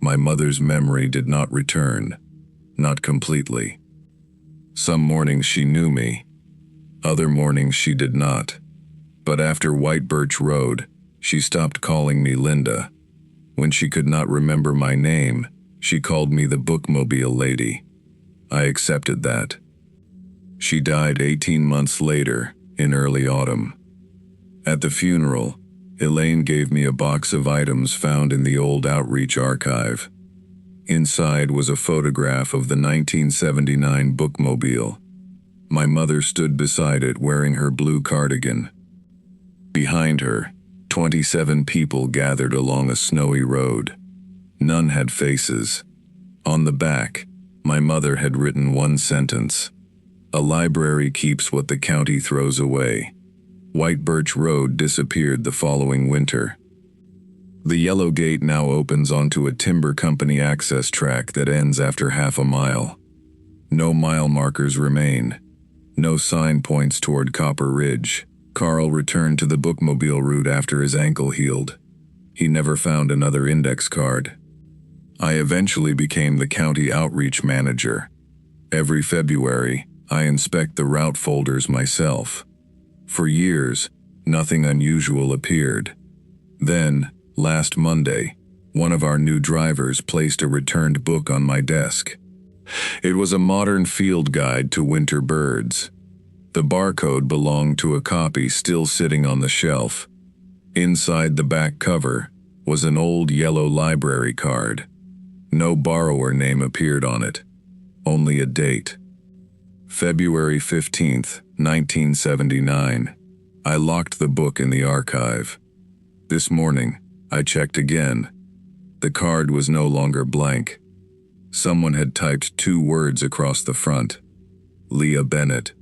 My mother's memory did not return. Not completely. Some mornings she knew me. Other mornings she did not. But after White Birch Road, she stopped calling me Linda. When she could not remember my name, she called me the bookmobile lady. I accepted that. She died 18 months later, in early autumn. At the funeral, Elaine gave me a box of items found in the old outreach archive. Inside was a photograph of the 1979 bookmobile. My mother stood beside it wearing her blue cardigan. Behind her, 27 people gathered along a snowy road. None had faces. On the back, my mother had written one sentence. "A library keeps what the county throws away." White Birch Road disappeared the following winter. The yellow gate now opens onto a timber company access track that ends after half a mile. No mile markers remain. No sign points toward Copper Ridge. Carl returned to the bookmobile route after his ankle healed. He never found another index card. I eventually became the county outreach manager. Every February, I inspect the route folders myself. For years, nothing unusual appeared. Then, last Monday, one of our new drivers placed a returned book on my desk. It was a modern field guide to winter birds. The barcode belonged to a copy still sitting on the shelf. Inside the back cover was an old yellow library card. No borrower name appeared on it, only a date. February 15th, 1979. I locked the book in the archive. This morning, I checked again. The card was no longer blank. Someone had typed 2 words across the front. Leah Bennett.